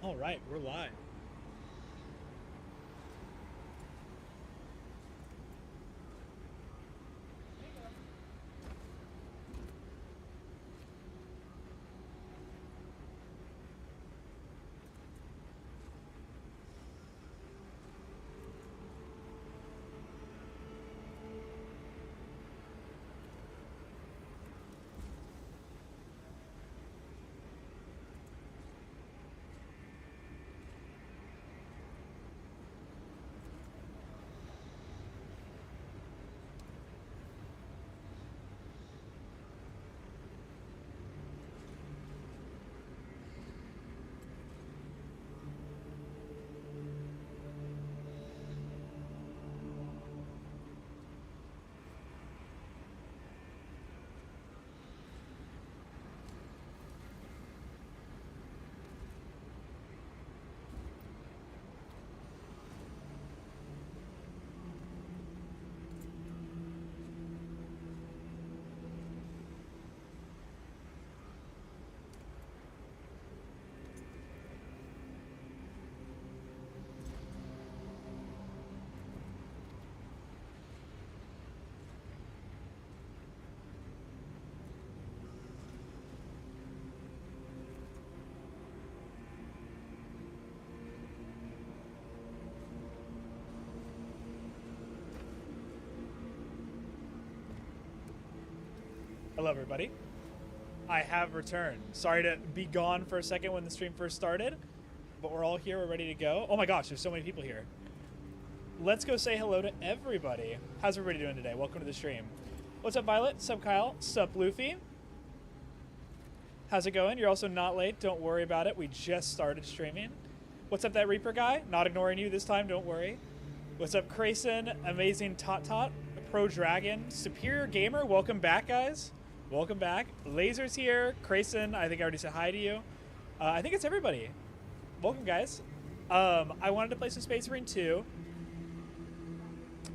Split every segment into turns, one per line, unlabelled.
All right, we're live. Hello, everybody. I have returned. Sorry to be gone for a second when the stream first started, but we're all here. We're ready to go. Oh my gosh, there's so many people here. Let's go say hello to everybody. How's everybody doing today? Welcome to the stream. What's up, Violet? What's up, Kyle? What's up, Luffy? How's it going? You're also not late. Don't worry about it. We just started streaming. What's up, that Reaper guy? Not ignoring you this time. Don't worry. What's up, Crayson? Amazing Tot Tot. Pro Dragon. Superior Gamer. Welcome back, guys. Welcome back. Laser's here. Crayson, I think I already said hi to you. I think it's everybody. Welcome, guys. I wanted to play some Space Marine 2.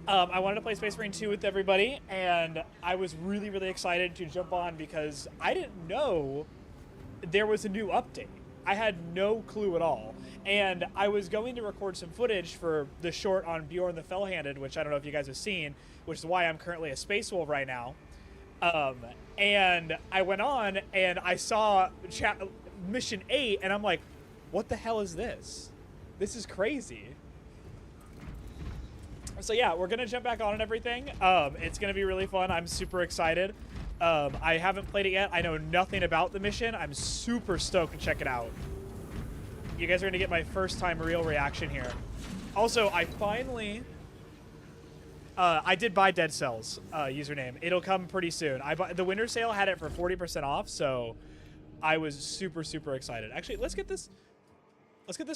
I wanted to play Space Marine 2 with everybody, and I was really, really excited to jump on because I didn't know there was a new update. I had no clue at all. And I was going to record some footage for the short on Bjorn the Fell-Handed, which I don't know if you guys have seen, which is why I'm currently a Space Wolf right now. And I went on and I saw mission 8 and I'm like, what the hell is this? This is crazy. So yeah, we're gonna jump back on and everything. It's gonna be really fun. I'm super excited. I haven't played it yet. I know nothing about the mission. I'm super stoked to check it out. You guys are gonna get my first time real reaction here. Also, I finally I did buy Dead Cells username. It'll come pretty soon. The winter sale had it for 40% off, so I was super, super excited. Actually, let's get this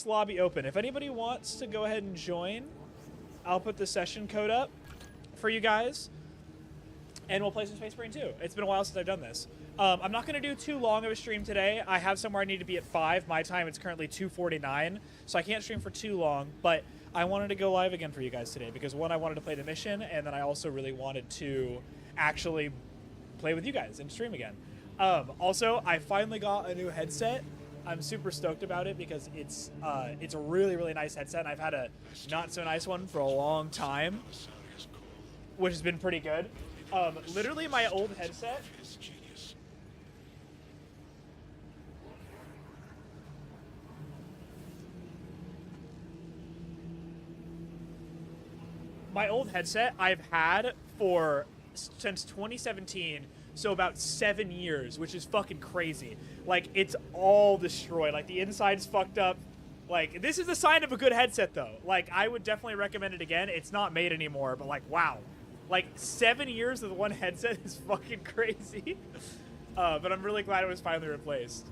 lobby open. If anybody wants to go ahead and join, I'll put the session code up for you guys, and we'll play some Space Marine 2. It's been a while since I've done this. I'm not going to do too long of a stream today. I have somewhere I need to be at 5. My time, it's currently 2:49, so I can't stream for too long, but I wanted to go live again for you guys today because, one, I wanted to play the mission, and then I also really wanted to actually play with you guys and stream again. Also, I finally got a new headset. I'm super stoked about it because it's a really, really nice headset, and I've had a not-so-nice one for a long time, which has been pretty good. Literally, my old headset... My old headset I've had since 2017, so about 7 years, which is fucking crazy. Like, it's all destroyed. Like, the inside's fucked up. Like, this is a sign of a good headset, though. Like, I would definitely recommend it again. It's not made anymore, but, like, wow. Like, 7 years with one headset is fucking crazy. But I'm really glad it was finally replaced.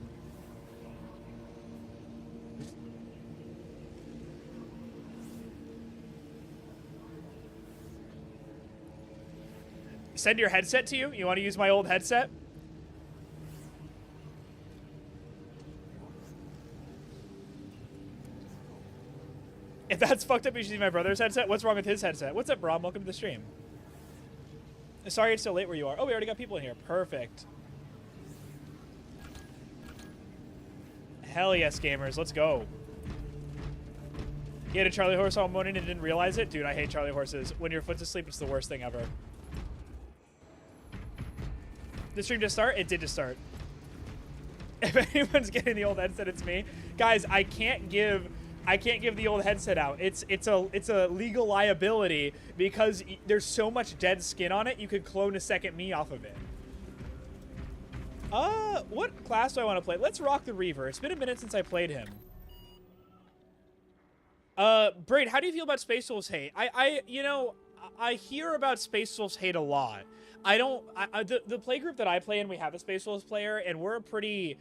Send your headset to you? You want to use my old headset? If that's fucked up, you should use my brother's headset. What's wrong with his headset? What's up, Brom? Welcome to the stream. Sorry it's so late where you are. Oh, we already got people in here. Perfect. Hell yes, gamers. Let's go. He had a Charlie horse all morning and didn't realize it. Dude, I hate Charlie horses. When your foot's asleep, it's the worst thing ever. The stream just start? It did just start. If anyone's getting the old headset, it's me. Guys, I can't give the old headset out. It's a legal liability because there's so much dead skin on it. You could clone a second me off of it. What class do I want to play? Let's rock the Reaver. It's been a minute since I played him. Braid, how do you feel about Space Wolves hate? You know, I hear about Space Wolves hate a lot. The play group that I play in, we have a Space Wolves player, and we're a pretty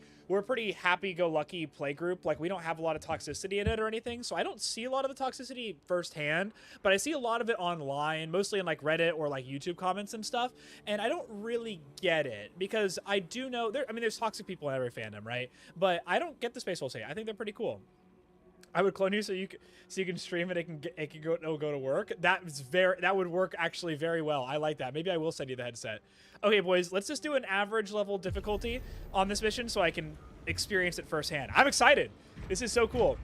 happy-go-lucky play group. Like, we don't have a lot of toxicity in it or anything, so I don't see a lot of the toxicity firsthand, but I see a lot of it online, mostly in, like, Reddit or, like, YouTube comments and stuff, and I don't really get it, because I do know, there's toxic people in every fandom, right? But I don't get the Space Wolves hate. I think they're pretty cool. I would clone you so you can stream it. It can go to work. That would work actually very well. I like that. Maybe I will send you the headset. Okay, boys, let's just do an average level difficulty on this mission so I can experience it firsthand. I'm excited. This is so cool.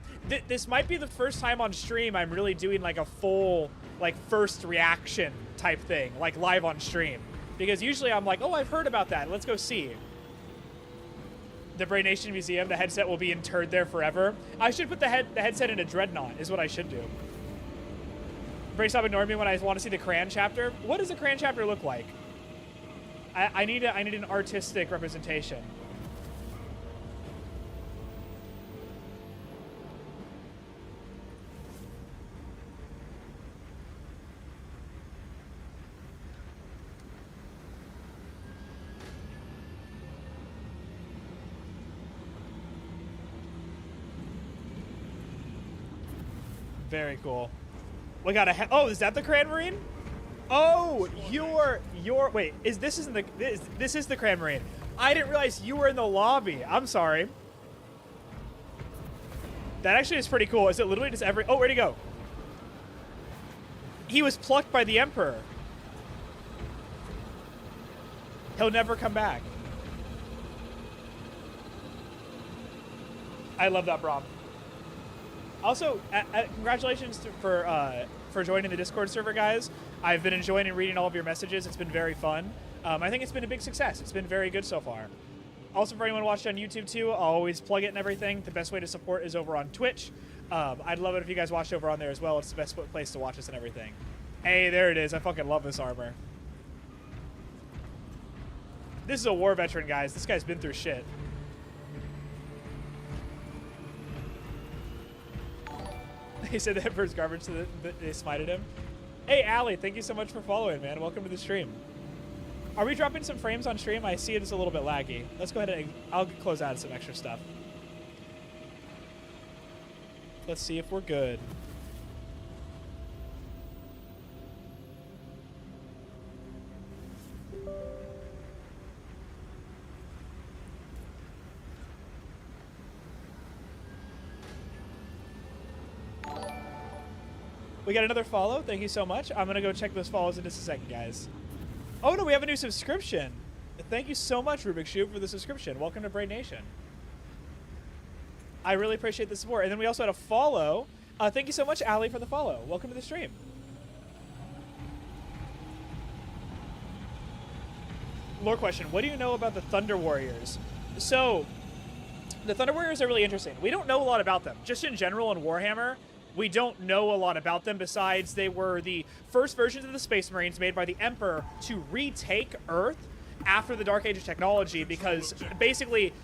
This might be the first time on stream I'm really doing like a full like first reaction type thing, like live on stream. Because usually I'm like, oh, I've heard about that. Let's go see. The Brain Nation Museum, the headset will be interred there forever. I should put the headset in a dreadnought, is what I should do. Brain, stop ignoring me when I want to see the Cran chapter. What does a Cran chapter look like? I need an artistic representation. Very cool. We got a oh, is that the Cran Marine? Oh, wait, this is the Cran Marine. I didn't realize you were in the lobby. I'm sorry. That actually is pretty cool. Is it literally just oh, where'd he go? He was plucked by the Emperor. He'll never come back. I love that, Brom. Also, congratulations for joining the Discord server, guys. I've been enjoying and reading all of your messages. It's been very fun. I think it's been a big success. It's been very good so far. Also, for anyone watching on YouTube, too, I'll always plug it and everything. The best way to support is over on Twitch. I'd love it if you guys watched over on there as well. It's the best place to watch us and everything. Hey, there it is. I fucking love this armor. This is a war veteran, guys. This guy's been through shit. He said the Emperor's garbage, so they smited him. Hey, Allie, thank you so much for following, man. Welcome to the stream. Are we dropping some frames on stream? I see it's a little bit laggy. Let's go ahead and I'll close out some extra stuff. Let's see if we're good. We got another follow. Thank you so much. I'm going to go check those follows in just a second, guys. Oh, no, we have a new subscription. Thank you so much, Rubik's Cube, for the subscription. Welcome to Brain Nation. I really appreciate the support. And then we also had a follow. Thank you so much, Allie, for the follow. Welcome to the stream. Lore question. What do you know about the Thunder Warriors? So, the Thunder Warriors are really interesting. We don't know a lot about them. Just in general in Warhammer, we don't know a lot about them besides they were the first versions of the Space Marines made by the Emperor to retake Earth after the Dark Age of technology because basically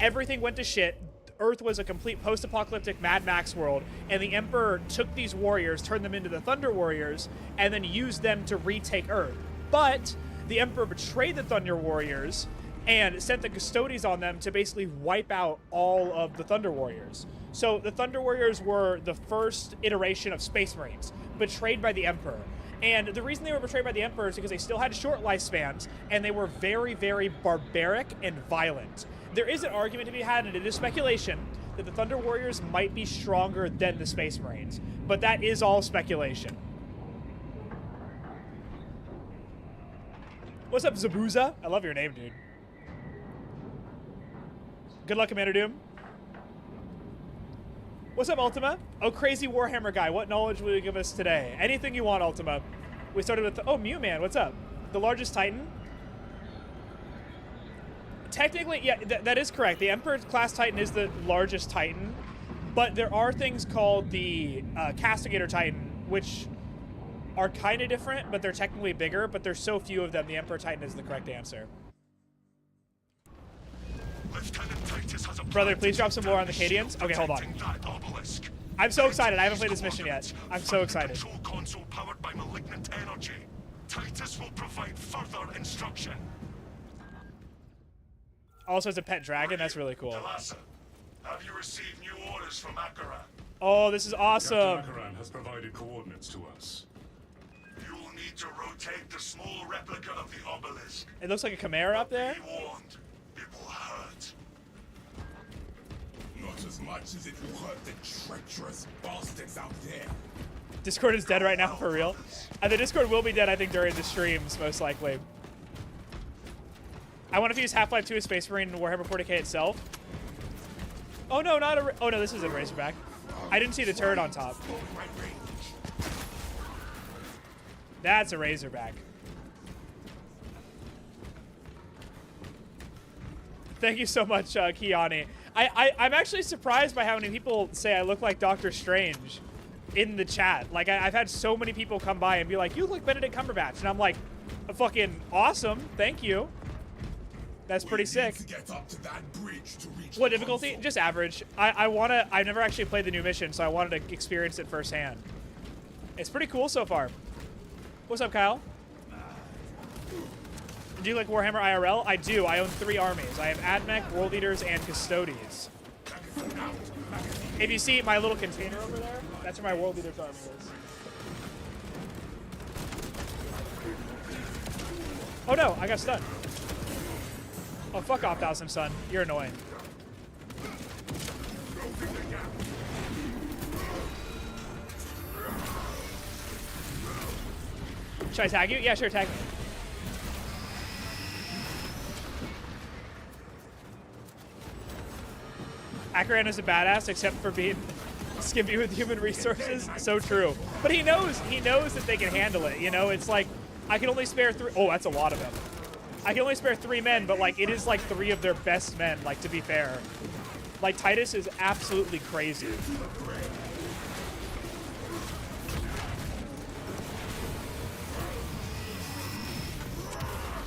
everything went to shit. Earth was a complete post-apocalyptic Mad Max world, and the Emperor took these warriors, turned them into the Thunder Warriors, and then used them to retake Earth. But the Emperor betrayed the Thunder Warriors and sent the Custodes on them to basically wipe out all of the Thunder Warriors. So the Thunder Warriors were the first iteration of Space Marines, betrayed by the Emperor. And the reason they were betrayed by the Emperor is because they still had short lifespans, and they were very, very barbaric and violent. There is an argument to be had, and it is speculation, that the Thunder Warriors might be stronger than the Space Marines. But that is all speculation. What's up, Zabuza? I love your name, dude. Good luck, Commander Doom. What's up, Ultima? Oh, crazy Warhammer guy. What knowledge will you give us today? Anything you want, Ultima. We started with... oh, Mew Man. What's up? The largest Titan? Technically, yeah, that is correct. The Emperor-class Titan is the largest Titan. But there are things called the Castigator Titan, which are kind of different, but they're technically bigger. But there's so few of them, the Emperor Titan is the correct answer. Brother, please drop some more on the Cadians. Okay, hold on. I'm so excited. I haven't played this mission yet. I'm so excited.
Console powered by malignant energy. Titus will provide further instruction.
Also, as a pet dragon, that's really cool.
Delasa, have you received new orders from Akaran?
Oh, this is awesome.
Captain Akaran has provided coordinates to us.
You will need to rotate the small replica of the obelisk.
It looks like a chimera up there.
Be warned, it will hurt.
Not as much as it will hurt the treacherous bastards out there.
Discord is dead right now, for real. And the Discord will be dead, I think, during the streams, most likely. I want to use Half-Life 2 as Space Marine in Warhammer 40k itself. Oh, no, not a... oh, no, this is a Razorback. I didn't see the turret on top. That's a Razorback. Thank you so much, Kiani. I'm actually surprised by how many people say I look like Doctor Strange in the chat. Like, I've had so many people come by and be like, you look like Benedict Cumberbatch. And I'm like, fucking awesome. Thank you. That's pretty sick. What difficulty? Just average. I've never actually played the new mission, so I wanted to experience it firsthand. It's pretty cool so far. What's up, Kyle? Do you like Warhammer IRL? I do. I own 3 armies. I have Admech, World Eaters, and Custodes. If you see my little container over there, that's where my World Eaters army is. Oh no, I got stunned. Oh, fuck off, Thousand Sun. You're annoying. Should I tag you? Yeah, sure, tag me. Akaran is a badass, except for being skimpy with human resources. So true. But he knows that they can handle it. You know, it's like, I can only spare 3. Oh, that's a lot of them. I can only spare 3 men, but like, it is like 3 of their best men, like, to be fair. Like, Titus is absolutely crazy.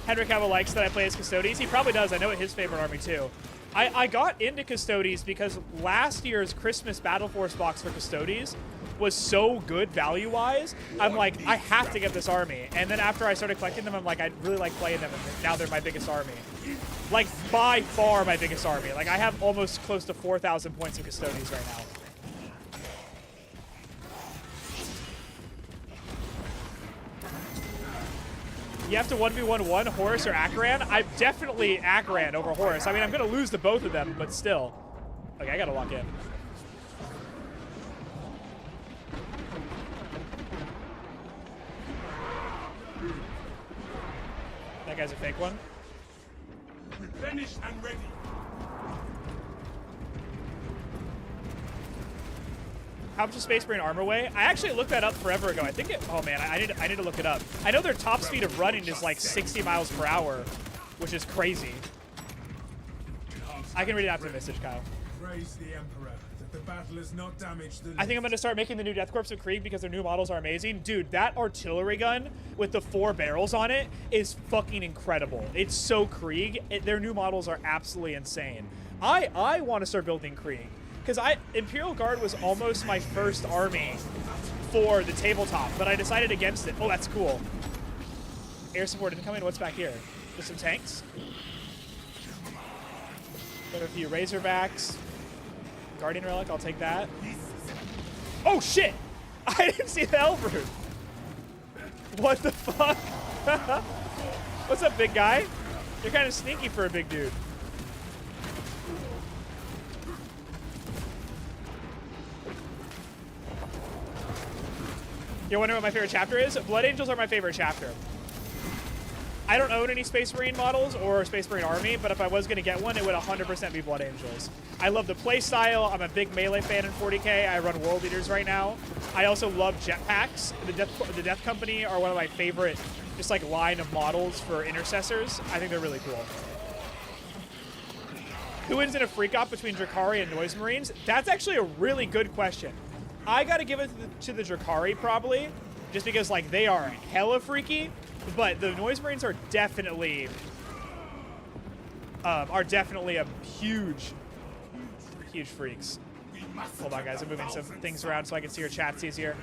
Henry Cavill likes that I play as Custodes. He probably does. I know it's his favorite army, too. I got into Custodes because last year's Christmas Battle Force box for Custodes was so good value-wise. I'm like, I have to get this army. And then after I started collecting them, I'm like, I really like playing them, and now they're my biggest army. Like, by far my biggest army. Like, I have almost close to 4,000 points of Custodes right now. You have to 1v1 Horus or Akaran? I'm definitely Akaran over Horus. I mean, I'm going to lose to both of them, but still. Okay, I got to lock in. That guy's a fake one.
Replenished and ready.
How much does Space Marine armor weigh? I actually looked that up forever ago. I think it... oh, man, I need to look it up. I know their top speed of running is like 60 miles per hour, which is crazy. I can read it after the message, Kyle.
Praise the Emperor that the battle has not damaged the...
I think I'm going to start making the new Death Corps of Krieg because their new models are amazing. Dude, that artillery gun with the 4 barrels on it is fucking incredible. It's so Krieg. Their new models are absolutely insane. I want to start building Krieg. Because Imperial Guard was almost my first army for the tabletop, but I decided against it. Oh, that's cool. Air support incoming. What's back here? There's some tanks. Got a few Razorbacks. Guardian Relic, I'll take that. Oh, shit! I didn't see the Elbrood. What the fuck? What's up, big guy? You're kind of sneaky for a big dude. You're wondering what my favorite chapter is? Blood Angels are my favorite chapter. I don't own any Space Marine models or Space Marine Army, but if I was going to get one, it would 100% be Blood Angels. I love the play style. I'm a big melee fan in 40k. I run World Leaders right now. I also love jetpacks. The Death Company are one of my favorite, just like line of models for intercessors. I think they're really cool. Who wins in a freak off between Drakari and Noise Marines? That's actually a really good question. I got to give it to the Drakari probably, just because like they are hella freaky. But the Noise Marines are definitely a huge freaks. Hold on, guys. I'm moving some things around so I can see your chats easier.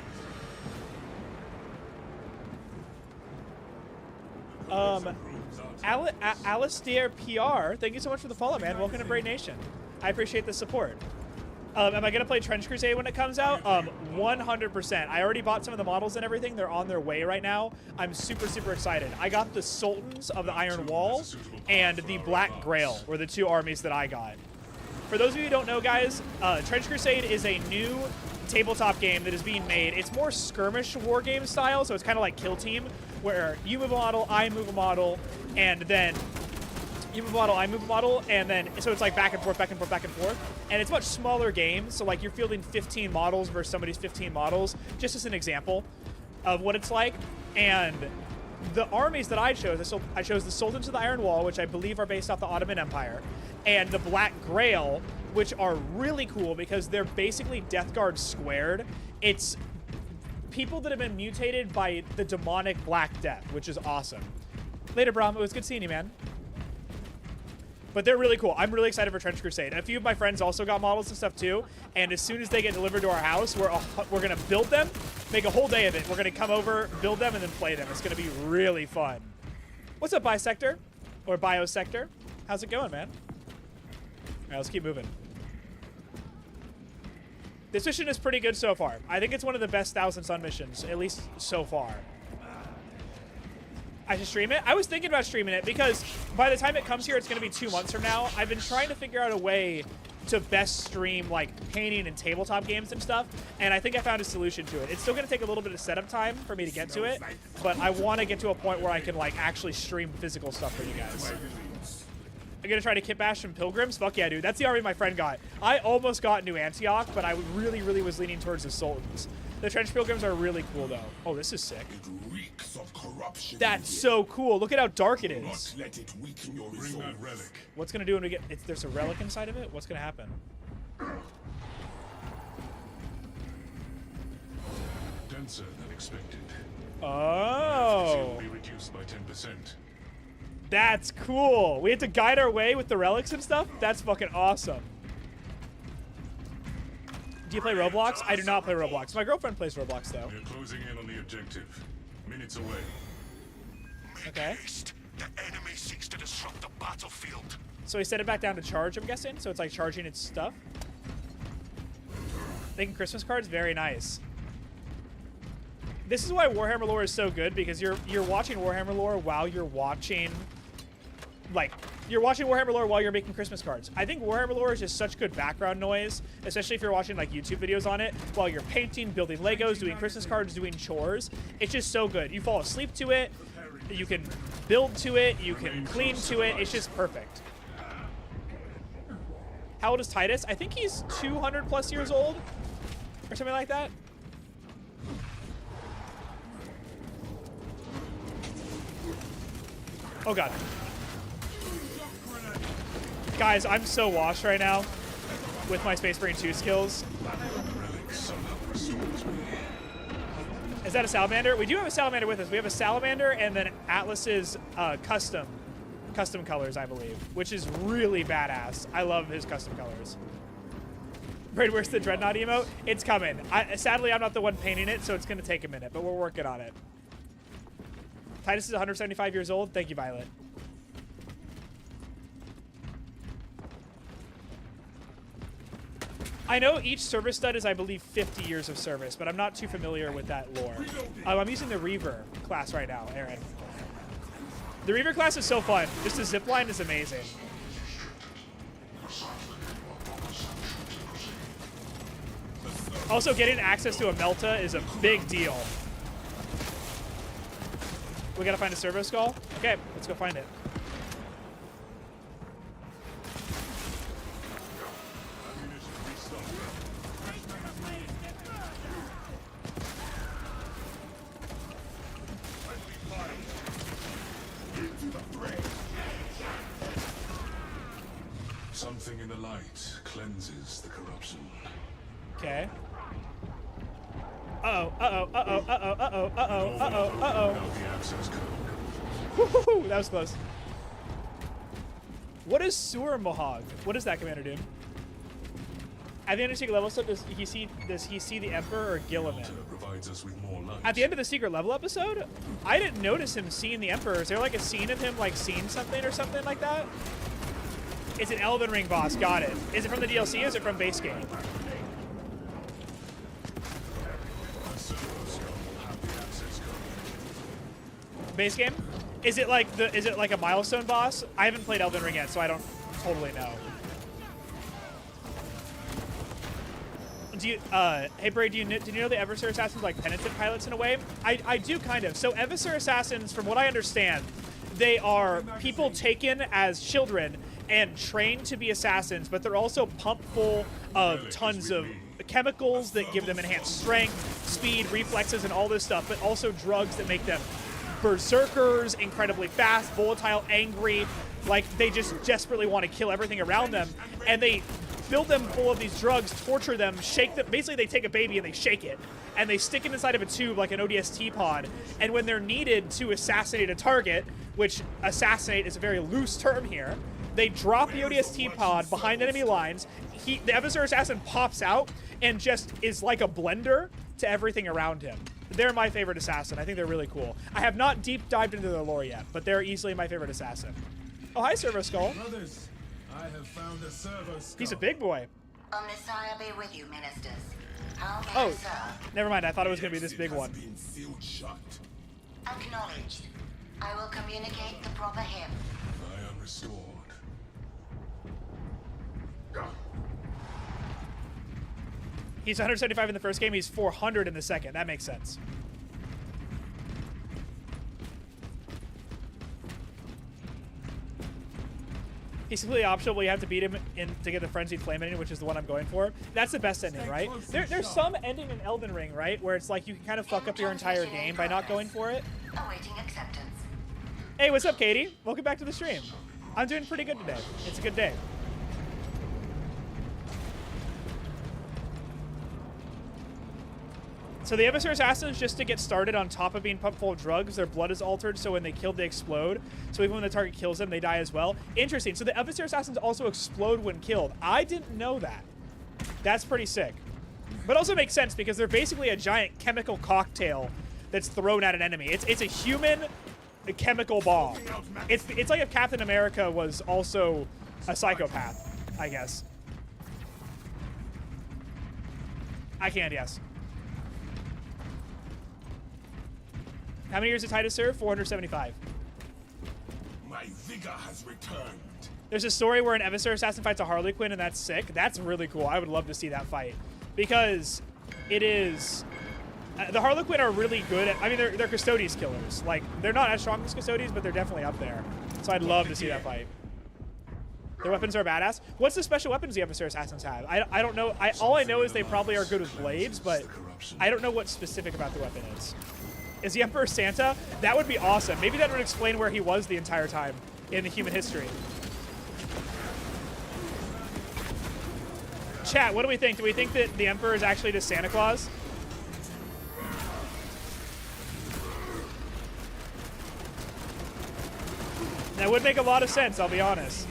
Alistair PR, thank you so much for the follow, man. Welcome to Braid Nation. I appreciate the support. Am I going to play Trench Crusade when it comes out? 100%. I already bought some of the models and everything. They're on their way right now. I'm super, super excited. I got the Sultans of the Iron Wall and the Black Grail were the two armies that I got. For those of you who don't know, guys, Trench Crusade is a new tabletop game that is being made. It's more skirmish war game style, so it's kind of like Kill Team, where you move a model, I move a model, and then you move a model, I move a model, and then, so it's like back and forth, back and forth, back and forth. And it's a much smaller game, so like you're fielding 15 models versus somebody's 15 models, just as an example of what it's like. And the armies that I chose the Sultans of the Iron Wall, which I believe are based off the Ottoman Empire, and the Black Grail, which are really cool because they're basically Death Guard squared. It's people that have been mutated by the demonic Black Death, which is awesome. Later, Brahm. It was good seeing you, man. But they're really cool. I'm really excited for Trench Crusade. A few of my friends also got models and stuff too. And as soon as they get delivered to our house, we're going to build them, make a whole day of it. We're going to come over, build them, and then play them. It's going to be really fun. What's up, Bisector? Or Biosector? How's it going, man? All right, let's keep moving. This mission is pretty good so far. I think it's one of the best Thousand Sun missions, at least so far. I should stream it. I was thinking about streaming it because by the time it comes here, it's going to be 2 months from now. I've been trying to figure out a way to best stream like painting and tabletop games and stuff, and I think I found a solution to it. It's still going to take a little bit of setup time for me to get to it, but I want to get to a point where I can like actually stream physical stuff for you guys. I'm going to try to kit bash some Pilgrims. Fuck yeah, dude. That's the army my friend got. I almost got New Antioch, but I really, really was leaning towards the Sultans. The Trench Pilgrims are really cool, though. Oh, this is sick.
It reeks of corruption.
That's so cool. Look at how dark it is.
Not let it weaken your
Bring
resolve.
that relic.
What's going to do when we get... there's a relic inside of it? What's going to happen?
Denser than expected.
Oh.
Will be reduced by 10%.
That's cool. We had to guide our way with the relics and stuff? That's fucking awesome. Do you play Roblox? I do not play Roblox. My girlfriend plays Roblox, though.
We're closing in on the objective. Minutes away.
Okay.
Haste. The enemy seeks to disrupt the battlefield.
So he set it back down to charge, I'm guessing? So it's like charging its stuff? Making Christmas cards? Very nice. This is why Warhammer lore is so good, because you're watching Warhammer lore while you're watching... like, you're watching Warhammer lore while you're making Christmas cards. I think Warhammer lore is just such good background noise, especially if you're watching like YouTube videos on it while you're painting, building Legos, doing Christmas cards, doing chores. It's just so good. You fall asleep to it, you can build to it, you can clean to it. It's just perfect. How old is Titus? I think he's 200 plus years old or something like that. Oh god. Guys, I'm so washed right now with my Space Marine 2 skills. Is that a salamander? We do have a salamander with us. We have a salamander and then Atlas's custom colors, I believe, which is really badass. I love his custom colors. Braid, where's the Dreadnought emote? It's coming. Sadly, I'm not the one painting it, so it's going to take a minute, but we're working on it. Titus is 175 years old. Thank you, Violet. I know each service stud is, I believe, 50 years of service, but I'm not too familiar with that lore. I'm using the Reaver class right now, Aaron. The Reaver class is so fun. Just the zipline is amazing. Also, getting access to a Melta is a big deal. We gotta find a servo skull. Okay. Okay, let's go find it.
Ammunition restocked. Something in the light cleanses the corruption.
Okay. Uh-oh, uh-oh, uh-oh, uh-oh, uh-oh, uh-oh, uh-oh, uh-oh.
Now the access code.
Woo-hoo-hoo, that was close. What is Sewer Mohawk? What does that commander do? At the end of the secret level episode, does he see the Emperor or Gilliman?
Altar provides us with more light.
At the end of the secret level episode, I didn't notice him seeing the Emperor. Is there like a scene of him like seeing something or something like that? It's an Elden Ring boss. Got it. Is it from the DLC or is it from base game? Base game? Is it like a milestone boss? I haven't played Elden Ring yet, so I don't totally know. Do you, hey Bray, do you know the Eversur Assassins are like penitent pilots in a way? I do kind of. So Eversur Assassins, from what I understand, they are people taken as children and trained to be assassins, but they're also pumped full of tons of chemicals that give them enhanced strength, speed, reflexes, and all this stuff, but also drugs that make them berserkers, incredibly fast, volatile, angry, like they just desperately want to kill everything around them, and they fill them full of these drugs, torture them, shake them. Basically, they take a baby and they shake it, and they stick it inside of a tube like an ODST pod, and when they're needed to assassinate a target, which assassinate is a very loose term here, they drop the ODST pod behind enemy lines. The Eversur Assassin pops out and just is like a blender to everything around him. They're my favorite assassin. I think they're really cool. I have not deep dived into their lore yet, but they're easily my favorite assassin. Oh, hi, Servo Skull.
Brothers, I have found a servo skull.
He's a big boy.
Omnissiah be with you, ministers. How may I
Oh,
serve?
never mind. I thought it was going to be this big
Has
one.
been sealed shut.
Acknowledged. I will communicate the proper hymn.
I am restored.
He's 175 in the first game. He's 400 in the second. That makes sense. He's completely optional, but you have to beat him to get the Frenzied Flame ending, which is the one I'm going for. That's the best ending, right? There's some ending in Elden Ring, right? Where it's like you can kind of fuck up your entire game by not going for it.
Awaiting acceptance.
Hey, what's up, Katie? Welcome back to the stream. I'm doing pretty good today. It's a good day. So the Eversur Assassins, just to get started, on top of being pumped full of drugs, their blood is altered, so when they kill, they explode. So even when the target kills them, they die as well. Interesting. So the Eversur Assassins also explode when killed. I didn't know that. That's pretty sick. But also makes sense because they're basically a giant chemical cocktail that's thrown at an enemy. It's a human chemical bomb. It's like if Captain America was also a psychopath, I guess. I can't, yes. How many years did Titus serve? 475.
My vigor has returned.
There's a story where an Eversur assassin fights a Harley Quinn, and that's sick. That's really cool. I would love to see that fight. Because it is... the Harley Quinn are really good at... I mean, they're Custodes killers. Like, they're not as strong as Custodes, but they're definitely up there. So I'd love to see that fight. Their weapons are badass. What's the special weapons the Eversur assassins have? I don't know. All I know is they probably are good with blades, but I don't know what's specific about the weapon is. Is the Emperor Santa? That would be awesome. Maybe that would explain where he was the entire time in human history. Chat, what do we think? Do we think that the Emperor is actually just Santa Claus? That would make a lot of sense, I'll be honest.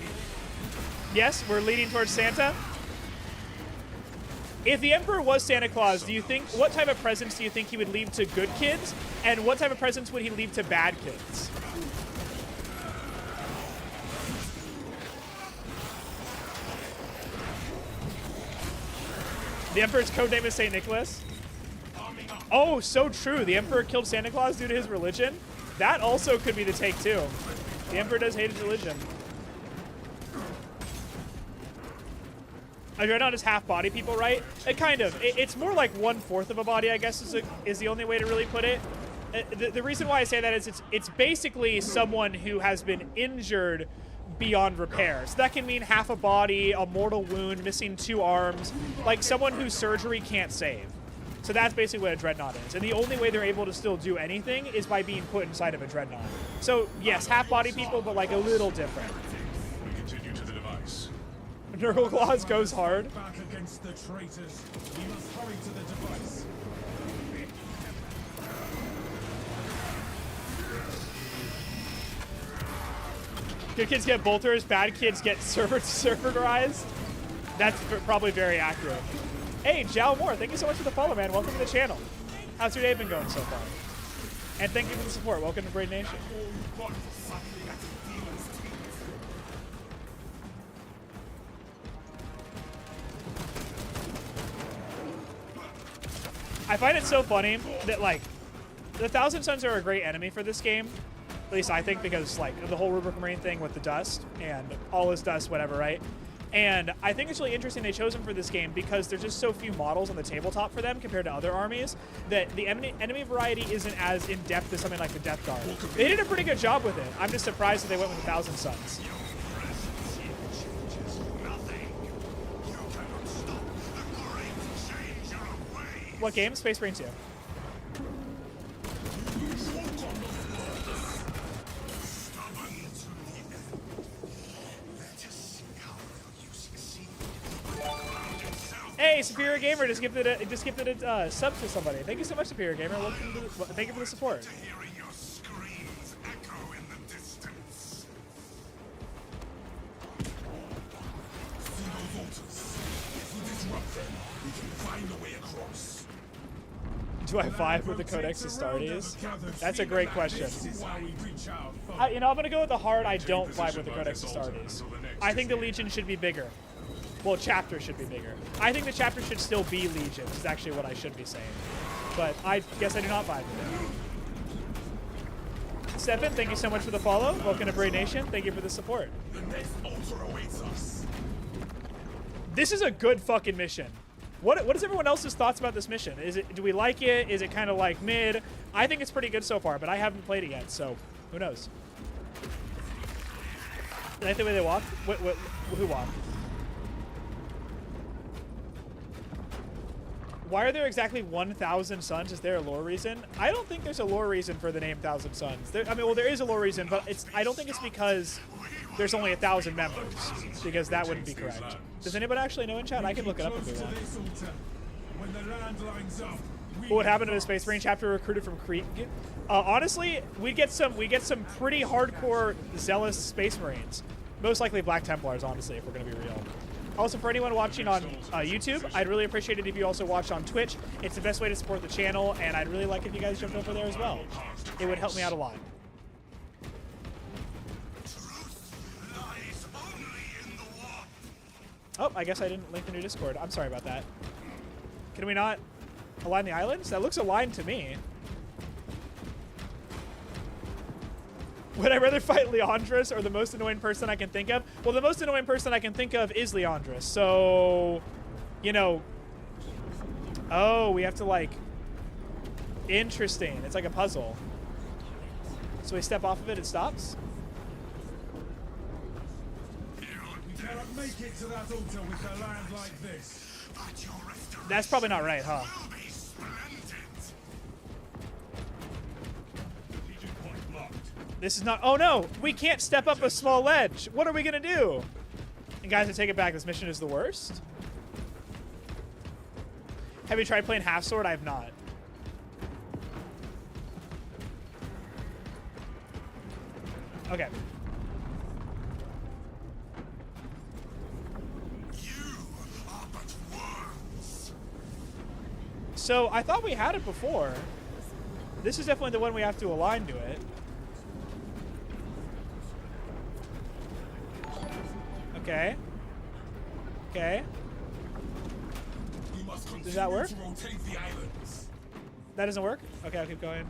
Yes, we're leaning towards Santa. If the Emperor was Santa Claus, do you think, what type of presents do you think he would leave to good kids? And what type of presents would he leave to bad kids? The Emperor's codename is St. Nicholas. Oh, so true. The Emperor killed Santa Claus due to his religion. That also could be the take, too. The Emperor does hate his religion. You're not just half-body people, right? Kind of. It's more like 1/4 of a body, I guess, is the only way to really put it. the reason why I say that is it's basically someone who has been injured beyond repair. So that can mean half a body, a mortal wound, missing 2 arms, like someone whose surgery can't save. So that's basically what a dreadnought is. And the only way they're able to still do anything is by being put inside of a dreadnought. So yes, half body people, but like a little different.
We continue to the device.
Nurgle Claws goes hard.
Back against the traitors. We must hurry to the device.
Good kids get bolters, bad kids get serverized. That's probably very accurate. Hey, Jal Moore, thank you so much for the follow, man. Welcome to the channel. How's your day been going so far? And thank you for the support. Welcome to Braid Nation. I find it so funny that, like, the Thousand Suns are a great enemy for this game. At least I think, because, like, the whole Rubric Marine thing with the dust and all is dust, whatever, right? And I think it's really interesting they chose them for this game because there's just so few models on the tabletop for them compared to other armies that the enemy variety isn't as in-depth as something like the Death Guard. They did a pretty good job with it. I'm just surprised that they went with the Thousand Suns. What game? Space Marine 2. Hey, Superior Gamer just gifted a sub to somebody. Thank you so much, Superior Gamer. Welcome to thank you for the support.
Hearing your screams echo in the distance.
See those altars. If we disrupt them, we can find a way across.
Do I vibe with the Codex Astartes? That's a great question.
This is why we reach out.
I'm gonna go with the hard. I don't vibe with the Codex Astartes. I think the Legion should be bigger. Well, chapter should be bigger. I think the chapter should still be Legion, is actually what I should be saying. But I guess I do not vibe with it. Stefan, thank you so much for the follow. Welcome to Braid Nation. Thank you for the support.
The next altar awaits us.
This is a good fucking mission. What is everyone else's thoughts about this mission? Do we like it? Is it kind of like mid? I think it's pretty good so far, but I haven't played it yet, so who knows? Is that the way they walk? Who walked? Why are there exactly 1,000 suns? Is there a lore reason? I don't think there's a lore reason for the name Thousand Suns. There is a lore reason, but I don't think it's because there's only 1,000 members, because that wouldn't be correct. Does anybody actually know in chat? I can look it up if we want.
When the land lines up,
What happened to the Space Marine chapter recruited from Crete? Honestly, we get some pretty hardcore zealous Space Marines. Most likely Black Templars, honestly, if we're gonna be real. Also, for anyone watching on YouTube, I'd really appreciate it if you also watch on Twitch. It's the best way to support the channel, and I'd really like if you guys jumped over there as well. It would help me out a lot. Oh, I guess I didn't link the new Discord. I'm sorry about that. Can we not align the islands? That looks aligned to me. Would I rather fight Leandris or the most annoying person I can think of? Well, the most annoying person I can think of is Leandris. So, you know. Oh, we have to, like. Interesting. It's like a puzzle. So we step off of it, it stops?
we cannot make it to that altar with a land like this.
That's probably not right, huh? This is not. Oh no! We can't step up a small ledge. What are we gonna do? And guys, I take it back. This mission is the worst. Have you tried playing Half Sword? I have not. Okay. So I thought we had it before. This is definitely the one we have to align to it. Okay. Okay. Does that work? That doesn't work? Okay, I'll keep going.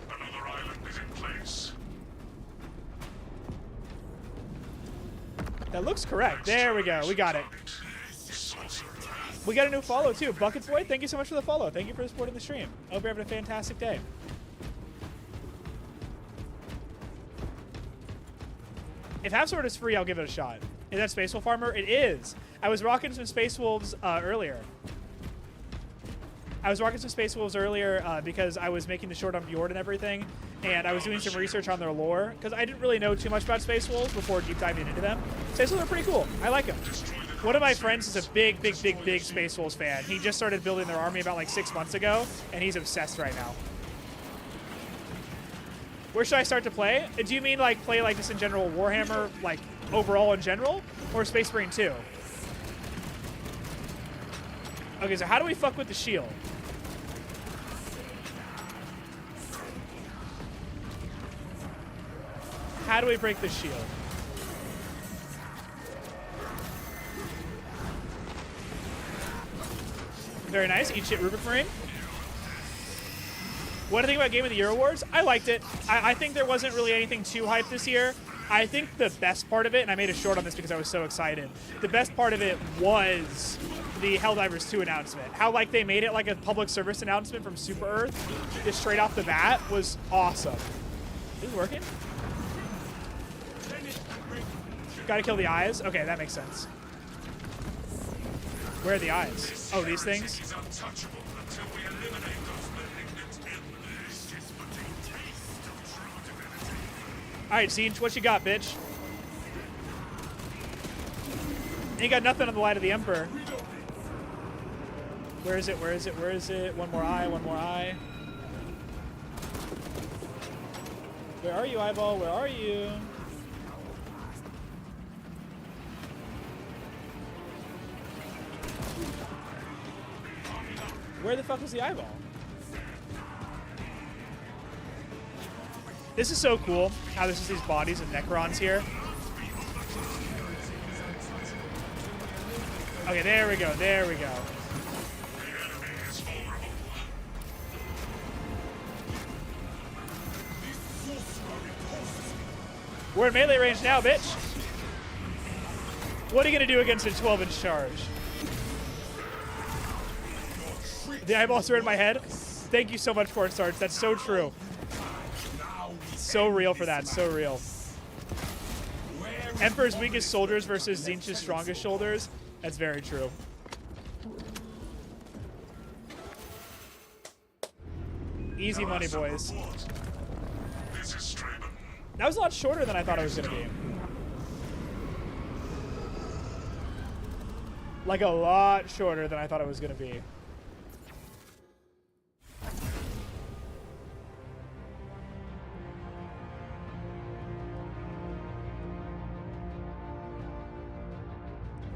Another island is in place.
That looks correct. There we go. We got it.
Sorcerer
We got a new follow too. Bucket Boy, thank you so much for the follow. Thank you for supporting the stream. I hope you're having a fantastic day. If Half Sword is free, I'll give it a shot. Is that Space Wolf armor? It is. I was rocking some Space Wolves earlier. Because I was making the short on Fjord and everything, and I was doing some research on their lore, because I didn't really know too much about Space Wolves before deep diving into them. Space Wolves are pretty cool. I like them. One of my friends is a big Space Wolves fan. He just started building their army about like 6 months ago, and he's obsessed right now. Where should I start to play? Do you mean like play like just in general Warhammer, like overall in general, or Space Marine 2? Okay, so how do we fuck with the shield? How do we break the shield? Very nice. Eat shit, Rubik Marine. What do you think about Game of the Year awards? I liked it. I think there wasn't really anything too hyped this year. I think the best part of it, and I made a short on this because I was so excited, the best part of it was the Helldivers 2 announcement. How like they made it like a public service announcement from Super Earth, just straight off the bat, was awesome. Is it working? Gotta kill the eyes? Okay, that makes sense. Where are the eyes? Oh, these things? Alright, Siege, what you got, bitch? You got nothing on the Light of the Emperor. Where is it? Where is it? Where is it? One more eye, one more eye. Where are you, Eyeball? Where are you? Where the fuck was the eyeball? This is so cool, how there's just these bodies of Necrons here. Okay, there we go, there we go. We're in melee range now, bitch. What are you gonna do against a 12-inch charge? The eyeballs are in my head. Thank you so much, Cornstarch. That's so true. So real for that. So real. Emperor's weakest soldiers versus Tzeentch's strongest shoulders. That's very true. Easy money, boys. That was a lot shorter than I thought it was going to be. Like a lot shorter than I thought it was going to be.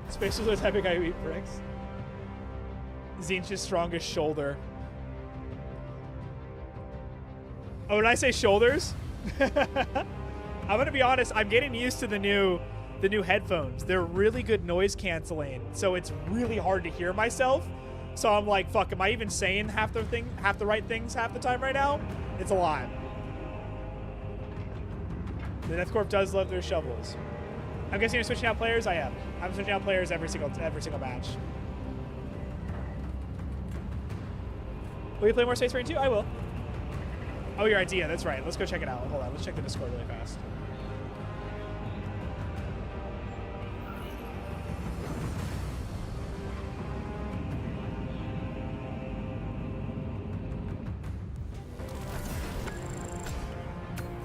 Space was the type of guy who eat bricks. Tzeentch's strongest shoulder. Oh, did I say shoulders? I'm gonna be honest. I'm getting used to the new headphones. They're really good noise canceling, so it's really hard to hear myself. So I'm like, fuck. Am I even saying half the right things half the time right now? It's a lot. The Death Corp does love their shovels. I'm guessing you're switching out players? I am. I'm switching out players every single match. Will you play more Space Marine 2? I will. Oh, your idea. That's right. Let's go check it out. Hold on. Let's check the Discord really fast.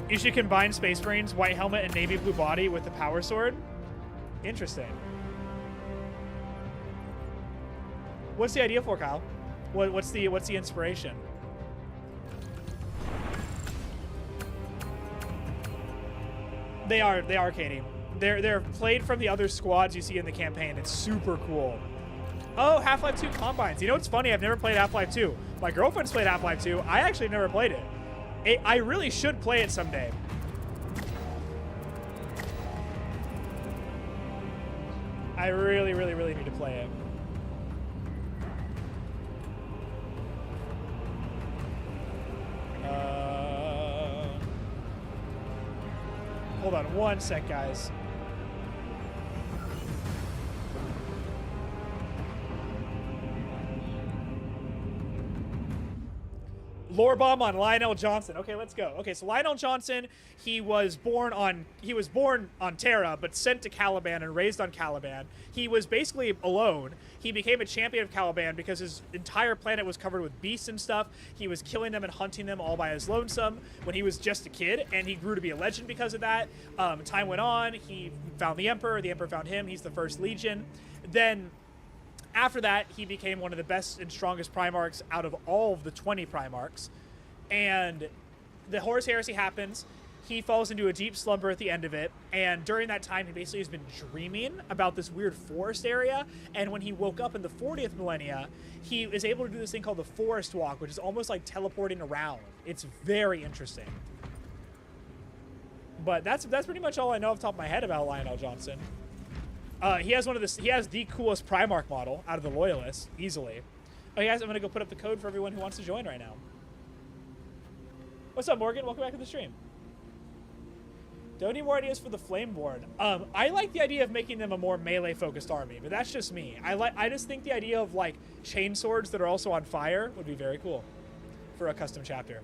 You should combine Space Marines, white helmet, and navy blue body with the power sword. Interesting. What's the idea for, Kyle? What's the inspiration? They are, Katie. They're played from the other squads you see in the campaign. It's super cool. Oh, Half-Life 2 Combines. You know what's funny? I've never played Half-Life 2. My girlfriend's played Half-Life 2. I actually never played it. I really should play it someday. I really, really, really need to play it. Hold on one sec, guys. Lore bomb on Lionel Johnson. Okay, let's go. Okay, so Lionel Johnson, he was born on Terra, but sent to Caliban and raised on Caliban. He was basically alone. He became a champion of Caliban because his entire planet was covered with beasts and stuff. He was killing them and hunting them all by his lonesome when he was just a kid, and he grew to be a legend because of that. Time went on. He found the Emperor found him. He's the first Legion. Then after that, he became one of the best and strongest Primarchs out of all of the 20 Primarchs. And the Horus Heresy happens. He falls into a deep slumber at the end of it. And during that time, he basically has been dreaming about this weird forest area. And when he woke up in the 40th millennia, he is able to do this thing called the Forest Walk, which is almost like teleporting around. It's very interesting. But that's pretty much all I know off the top of my head about Lionel Johnson. He has the coolest Primarch model out of the Loyalists, easily. Oh, guys, I'm going to go put up the code for everyone who wants to join right now. What's up, Morgan? Welcome back to the stream. Don't need more ideas for the Flameborn. I like the idea of making them a more melee-focused army, but that's just me. I just think the idea of, like, chain swords that are also on fire would be very cool for a custom chapter.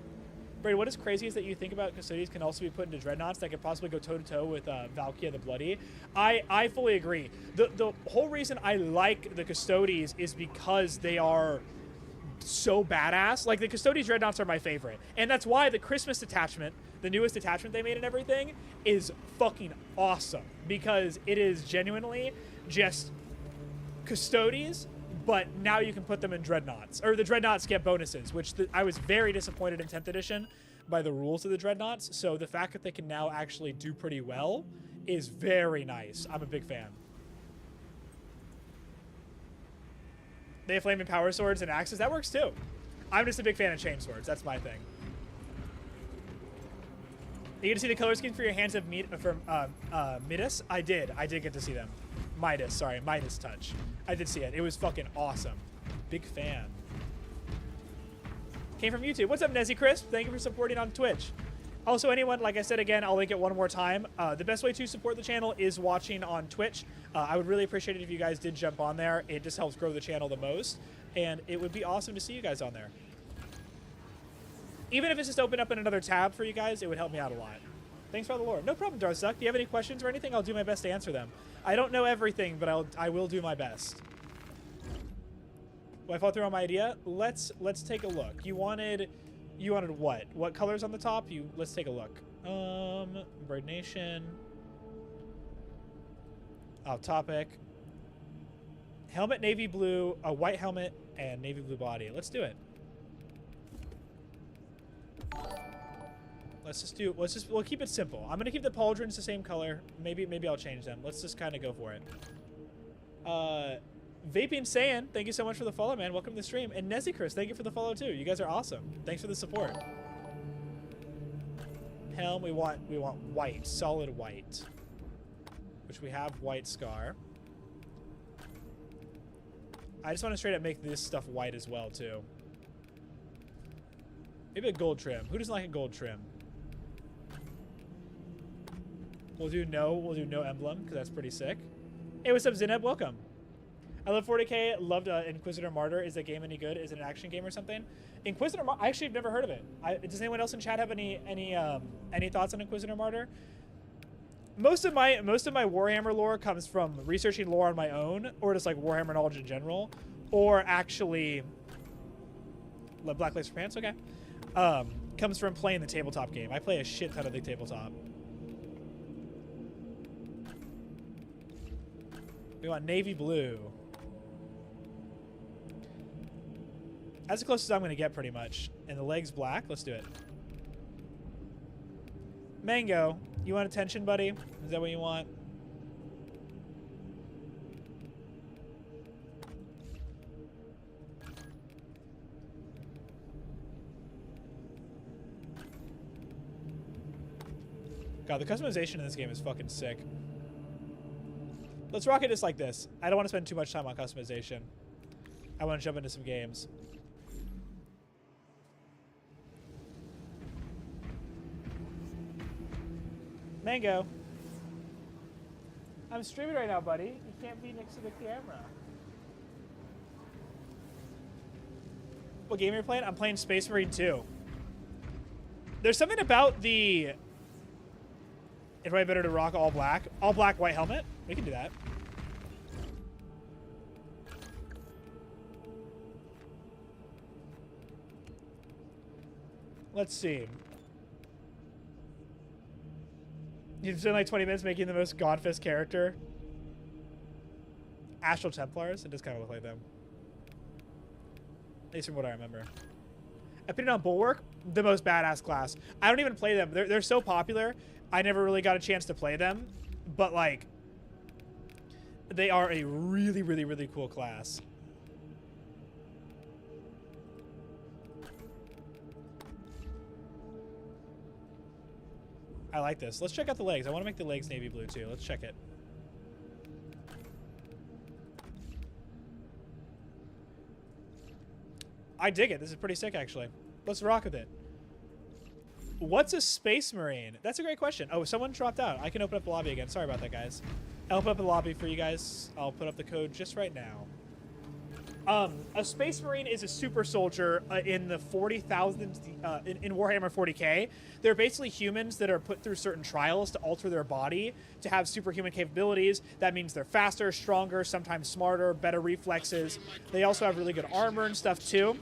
Brady, what is crazy is that you think about Custodians can also be put into Dreadnoughts that could possibly go toe-to-toe with Valkia the Bloody. I fully agree. The whole reason I like the Custodies is because they are so badass. Like, the Custodies Dreadnoughts are my favorite. And that's why the Christmas detachment, the newest detachment they made and everything, is fucking awesome. Because it is genuinely just Custodies, but now you can put them in Dreadnoughts. Or the Dreadnoughts get bonuses, which I was very disappointed in 10th edition by the rules of the Dreadnoughts. So the fact that they can now actually do pretty well is very nice. I'm a big fan. They have flaming power swords and axes. That works too. I'm just a big fan of chain swords. That's my thing. You get to see the color schemes for your hands of Midas? I did get to see them. Midas touch. I did see it. It was fucking awesome. Big fan. Came from YouTube. What's up, Nezzy Crisp? Thank you for supporting on Twitch. Also, anyone, like I said again, I'll link it one more time. The best way to support the channel is watching on Twitch. I would really appreciate it if you guys did jump on there. It just helps grow the channel the most. And it would be awesome to see you guys on there. Even if it's just open up in another tab for you guys, it would help me out a lot. Thanks for all the lore. No problem, Darzuck. Do you have any questions or anything? I'll do my best to answer them. I don't know everything, but I will do my best. Well, I thought through on my idea. Let's take a look. You wanted what? What colors on the top? Let's take a look. Bird Nation. Off topic. Helmet navy blue, a white helmet, and navy blue body. Let's do it. We'll keep it simple. I'm gonna keep the pauldrons the same color. Maybe I'll change them. Let's just kind of go for it. Vaping Saiyan, thank you so much for the follow, man. Welcome to the stream. And Nezzy Chris, thank you for the follow too. You guys are awesome. Thanks for the support. Helm, we want white, solid white, which we have white scar. I just want to straight up make this stuff white as well too. Maybe a gold trim. Who doesn't like a gold trim? We'll do no emblem, because that's pretty sick. Hey, what's up, Zineb? Welcome. I love 40K. Loved Inquisitor Martyr. Is that game any good? Is it an action game or something? Inquisitor Martyr, I actually have never heard of it. Does anyone else in chat have any thoughts on Inquisitor Martyr? Most of my Warhammer lore comes from researching lore on my own, or just like Warhammer knowledge in general, or actually Black Lace for Pants. Okay, comes from playing the tabletop game. I play a shit ton of the tabletop. We want navy blue. That's the closest I'm going to get, pretty much. And the leg's black. Let's do it. Mango, you want attention, buddy? Is that what you want? God, the customization in this game is fucking sick. Let's rock it just like this. I don't want to spend too much time on customization. I want to jump into some games. Mango. I'm streaming right now, buddy. You can't be next to the camera. What game are you playing? I'm playing Space Marine 2. There's something about the... It's probably better to rock all black. All black, white helmet. We can do that. Let's see. You've spent like 20 minutes making the most Godfist character. Astral Templars. It does kind of look like them. At least from what I remember. I put it on Bulwark. The most badass class. I don't even play them. They're so popular. I never really got a chance to play them. But like, they are a really, really, really cool class. I like this. Let's check out the legs. I want to make the legs navy blue too. Let's check it. I dig it. This is pretty sick, actually. Let's rock with it. What's a Space Marine? That's a great question. Oh, someone dropped out. I can open up the lobby again. Sorry about that, guys. I'll open up the lobby for you guys. I'll put up the code just right now. A Space Marine is a super soldier in the 40,000 in Warhammer 40k. They're basically humans that are put through certain trials to alter their body to have superhuman capabilities. That means they're faster, stronger, sometimes smarter, better reflexes. They also have really good armor and stuff too.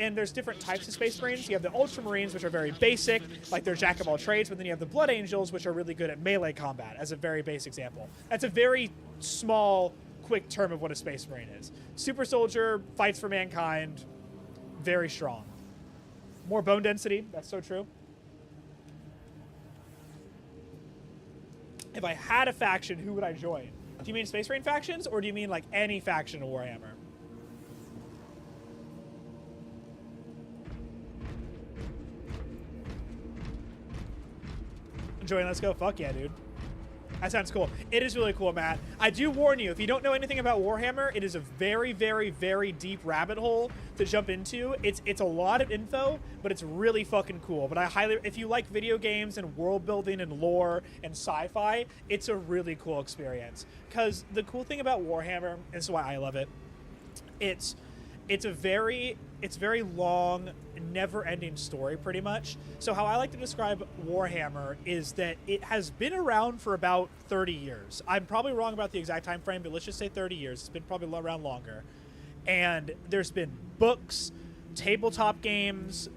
And there's different types of Space Marines. You have the Ultramarines, which are very basic, like they're jack of all trades, but then you have the Blood Angels, which are really good at melee combat, as a very base example. That's a very small, quick term of what a Space Marine is. Super soldier, fights for mankind, very strong. More bone density, that's so true. If I had a faction, who would I join? Do you mean Space Marine factions, or do you mean like any faction of Warhammer? Join, let's go. Fuck yeah, dude. That sounds cool. It is really cool, Matt. I do warn you, if you don't know anything about Warhammer, it is a very, very, very deep rabbit hole to jump into. It's a lot of info, but it's really fucking cool. But I highly, if you like video games and world building and lore and sci-fi, it's a really cool experience. Because the cool thing about Warhammer, and this is why I love it, it's very long, never-ending story, pretty much. So how I like to describe Warhammer is that it has been around for about 30 years. I'm probably wrong about the exact time frame, but let's just say 30 years. It's been probably around longer. And there's been books, tabletop games,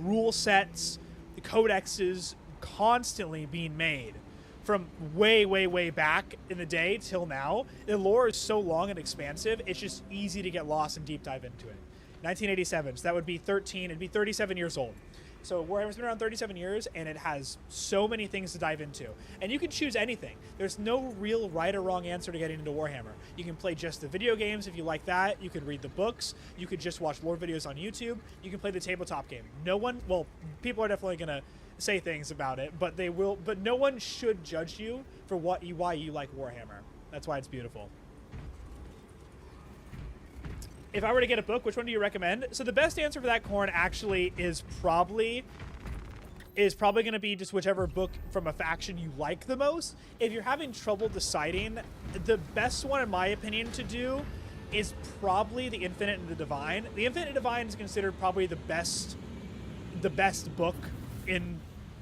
rule sets, codexes constantly being made. From way, way, way back in the day till now. The lore is so long and expansive, it's just easy to get lost and deep dive into it. 1987, so that would be 13, it'd be 37 years old. So Warhammer's been around 37 years, and it has so many things to dive into. And you can choose anything. There's no real right or wrong answer to getting into Warhammer. You can play just the video games if you like that. You could read the books. You could just watch lore videos on YouTube. You can play the tabletop game. No one, well, people are definitely going to say things about it, but they will, but no one should judge you for why you like Warhammer. That's why it's beautiful. If I were to get a book, which one do you recommend? So the best answer for that, Corn, actually is probably going to be just whichever book from a faction you like the most. If you're having trouble deciding, the best one, in my opinion, to do is probably The Infinite and the Divine. The Infinite and Divine is considered probably the best book in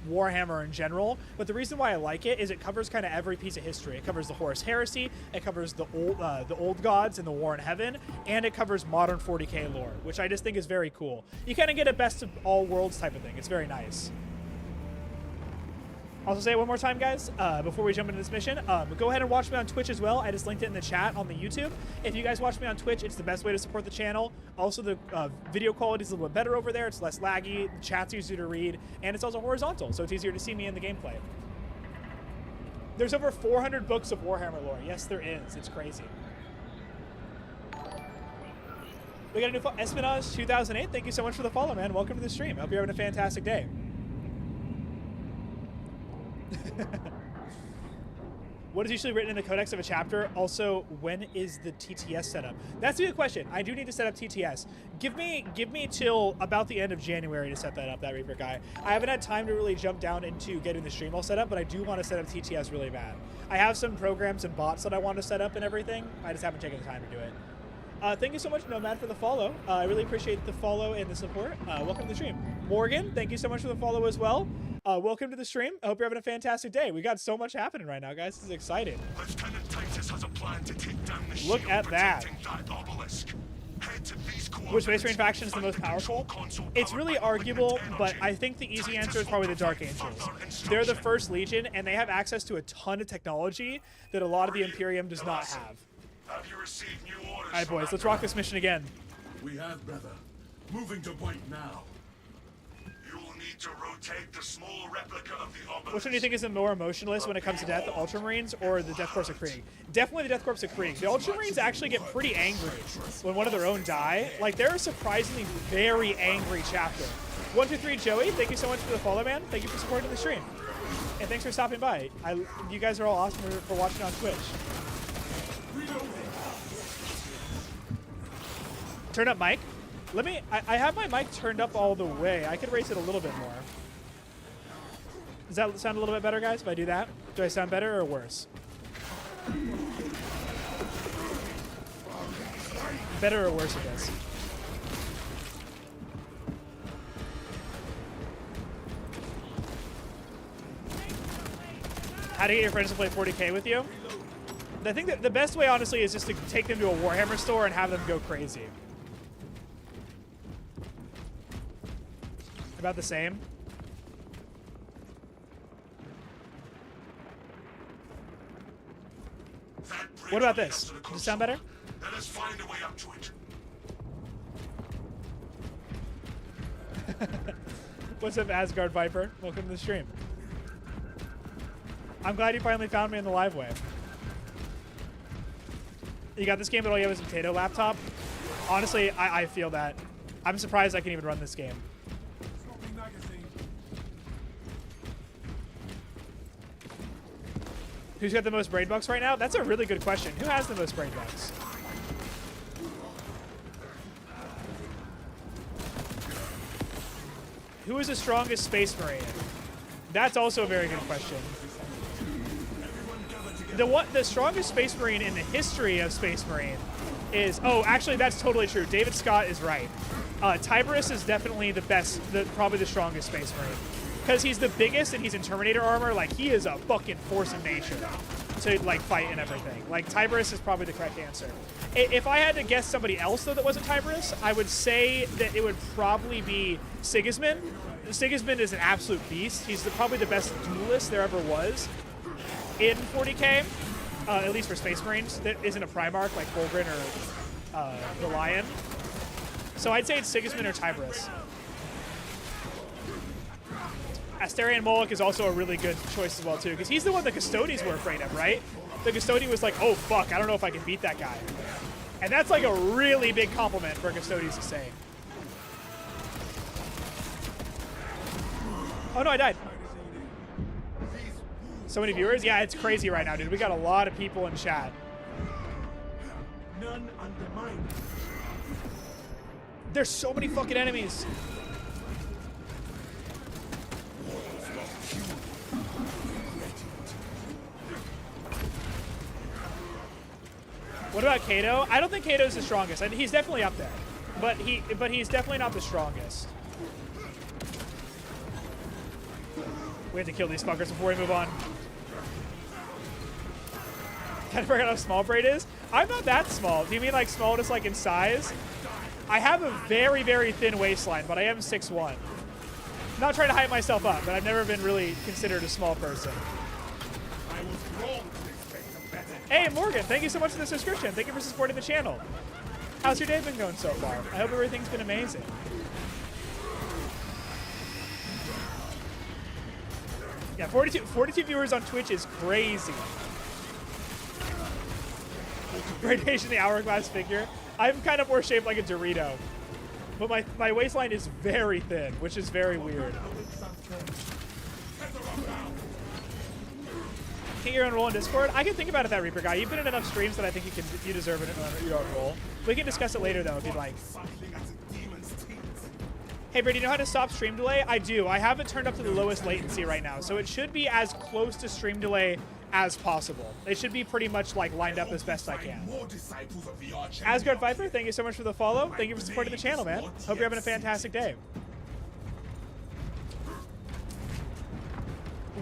Warhammer in general, but the reason why I like it is it covers kind of every piece of history. It covers the Horus Heresy, it covers the old gods and the War in Heaven, and it covers modern 40k lore, which I just think is very cool. You kind of get a best of all worlds type of thing. It's very nice. Also say it one more time, guys, before we jump into this mission. Go ahead and watch me on Twitch as well. I just linked it in the chat on the YouTube. If you guys watch me on Twitch, it's the best way to support the channel. Also, the video quality is a little bit better over there. It's less laggy, the chat's easier to read, and it's also horizontal, so it's easier to see me in the gameplay. There's over 400 books of Warhammer lore. Yes, there is. It's crazy. We got a new Espionage 2008. Thank you so much for the follow, man. Welcome to the stream. I hope you're having a fantastic day. What is usually written in the codex of a chapter? Also, when is the TTS set up? That's a good question. I do need to set up TTS. Give me till about the end of January to set that up, that Reaper guy. I haven't had time to really jump down into getting the stream all set up, but I do want to set up TTS really bad. I have some programs and bots that I want to set up and everything. I just haven't taken the time to do it. Thank you so much, Nomad, for the follow. I really appreciate the follow and the support. Welcome to the stream. Morgan, thank you so much for the follow as well. Welcome to the stream. I hope you're having a fantastic day. We got so much happening right now, guys. This is exciting.
Lieutenant Titus has a plan to take down the
Look
shield
at that.
protecting that obelisk. Head to these
Which Space Marine faction is the most powerful? It's really arguable, but I think the easy answer is probably the Dark Angels. They're the first Legion, and they have access to a ton of technology that a lot of the Imperium does not have.
Have you received new orders?
All right, boys, let's rock this mission again.
We have, brother. Moving to point now.
You will need to rotate the small replica of the obelisk.
Which one do you think is the more emotionless when it comes to death, the Ultramarines or the Death Corps of Krieg? Definitely the Death Corps of Krieg. The Ultramarines actually get pretty angry when one of their own die. Like, they're a surprisingly very angry chapter. 123 Joey, thank you so much for the follow, man. Thank you for supporting the stream. And thanks for stopping by. You guys are all awesome for watching on Twitch. Turn up mic. I have my mic turned up all the way. I could raise it a little bit more. Does that sound a little bit better, guys, if I do that? Do I sound better or worse? Better or worse, I guess. How to get your friends to play 40K with you? I think that the best way, honestly, is just to take them to a Warhammer store and have them go crazy. About the same. What about this? Does it sound better?
Let us find a way up to it.
What's up, Asgard Viper? Welcome to the stream. I'm glad you finally found me in the live way. You got this game, but all you have is a potato laptop? Honestly, I feel that. I'm surprised I can even run this game. Who's got the most brain bucks right now? That's a really good question. Who has the most brain bucks? Who is the strongest Space Marine? That's also a very good question. The strongest Space Marine in the history of Space Marine is... Oh, actually, that's totally true. David Scott is right. Tiberius is definitely the best, probably the strongest Space Marine. Because he's the biggest and he's in Terminator armor. Like, he is a fucking force of nature to, like, fight and everything. Like, Tiberius is probably the correct answer. If I had to guess somebody else, though, that wasn't Tiberius, I would say that it would probably be Sigismund. Sigismund is an absolute beast. He's probably the best duelist there ever was in 40K, at least for Space Marines. That isn't a Primarch like Fulgrim or the Lion. So I'd say it's Sigismund or Tiberius. Asterion Moloch is also a really good choice as well, too, because he's the one the Custodians were afraid of, right? The Custodian was like, oh, fuck, I don't know if I can beat that guy. And that's like a really big compliment for Custodians to say. Oh, no, I died. So many viewers? Yeah, it's crazy right now, dude. We got a lot of people in chat.
None undermined.
There's so many fucking enemies. What about Kato? I don't think Kato's the strongest. He's definitely up there, but he's definitely not the strongest. We have to kill these fuckers before we move on. Kind of forgot how small Braid is. I'm not that small. Do you mean like small, just like in size? I have a very, very thin waistline, but I am 6'1". I'm not trying to hype myself up, but I've never been really considered a small person.
I was wrong to expect a better.
Hey, Morgan, thank you so much for the subscription. Thank you for supporting the channel. How's your day been going so far? I hope everything's been amazing. Yeah, 42 viewers on Twitch is crazy. Radiation the hourglass figure. I'm kind of more shaped like a Dorito. But my waistline is very thin, which is very weird. Get your own role in Discord? I can think about it, that Reaper guy. You've been in enough streams that I think you deserve your own role. We can discuss it later, though, if you'd like. Hey, Brady, you know how to stop stream delay? I do. I have it turned up to the lowest latency right now, so it should be as close to stream delay as possible. It should be pretty much like lined up as best I can. Asgard Viper, thank you so much for the follow. Thank you for supporting the channel, man. Hope you're having a fantastic day.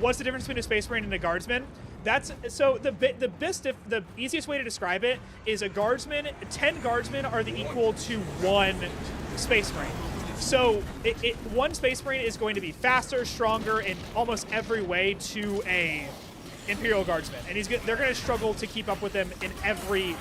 what's the difference between a Space Marine and a Guardsman? That's so the easiest way to describe it is a Guardsman. 10 Guardsmen are the equal to 1 Space Marine. So one Space Marine is going to be faster, stronger in almost every way to a Imperial Guardsman, and they're going to struggle to keep up with them in every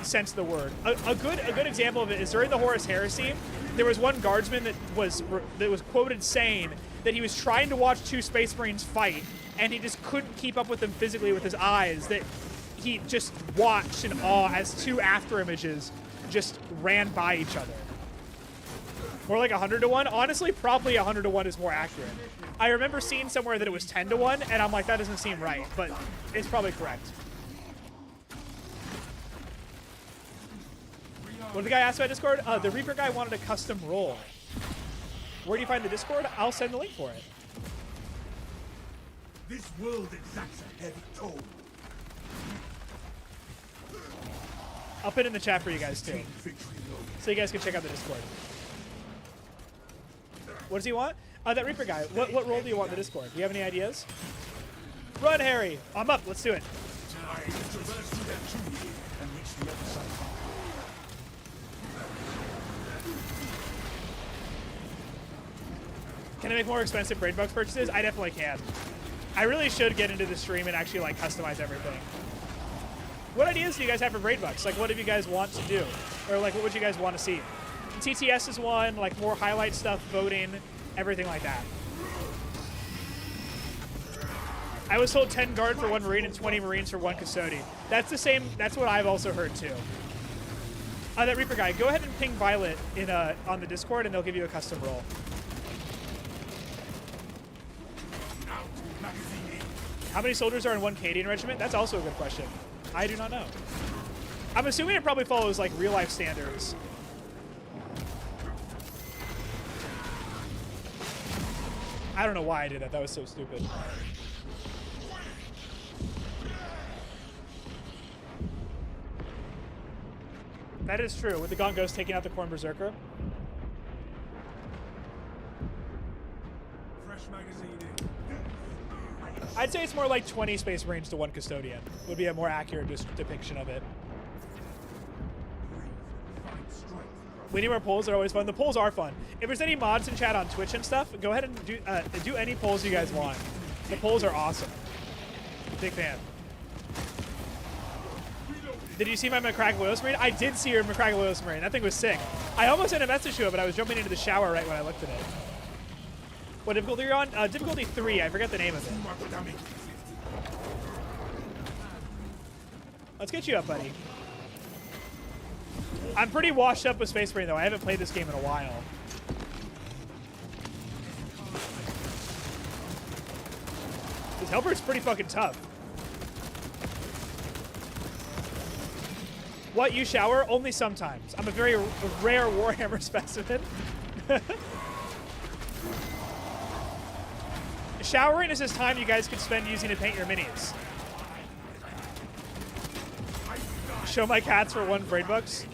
sense of the word. A good example of it is during the Horus Heresy, there was one Guardsman that was quoted saying that he was trying to watch 2 Space Marines fight, and he just couldn't keep up with them physically with his eyes, that he just watched in awe as 2 after images just ran by each other. More like 100 to 1? Honestly, probably 100 to 1 is more accurate. I remember seeing somewhere that it was 10 to 1, and I'm like, that doesn't seem right, but it's probably correct. What did the guy ask about Discord? The Reaper guy wanted a custom role. Where do you find the Discord? I'll send the link for it.
This world exacts a heavy toll.
I'll put it in the chat for you guys too, so you guys can check out the Discord. What does he want? That Reaper guy. What role do you want in the Discord? Do you have any ideas? Run, Harry! I'm up. Let's do it.
I traverse through that tree and reach the other side.
Can I make more expensive Brain Bucks purchases? I definitely can. I really should get into the stream and actually like customize everything. What ideas do you guys have for Brain Bucks? Like, what do you guys want to do? Or like, what would you guys want to see? TTS is one, like more highlight stuff, voting, everything like that. I was told 10 guard for 1 Marine and 20 Marines for 1 Custodian. That's the same, that's what I've also heard too. That Reaper guy, go ahead and ping Violet in on the Discord and they'll give you a custom role. How many soldiers are in 1 Cadian regiment? That's also a good question. I do not know. I'm assuming it probably follows like real life standards. I don't know why I did that. That was so stupid. That is true. With the Gaunt Ghost taking out the Khorne Berserker.
Fresh magazine in.
I'd say it's more like 20 Space Marines to 1 Custodian. Would be a more accurate depiction of it. We need more polls. They're always fun. The polls are fun. If there's any mods in chat on Twitch and stuff, go ahead and do any polls you guys want. The polls are awesome. Big fan. Did you see my Macragloyos Marine? I did see your Macragloyos Marine. That thing was sick. I almost sent a message to it, but I was jumping into the shower right when I looked at it. What difficulty are you on? Difficulty 3. I forget the name of it. Let's get you up, buddy. I'm pretty washed up with Space Marine, though. I haven't played this game in a while. This Helper's pretty fucking tough. What, you shower? Only sometimes. I'm a very rare Warhammer specimen. Showering is just time you guys could spend using to paint your minis. Show my cats for 1 Brain Bucks.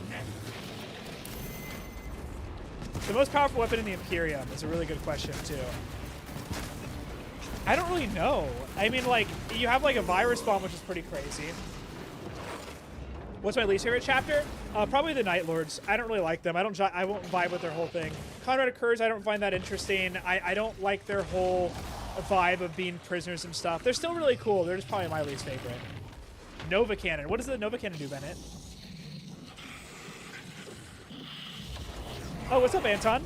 The most powerful weapon in the Imperium is a really good question, too. I don't really know. I mean, like, you have, like, a virus bomb, which is pretty crazy. What's my least favorite chapter? Probably the Night Lords. I don't really like them. I won't vibe with their whole thing. Conrad Occurs, I don't find that interesting. I don't like their whole vibe of being prisoners and stuff. They're still really cool. They're just probably my least favorite. Nova Cannon. What does the Nova Cannon do, Bennett? Oh, what's up, Anton?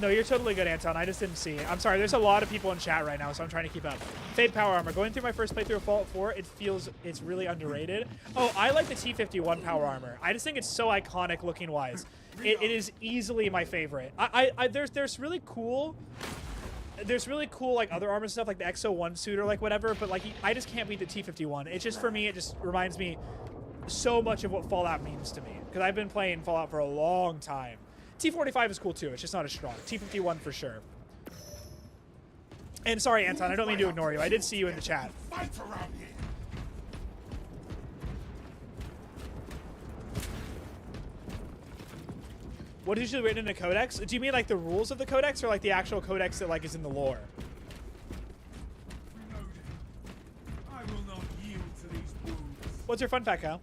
No, you're totally good, Anton. I just didn't see it. I'm sorry. There's a lot of people in chat right now, so I'm trying to keep up. Fade Power Armor. Going through my first playthrough of Fallout 4, it's really underrated. Oh, I like the T-51 Power Armor. I just think it's so iconic looking wise. It is easily my favorite. There's really cool like other armor stuff like the XO1 suit or like whatever, but like I just can't beat the T-51. It's just, for me, it just reminds me so much of what Fallout means to me, because I've been playing Fallout for a long time. T-45 is cool too. It's just not as strong. T-51 for sure. And sorry, Anton, I don't mean to ignore you. I did see you in the chat.
Fight around here.
What is usually written in a codex? Do you mean like the rules of the codex, or like the actual codex that like is in the lore?
I will not yield to these wounds.
What's your fun fact, Kyle?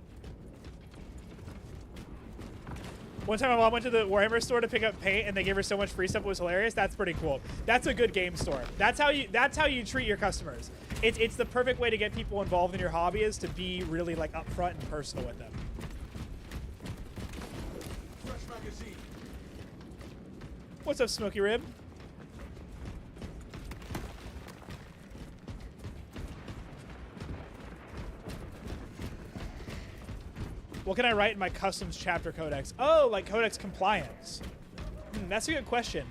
One time my mom went to the Warhammer store to pick up paint, and they gave her so much free stuff. It was hilarious. That's pretty cool. That's a good game store. That's how you treat your customers. It's the perfect way to get people involved in your hobby, is to be really like upfront and personal with them.
Fresh magazine.
What's up, Smoky Rib? What can I write in my customs chapter codex? Oh, like codex compliance. That's a good question.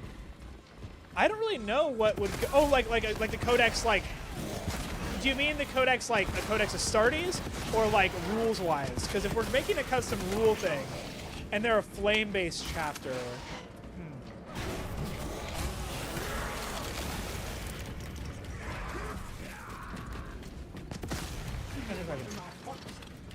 I don't really know what would go, oh, like the codex, like, do you mean the codex like a codex Astartes, or like rules wise? Because if we're making a custom rule thing and they're a flame based chapter,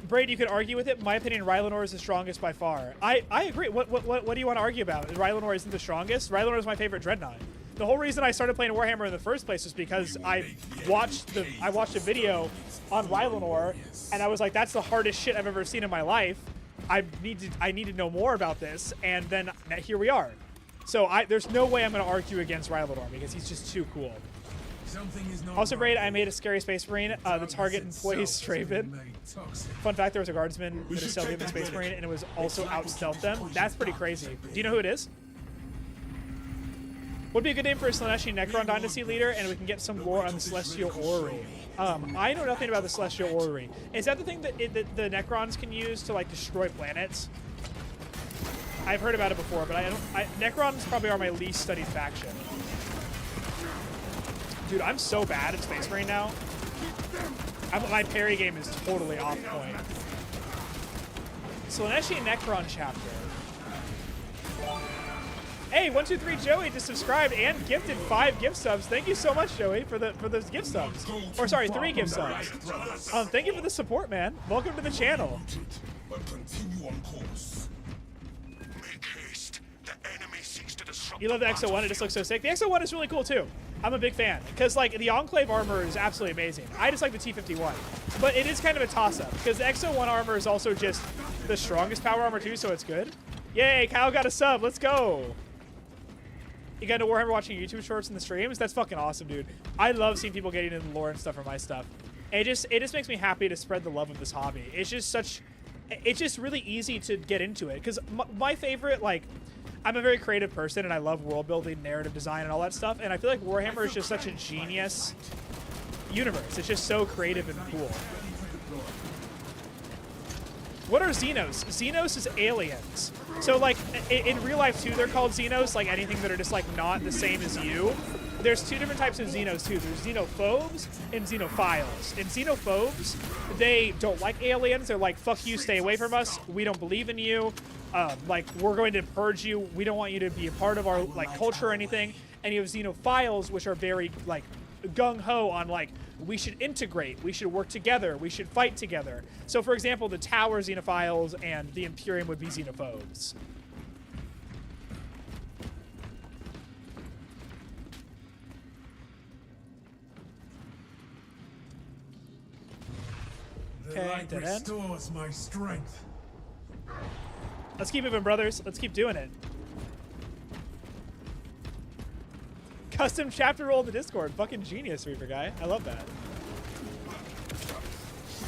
Braid, you could argue with it. In my opinion, Rylanor is the strongest by far. I agree. What do you want to argue about? Rylanor isn't the strongest. Rylanor is my favorite Dreadnought. The whole reason I started playing Warhammer in the first place was because I watched a video on Rylanor, and I was like, that's the hardest shit I've ever seen in my life. I need to know more about this, and then here we are. So there's no way I'm going to argue against Rylanor because he's just too cool. Also, Braid, I made a scary Space Marine. The target employs Straven. Fun fact, there was a guardsman that is stealthy in the Space Marine, and it was also out-stealth them. That's pretty crazy. Do you know who it is? Would be a good name for a Slaneshi Necron Dynasty leader, and we can get some lore on the Celestial Orrery. I know nothing about the Celestial Orrery. Is that the thing that the Necrons can use to, like, destroy planets? I've heard about it before, but Necrons probably are my least studied faction. Dude, I'm so bad at Space Marine now. My parry game is totally off point. Slaneshi Necron chapter. Hey, 123 Joey just subscribed and gifted 5 gift subs. Thank you so much, Joey, for those gift subs. Or sorry, 3 gift subs. Thank you for the support, man. Welcome to the channel.
But continue on course.
Make haste. The enemy seeks to disrupt.
You love the XO1, it just looks so sick. The XO1 is really cool too. I'm a big fan, because like the Enclave armor is absolutely amazing. I just like the T51, but it is kind of a toss-up because the XO1 armor is also just the strongest power armor too, so it's good. Yay, Kyle got a sub. Let's go. You got into Warhammer watching YouTube shorts in the streams? That's fucking awesome, dude. I love seeing people getting into the lore and stuff for my stuff. It just makes me happy to spread the love of this hobby. It's just really easy to get into it, because my favorite, like, I'm a very creative person, and I love world building, narrative design, and all that stuff, and I feel like Warhammer is just such a genius universe. It's just so creative and cool. What are Xenos? Xenos is aliens. So, like, in real life, too, they're called Xenos, like anything that are just, like, not the same as you. There's 2 different types of Xenos, too. There's Xenophobes and Xenophiles. And Xenophobes, they don't like aliens. They're like, fuck you, stay away from us. We don't believe in you. Like, we're going to purge you. We don't want you to be a part of our, like, culture or anything. And you have Xenophiles, which are very, like, gung-ho on, like, we should integrate, we should work together, we should fight together. So, for example, the Tower Xenophiles and the Imperium would be Xenophobes.
The light restores my strength.
Let's keep moving, brothers. Let's keep doing it. Custom chapter roll in the Discord. Fucking genius, Reaper guy. I love that.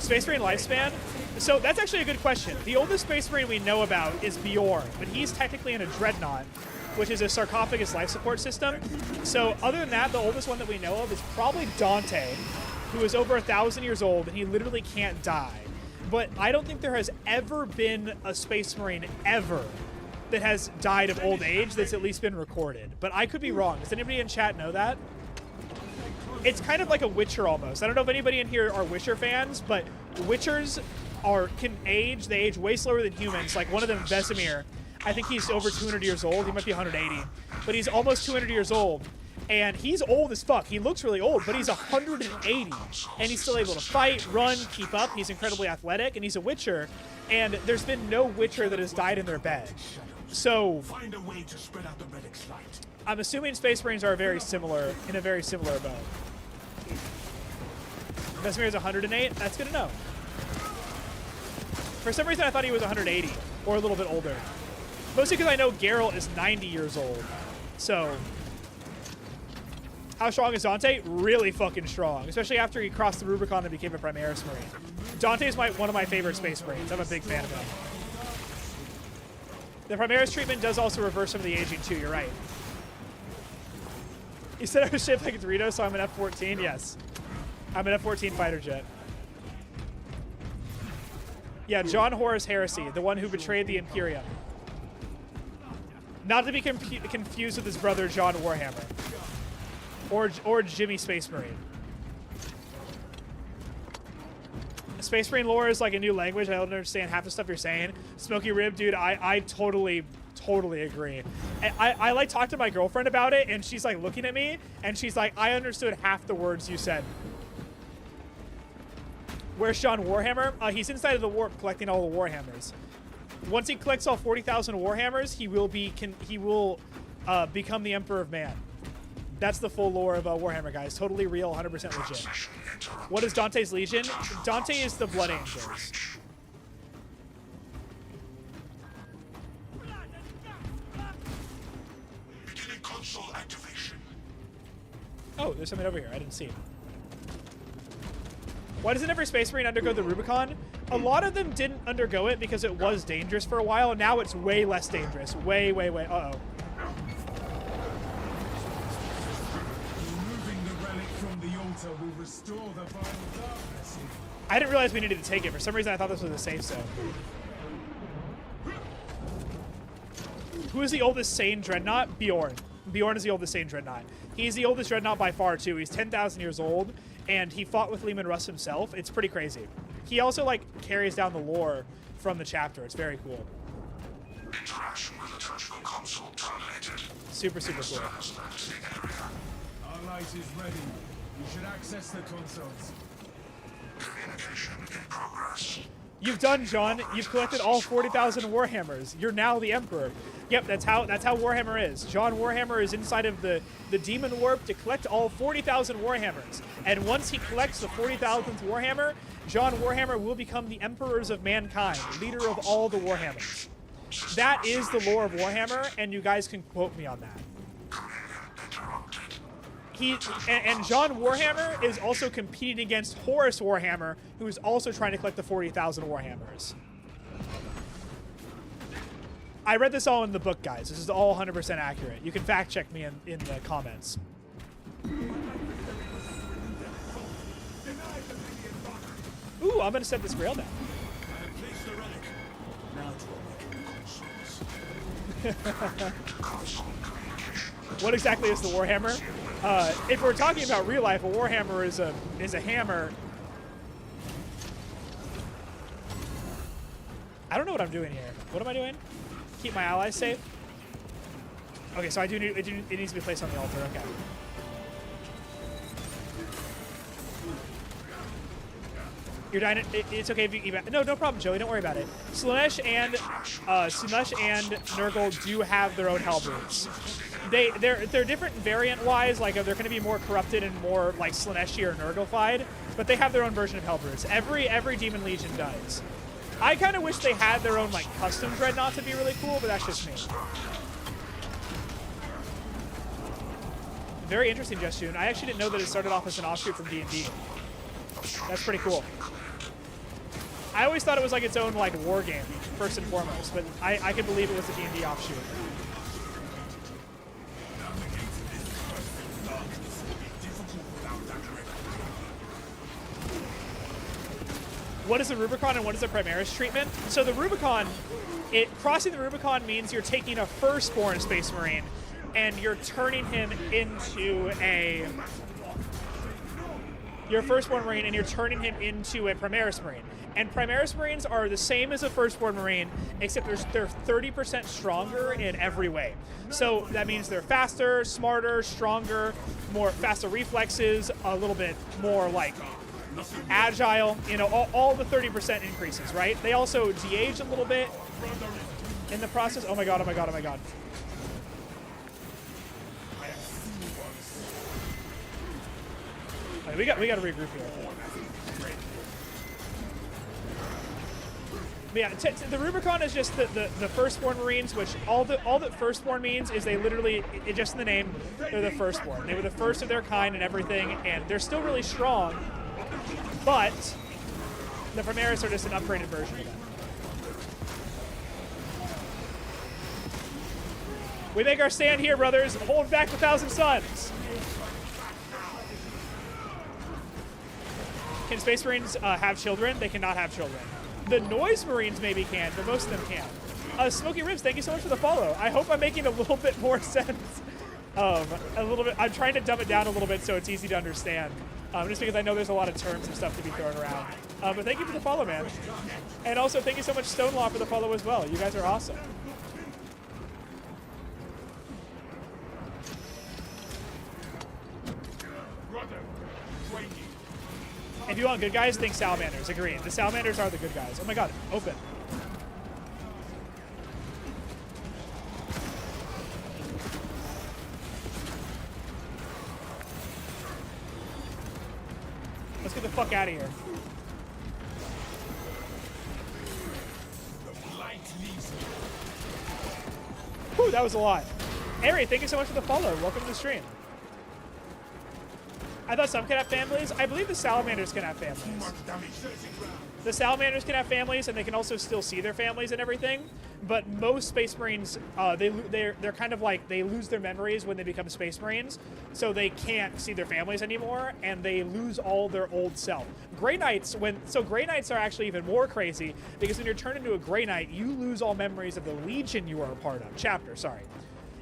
Space Marine lifespan? So that's actually a good question. The oldest Space Marine we know about is Bjorn, but he's technically in a Dreadnought, which is a sarcophagus life support system. So other than that, the oldest one that we know of is probably Dante, who is over 1,000 years old, and he literally can't die. But I don't think there has ever been a Space Marine ever that has died of old age that's at least been recorded. But I could be wrong. Does anybody in chat know that? It's kind of like a Witcher almost. I don't know if anybody in here are Witcher fans, but Witchers can age. They age way slower than humans. Like one of them, Vesemir, I think he's over 200 years old. He might be 180. But he's almost 200 years old. And he's old as fuck. He looks really old, but he's 180. And he's still able to fight, run, keep up. He's incredibly athletic, and he's a Witcher. And there's been no Witcher that has died in their bed. So
Find a way to spread out the medic's light.
I'm assuming Space Marines are very similar, in a very similar mode. Vesemir is 108. That's good to know. For some reason, I thought he was 180 or a little bit older. Mostly because I know Geralt is 90 years old. So, how strong is Dante? Really fucking strong, especially after he crossed the Rubicon and became a Primaris Marine. Dante's one of my favorite Space Marines. I'm a big fan of him. The Primaris treatment does also reverse some of the aging too. You're right. You said I was shaped like a Dorito, so I'm an F-14. Yes, I'm an F-14 fighter jet. Yeah, John Horus Heresy, the one who betrayed the Imperium. Not to be confused with his brother John Warhammer. Or Jimmy Space Marine. Space Marine lore is like a new language. I don't understand half the stuff you're saying. Smoky Rib, dude, I totally agree. I like talked to my girlfriend about it, and she's like looking at me, and she's like, I understood half the words you said. Where's John Warhammer? He's inside of the warp collecting all the Warhammers. Once he collects all 40,000 Warhammers, he will become the Emperor of Man. That's the full lore of Warhammer, guys. Totally real, 100% legit. What is Dante's Legion? Dante is the Blood Angels.
Beginning console activation.
Oh, there's something over here. I didn't see it. Why doesn't every Space Marine undergo the Rubicon? A lot of them didn't undergo it because it was dangerous for a while. Now it's way less dangerous. Way. Uh-oh.
Removing the relic from the altar will restore the final darkness.
I didn't realize we needed to take it. For some reason, I thought this was a safe zone. Who is the oldest Sane Dreadnought? Bjorn. Bjorn is the oldest Sane Dreadnought. He's the oldest Dreadnought by far, too. He's 10,000 years old, and he fought with Leman Russ himself. It's pretty crazy. He also, like, carries down the lore from the chapter. It's very cool.
Interaction with liturgical console terminated.
Super cool.
Has left the area.
Our light is ready. You should access the consoles.
Communication in progress.
You've done, John. You've collected all 40,000 Warhammers. You're now the Emperor. Yep, that's how Warhammer is. John Warhammer is inside of the Demon Warp to collect all 40,000 Warhammers. And once he collects the 40,000th Warhammer, John Warhammer will become the Emperors of Mankind, leader of all the Warhammers. That is the lore of Warhammer, and you guys can quote me on that. And John Warhammer is also competing against Horus Warhammer, who is also trying to collect the 40,000 Warhammers. I read this all in the book, guys. This is all 100% accurate. You can fact check me in the comments. Ooh, I'm gonna set this grail down.
Place the relic. Now to consoles.
What exactly is the Warhammer? If we're talking about real life, a Warhammer is a hammer. I don't know what I'm doing here. What am I doing? Keep my allies safe? Okay, so I do need, it needs to be placed on the altar. Okay. You're dying. It's okay if you evac. No problem, Joey. Don't worry about it. Slaanesh and Nurgle do have their own halberds. They're different variant-wise. Like they're going to be more corrupted and more like Slaaneshi or Nurgle-fied, but they have their own version of halberds. Every Demon Legion does. I kind of wish they had their own like custom dreadnought to be really cool, but that's just me. Very interesting, Justune. I actually didn't know that it started off as an offshoot from D&D. That's pretty cool. I always thought it was like its own like war game, first and foremost, but I can believe it was a D&D offshoot. What is the Rubicon and what is the Primaris treatment? So the Rubicon, crossing the Rubicon means you're taking a firstborn Space Marine and you're turning him into a... Your firstborn Marine and you're turning him into a Primaris Marine. And Primaris Marines are the same as a firstborn Marine, except they're 30% stronger in every way. So that means they're faster, smarter, stronger, more faster reflexes, a little bit more like agile, you know, all the 30% increases, right? They also de-age a little bit. In the process, oh my god, oh my god, oh my god. Right, we got to regroup here. But yeah, the Rubicon is just the Firstborn Marines, which all that Firstborn means is they literally, just in the name, they're the Firstborn. They were the first of their kind and everything, and they're still really strong, but the Primaris are just an upgraded version of them. We make our stand here, brothers. Hold back the Thousand Suns. Can Space Marines have children? They cannot have children. The Noise Marines maybe can, but most of them can't. Smoky Ribs, thank you so much for the follow. I hope I'm making a little bit more sense. A little bit. I'm trying to dumb it down a little bit so it's easy to understand. Just because I know there's a lot of terms and stuff to be thrown around. But thank you for the follow, man. And also thank you so much, Stonelaw, for the follow as well. You guys are awesome. If you want good guys, think Salamanders. Agreed. The Salamanders are the good guys. Oh my god, open. Let's get the fuck out of here. Whew, that was a lot. Ari, thank you so much for the follow. Welcome to the stream. I thought some could have families. I believe the Salamanders can have families. The Salamanders can have families, and they can also still see their families and everything. But most Space Marines, they're kind of like, they lose their memories when they become Space Marines, so they can't see their families anymore, and they lose all their old self. Grey Knights, Grey Knights are actually even more crazy, because when you're turned into a Grey Knight, you lose all memories of the Legion you are a part of. Chapter, sorry.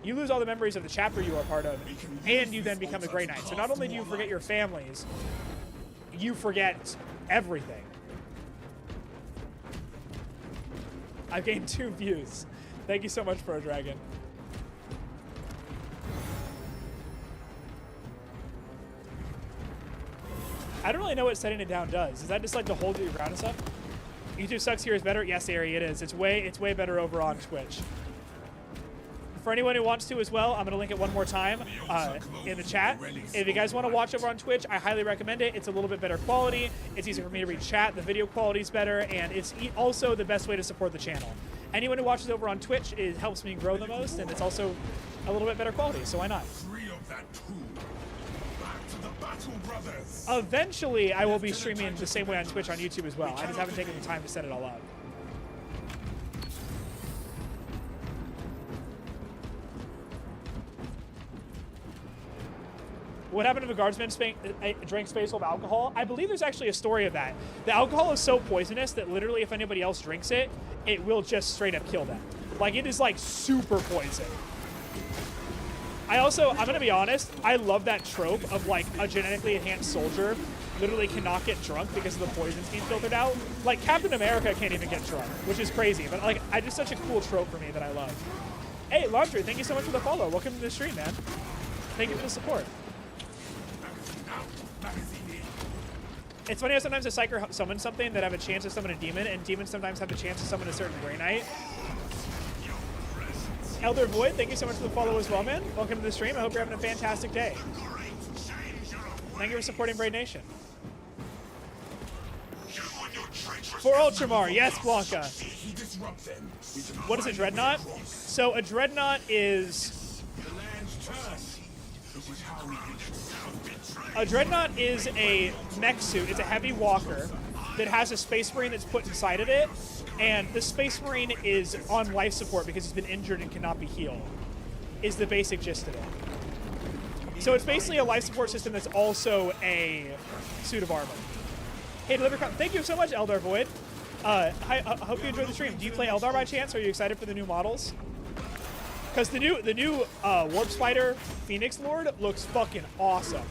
You lose all the memories of the chapter you are a part of, and you then become a Grey Knight. So not only do you forget your families, you forget everything. I've gained 2 views. Thank you so much, Pro Dragon. I don't really know what setting it down does. Is that just like the hold your ground and stuff? YouTube sucks here is better? Yes, Ari, it is. It's way better over on Twitch. For anyone who wants to as well, I'm going to link it one more time in the chat. If you guys want to watch over on Twitch, I highly recommend it. It's a little bit better quality. It's easier for me to read chat. The video quality is better, and it's also the best way to support the channel. Anyone who watches over on Twitch, it helps me grow the most, and it's also a little bit better quality, so why not? Eventually, I will be streaming the same way on Twitch on YouTube as well. I just haven't taken the time to set it all up. What happened if a guardsman drank space full of alcohol? I believe there's actually a story of that. The alcohol is so poisonous that literally if anybody else drinks it, it will just straight up kill them. Like, it is like super poison. I'm gonna be honest, I love that trope of like a genetically enhanced soldier literally cannot get drunk because of the poisons being filtered out. Like Captain America can't even get drunk, which is crazy. But like, I just such a cool trope for me that I love. Hey, Laundry, thank you so much for the follow. Welcome to the stream, man. Thank you for the support. It's funny how sometimes a Psyker summons something that have a chance to summon a demon, and demons sometimes have the chance to summon a certain Grey Knight. Elder Void, thank you so much for the follow as well, man. Welcome to the stream. I hope you're having a fantastic day. Thank you for supporting Braid Nation. For Ultramar, yes, Blanca. What is a Dreadnought? So a Dreadnought is... A Dreadnought is a mech suit. It's a heavy walker that has a Space Marine that's put inside of it, and the Space Marine is on life support because he's been injured and cannot be healed, is the basic gist of it. So it's basically a life support system that's also a suit of armor. Hey, Delivercon, thank you so much, Eldar Void. I hope you enjoyed the stream. Do you play Eldar by chance? Are you excited for the new models? Because the new Warp Spider Phoenix Lord looks fucking awesome.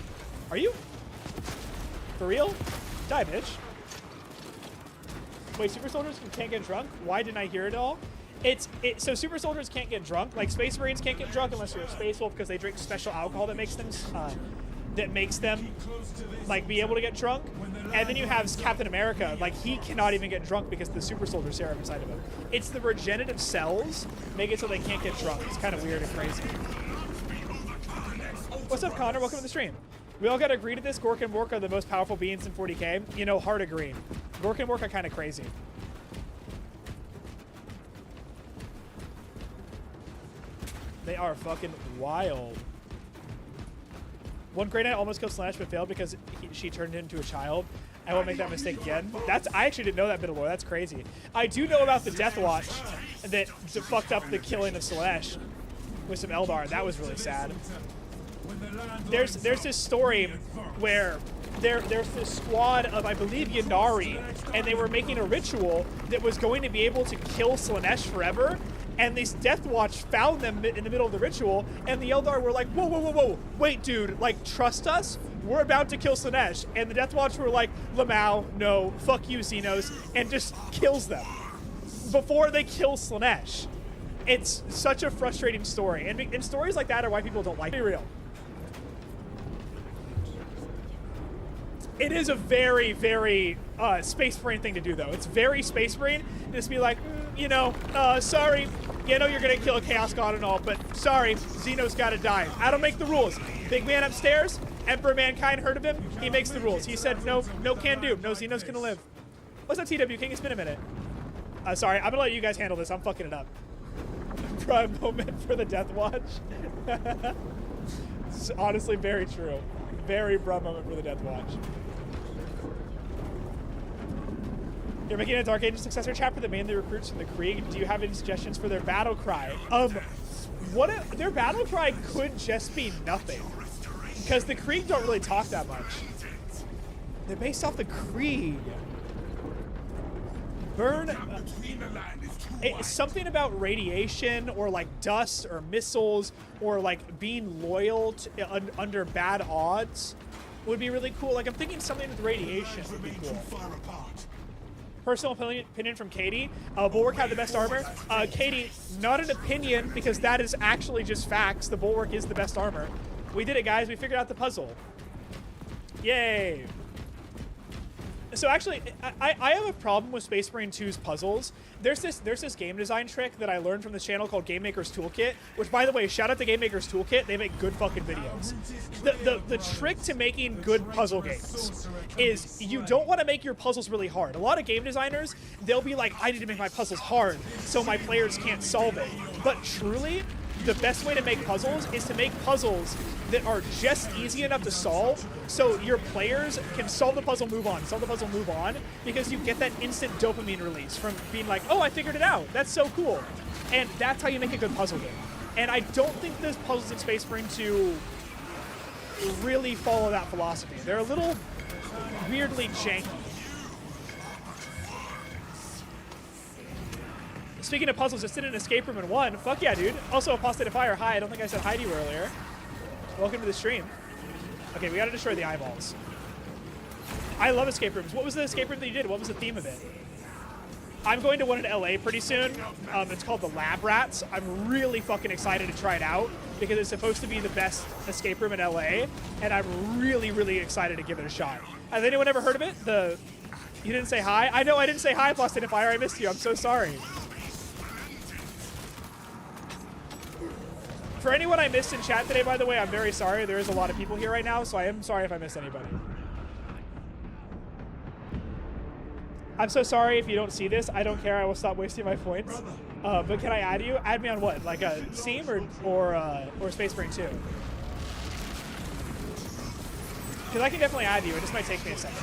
Are you? For real? Die, bitch. Wait, super soldiers can't get drunk? Why didn't I hear it all? So super soldiers can't get drunk. Like Space Marines can't get drunk unless you're a Space Wolf because they drink special alcohol that makes them that makes them like be able to get drunk. And then you have Captain America, like he cannot even get drunk because of the super soldier serum inside of him. It's the regenerative cells make it so they can't get drunk. It's kind of weird and crazy. What's up, Connor? Welcome to the stream. We all got to agree to this. Gork and Mork are the most powerful beings in 40k. You know, hard agreed. Gork and Mork are kind of crazy. They are fucking wild. One Grey Knight almost killed Slash but failed because she turned into a child. I won't make that mistake again. I actually didn't know that bit of lore. That's crazy. I do know about the Death Watch that fucked up the killing of Slash with some Eldar. That was really sad. There's this story where there's this squad of, I believe, Yandari, and they were making a ritual that was going to be able to kill Slanesh forever. And this Death Watch found them in the middle of the ritual, and the Eldar were like, whoa, whoa, whoa, whoa, wait, dude, like, trust us? We're about to kill Slanesh. And the Death Watch were like, Lamau, no, fuck you, Xenos, and just kills them before they kill Slanesh. It's such a frustrating story. And stories like that are why people don't like it. Be real. It is a very, very Space Marine thing to do, though. It's very Space Marine to just be like, you know, sorry. You know you're going to kill a Chaos God and all, but sorry, Xeno's got to die. I don't make the rules. Big man upstairs, Emperor Mankind heard of him. He makes the rules. He said, no can do. No, Xeno's going to live. What's up, TW King? It's been a minute. Sorry, I'm going to let you guys handle this. I'm fucking it up. Prime moment for the Death Watch. It's honestly very true. Very bruh moment for the Death Watch. You're making a Dark Ages successor chapter that mainly recruits from the Krieg. Do you have any suggestions for their battle cry? Their battle cry could just be nothing, because the Krieg don't really talk that much. They're based off the Krieg. Burn. Something about radiation or like dust or missiles or like being loyal to, under bad odds would be really cool. Like I'm thinking something with radiation would be cool. Personal opinion from Katie. Bulwark had the best armor. Katie, not an opinion, because that is actually just facts. The Bulwark is the best armor. We did it, guys. We figured out the puzzle. Yay. So actually, I have a problem with Space Marine 2's puzzles. There's this game design trick that I learned from this channel called Game Maker's Toolkit, which, by the way, shout out to Game Maker's Toolkit. They make good fucking videos. The trick to making good puzzle games is you don't want to make your puzzles really hard. A lot of game designers, they'll be like, I need to make my puzzles hard so my players can't solve it. But truly, the best way to make puzzles is to make puzzles that are just easy enough to solve so your players can solve the puzzle, move on, solve the puzzle, move on, because you get that instant dopamine release from being like, oh, I figured it out. That's so cool. And that's how you make a good puzzle game. And I don't think those puzzles in Space Marine 2 really follow that philosophy. They're a little weirdly janky. Speaking of puzzles, just sit in an escape room and won. Fuck yeah, dude. Also, Apostate of Fire. Hi, I don't think I said hi to you earlier. Welcome to the stream. Okay, we gotta destroy the eyeballs. I love escape rooms. What was the escape room that you did? What was the theme of it? I'm going to one in LA pretty soon. It's called the Lab Rats. I'm really fucking excited to try it out because it's supposed to be the best escape room in LA, and I'm really, really excited to give it a shot. Has anyone ever heard of it? You didn't say hi? I know I didn't say hi, Apostate of Fire. I missed you. I'm so sorry. For anyone I missed in chat today, by the way, I'm very sorry. There is a lot of people here right now, so I am sorry if I missed anybody. I'm so sorry if you don't see this. I don't care. I will stop wasting my points. But can I add you? Add me on what? Like a Steam or Space Marine 2? Because I can definitely add you. It just might take me a second.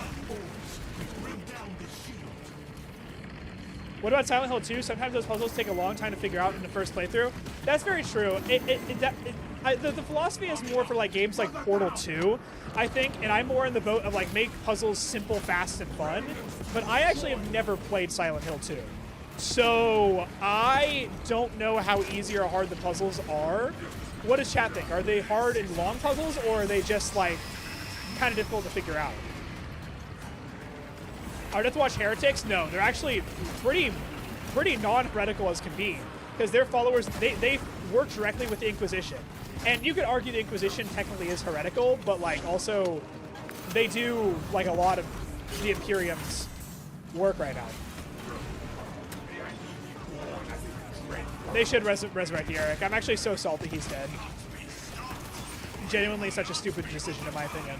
What about Silent Hill 2? Sometimes those puzzles take a long time to figure out in the first playthrough. That's very true. The philosophy is more for like games like Portal 2, I think, and I'm more in the boat of like make puzzles simple, fast, and fun. But I actually have never played Silent Hill 2. So I don't know how easy or hard the puzzles are. What does chat think? Are they hard and long puzzles, or are they just like kind of difficult to figure out? Are Death Watch heretics? No, they're actually pretty non-heretical as can be, because their followers, they work directly with the Inquisition. And you could argue the Inquisition technically is heretical, but like also they do like a lot of the Imperium's work right now. They should resurrect Eric. I'm actually so salty he's dead. Genuinely such a stupid decision in my opinion.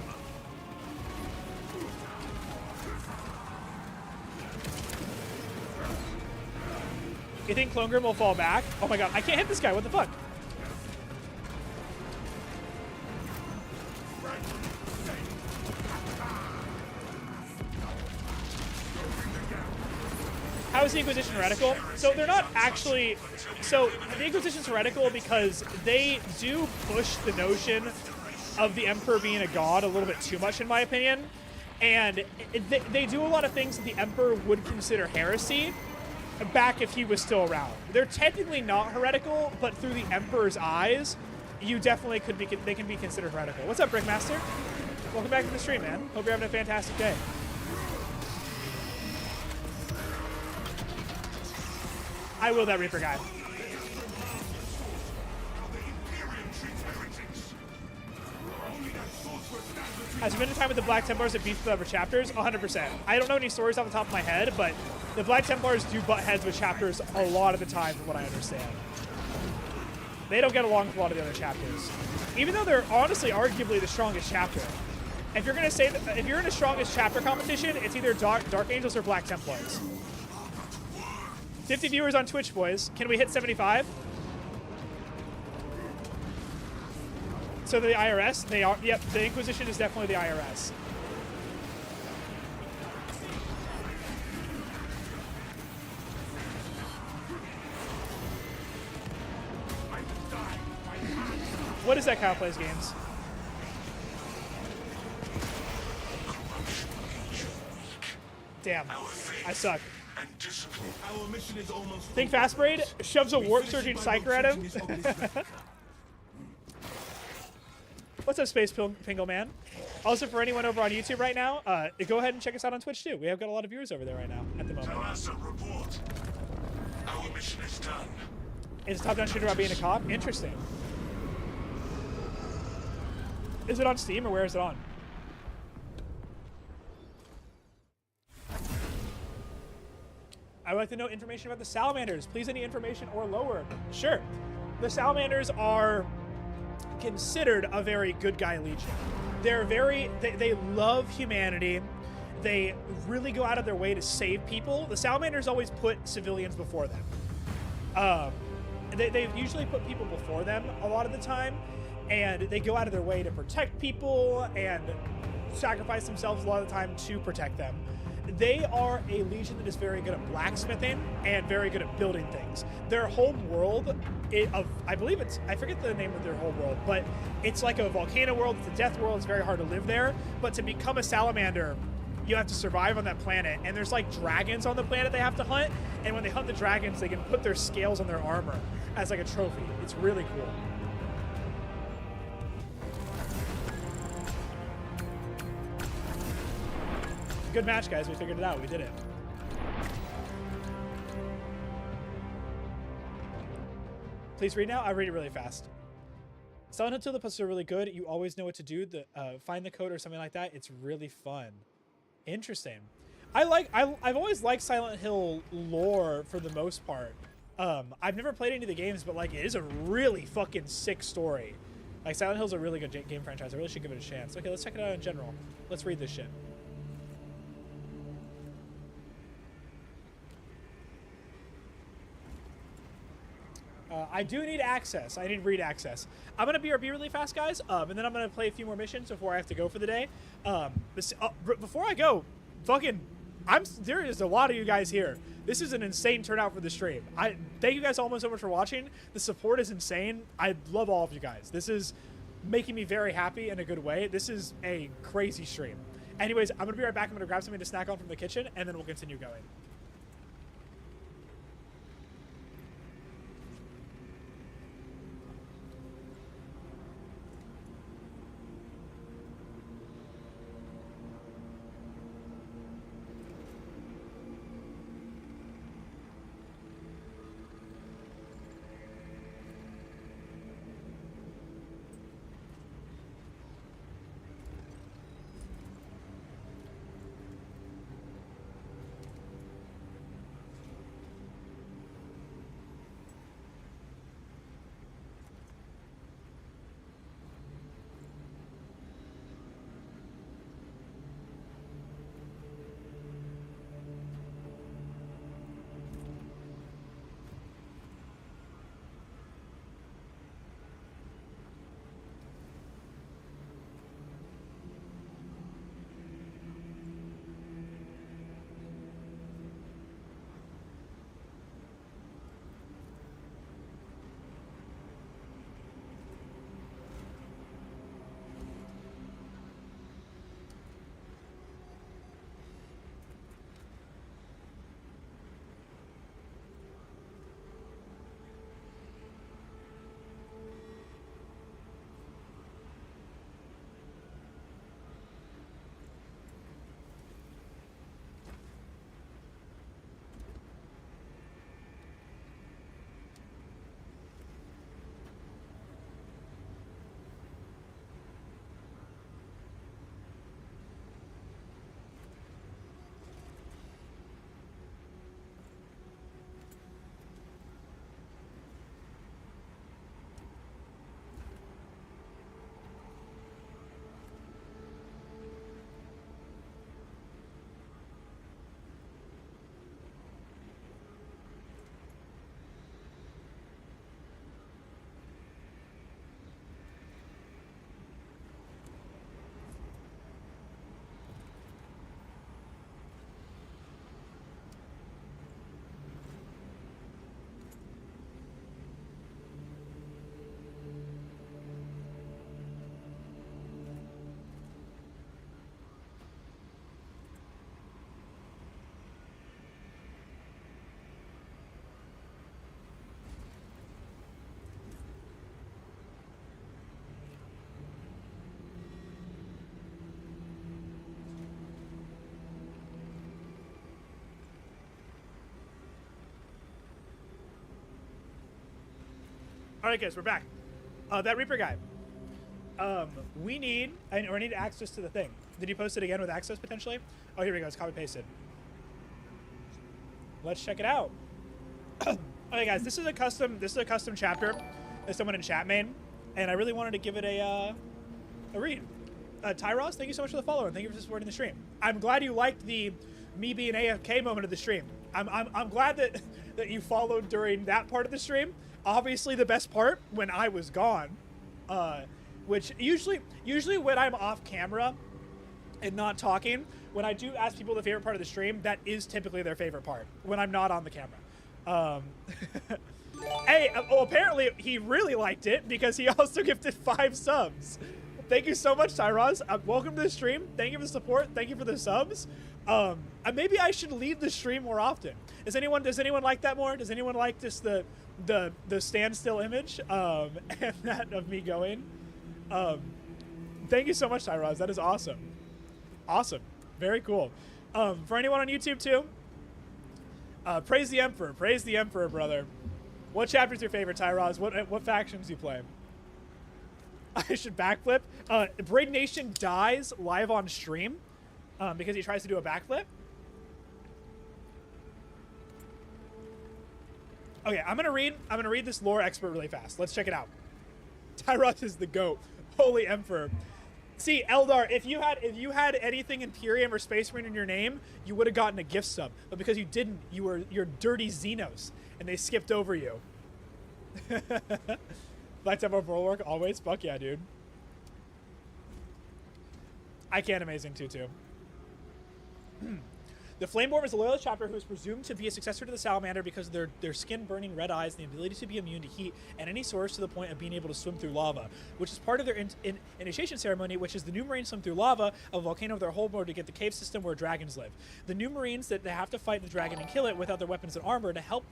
You think Klongrim will fall back? Oh my god, I can't hit this guy, what the fuck? How is the Inquisition heretical? So they're not actually... So the Inquisition's heretical because they do push the notion of the Emperor being a god a little bit too much, in my opinion. And they do a lot of things that the Emperor would consider heresy back if he was still around. They're technically not heretical, but through the Emperor's eyes, you definitely could be... They can be considered heretical. What's up, Brickmaster? Welcome back to the stream, man. Hope you're having a fantastic day. I will that Reaper guy. Has there been a time with the Black Templars that beats with other chapters? 100%. I don't know any stories off the top of my head, but the Black Templars do butt heads with chapters a lot of the time, from what I understand. They don't get along with a lot of the other chapters, even though they're honestly arguably the strongest chapter. If you're gonna say that, if you're in a strongest chapter competition, it's either Dark Angels or Black Templars. 50 viewers on Twitch, boys. Can we hit 75? So the IRS, they are, yep, the Inquisition is definitely the IRS. What is that Kyle Plays Games? Damn, I suck.
Our mission is almost
Think Fast Braid shoves a warp surging psyker at him. What's up, Space Pingle Man? Also, for anyone over on YouTube right now, go ahead and check us out on Twitch too. We have got a lot of viewers over there right now at the moment.
Report. Our mission is done.
Is top-down shooter about being a cop? Interesting. Is it on Steam or where is it on? I would like to know information about the Salamanders. Please, any information or lower. Sure. The Salamanders are considered a very good guy legion. They're very, they love humanity. They really go out of their way to save people. The Salamanders always put civilians before them. They usually put people before them a lot of the time, and they go out of their way to protect people and sacrifice themselves a lot of the time to protect them. They are a legion that is very good at blacksmithing and very good at building things. Their home world, I believe it's, I forget the name of their home world, but it's like a volcano world, it's a death world, it's very hard to live there. But to become a salamander, you have to survive on that planet, and there's like dragons on the planet they have to hunt, and when they hunt the dragons, they can put their scales on their armor as like a trophy. It's really cool. Good match, guys. We figured it out. We did it. Please read now. I read it really fast. Silent Hill 2 puzzles are really good. You always know what to do. Find the code or something like that. It's really fun. Interesting. I've always liked Silent Hill lore for the most part. I've never played any of the games, but like it is a really fucking sick story. Like Silent Hill's a really good game franchise. I really should give it a chance. Okay, let's check it out in general. Let's read this shit. I do need access. I need read access. I'm going to BRB really fast, guys, and then I'm going to play a few more missions before I have to go for the day. Before I go, there is a lot of you guys here. This is an insane turnout for the stream. Thank you guys all so much for watching. The support is insane. I love all of you guys. This is making me very happy in a good way. This is a crazy stream. Anyways, I'm going to be right back. I'm going to grab something to snack on from the kitchen, and then we'll continue going. All right, guys, we're back. That Reaper guy. We need access to the thing. Did you post it again with access potentially? Oh, here we go. It's copy pasted. Let's check it out. Okay, guys, this is a custom chapter that someone in chat made, and I really wanted to give it a read. Tyros, thank you so much for the follow and thank you for supporting the stream. I'm glad you liked the me being AFK moment of the stream. I'm glad that you followed during that part of the stream. Obviously, the best part when I was gone, which usually when I'm off camera and not talking, when I do ask people the favorite part of the stream, that is typically their favorite part when I'm not on the camera. Hey, well, apparently he really liked it because he also gifted 5 subs. Thank you so much, Tyros. Welcome to the stream. Thank you for the support. Thank you for the subs. Maybe I should leave the stream more often. Does anyone like that more? Does anyone like just the standstill image and that of me going? Thank you so much, Tyros. That is awesome. Awesome. Very cool. For anyone on YouTube too, praise the Emperor. Praise the Emperor, brother. What chapter's your favorite, Tyros? What factions do you play? I should backflip. Braid Nation dies live on stream because he tries to do a backflip. Okay, I'm gonna read this lore expert really fast. Let's check it out. Tyros is the GOAT. Holy Emperor. See, Eldar, if you had anything Imperium or Space Marine in your name, you would have gotten a gift sub. But because you didn't, you're dirty Xenos, and they skipped over you. Lights up our bulwark always. Fuck yeah, dude. I can amazing too. The Flameborn is a loyalist chapter who is presumed to be a successor to the Salamander because of their skin-burning red eyes and the ability to be immune to heat and any source to the point of being able to swim through lava, which is part of their initiation ceremony, which is the new Marines swim through lava of a volcano of their whole mode to get the cave system where dragons live. The new Marines that they have to fight the dragon and kill it without their weapons and armor to help,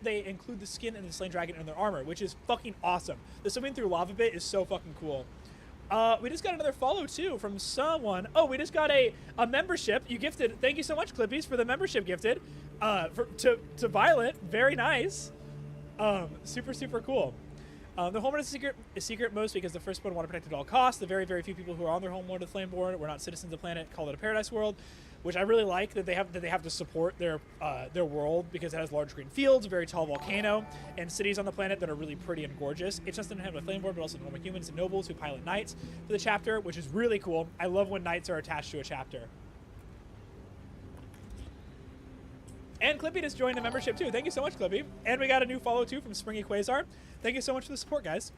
they include the skin and the slain dragon in their armor, which is fucking awesome. The swimming through lava bit is so fucking cool. We just got another follow too from someone. Oh, we just got a membership. You gifted. Thank you so much, Clippies, for the membership gifted. To Violet. Very nice. Super cool. The homeworld is secret most because the firstborn want to protect it at all costs. The very few people who are on their homeworld of the Flameborn were not citizens of the planet. Call it a paradise world, which I really like that they have to support their world because it has large green fields, a very tall volcano, and cities on the planet that are really pretty and gorgeous. It just doesn't have a Flameborn, but also normal humans and nobles who pilot knights for the chapter, which is really cool. I love when knights are attached to a chapter. And Clippy just joined the membership too. Thank you so much, Clippy. And we got a new follow too from Springy Quasar. Thank you so much for the support, guys.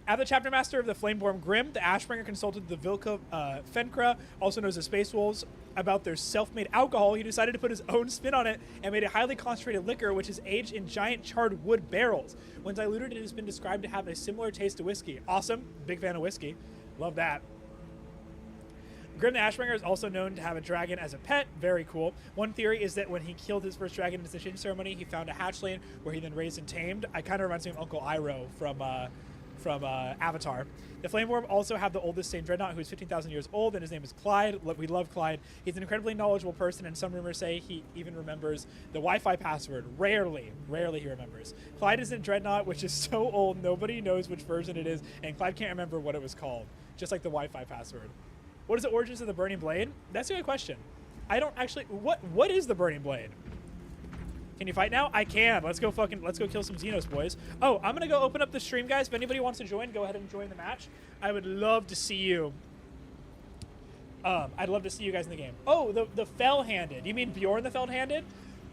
At the chapter master of the Flameborn Grim, the Ashbringer consulted the Vilka Fenkra, also known as Space Wolves, about their self-made alcohol. He decided to put his own spin on it and made a highly concentrated liquor, which is aged in giant charred wood barrels. When diluted, it has been described to have a similar taste to whiskey. Awesome. Big fan of whiskey. Love that. Grim the Ashbringer is also known to have a dragon as a pet. Very cool. One theory is that when he killed his first dragon in his initiation ceremony, he found a hatchling where he then raised and tamed. I kind of reminds me of Uncle Iroh from Avatar. The Flameborn also have the oldest same dreadnought, who is 15,000 years old, and his name is Clyde. We love Clyde. He's an incredibly knowledgeable person, and some rumors say he even remembers the Wi-Fi password. Rarely he remembers. Clyde is in dreadnought, which is so old nobody knows which version it is, and Clyde can't remember what it was called, just like the Wi-Fi password. What is the origins of the Burning Blade? That's a good question. I don't actually. What is the Burning Blade? Can you fight now? I can. Let's go kill some Xenos, boys. Oh, I'm gonna go open up the stream, guys. If anybody wants to join, go ahead and join the match. I would love to see you. I'd love to see you guys in the game. Oh, the Fell-Handed. You mean Bjorn the Fell-Handed?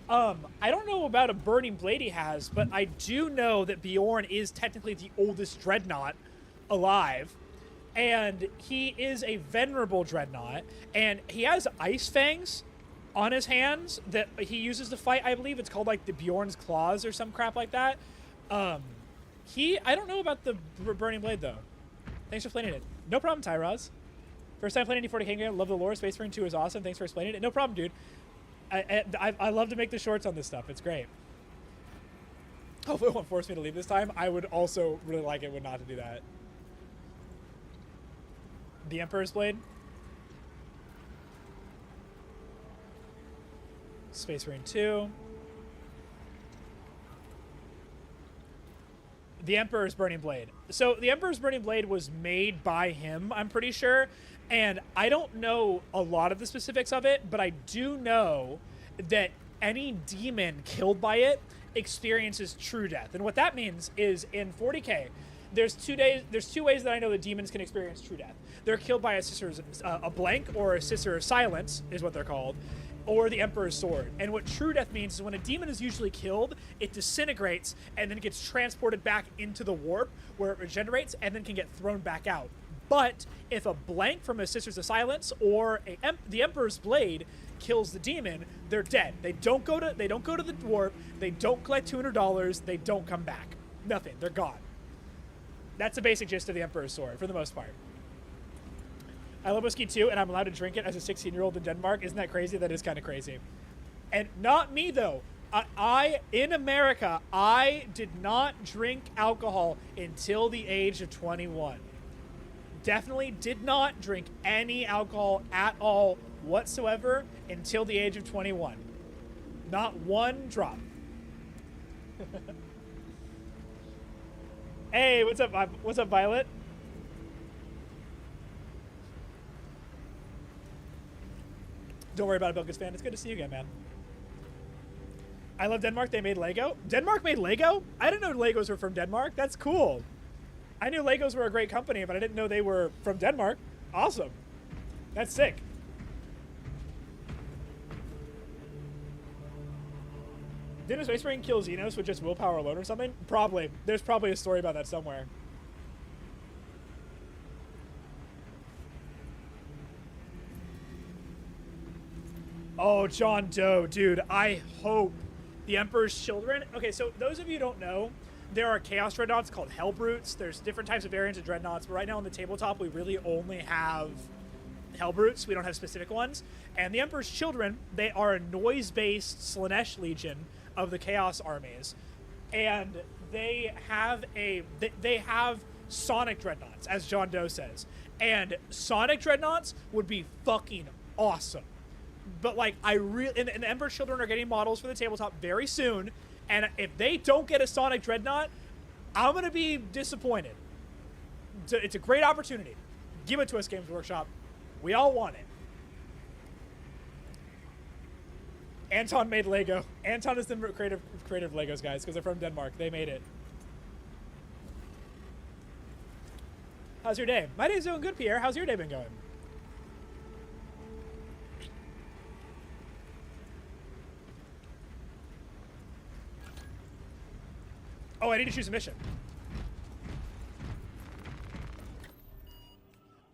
I don't know about a Burning Blade he has, but I do know that Bjorn is technically the oldest dreadnought alive. And he is a venerable dreadnought, and he has ice fangs on his hands that he uses to fight. I believe it's called like the Bjorn's Claws or some crap like that. I don't know about the Burning Blade though. Thanks for explaining it. No problem, Tyroz. First time playing 40K game. Love the lore. Space Marine 2 is awesome. Thanks for explaining it. No problem, dude. I love to make the shorts on this stuff. It's great. Hopefully it won't force me to leave this time. I would also really like it would not to do that. The Emperor's Blade. Space Marine 2. The Emperor's Burning Blade. So the Emperor's Burning Blade was made by him, I'm pretty sure. And I don't know a lot of the specifics of it, but I do know that any demon killed by it experiences true death. And what that means is in 40K, there's two ways that I know that demons can experience true death. They're killed by a blank or a Sister of Silence is what they're called, or the Emperor's Sword. And what true death means is when a demon is usually killed, it disintegrates and then gets transported back into the warp where it regenerates and then can get thrown back out. But if a blank from a Sisters of Silence or the Emperor's Blade kills the demon, they're dead. They don't go to the warp. They don't collect $200. They don't come back. Nothing. They're gone. That's the basic gist of the Emperor's Sword for the most part. I love whiskey too, and I'm allowed to drink it as a 16-year-old in Denmark. Isn't that crazy? That is kind of crazy. And not me though. In America, I did not drink alcohol until the age of 21. Definitely did not drink any alcohol at all whatsoever until the age of 21. Not one drop. Hey, what's up? What's up, Violet? Don't worry about it, Bilkis fan. It's good to see you again, man. I love Denmark. They made Lego. Denmark made Lego? I didn't know Legos were from Denmark. That's cool. I knew Legos were a great company, but I didn't know they were from Denmark. Awesome. That's sick. Didn't Space Marine kill Xenos with just willpower alone or something? Probably. There's probably a story about that somewhere. Oh, John Doe, dude. I hope the Emperor's Children. Okay, so those of you who don't know, there are Chaos Dreadnoughts called Hellbrutes. There's different types of variants of Dreadnoughts, but right now on the tabletop, we really only have Hellbrutes. We don't have specific ones. And the Emperor's Children, they are a noise-based Slaanesh Legion of the Chaos armies. And they have Sonic Dreadnoughts, as John Doe says. And Sonic Dreadnoughts would be fucking awesome. But like, and the Emperor's Children are getting models for the tabletop very soon, and if they don't get a Sonic Dreadnought, I'm gonna be disappointed. It's a great opportunity. Give it to us, Games Workshop. We all want it. Anton made Lego. Anton is the creative Legos guys because they're from Denmark. They made it. How's your day? My day's doing good, Pierre. How's your day been going? Oh, I need to choose a mission.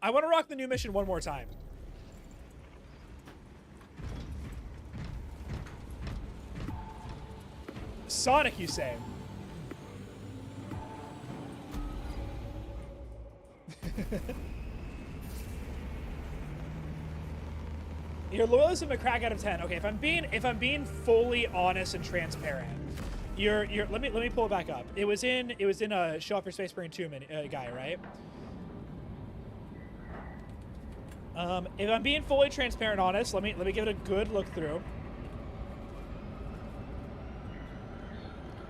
I want to rock the new mission one more time. Sonic, you say? Your loyalism a crack out of 10. Okay, if I'm being fully honest and transparent, let me pull it back up. It was in a Show Off Your Space Marine 2 guy, right? If I'm being fully transparent, honest, let me give it a good look through.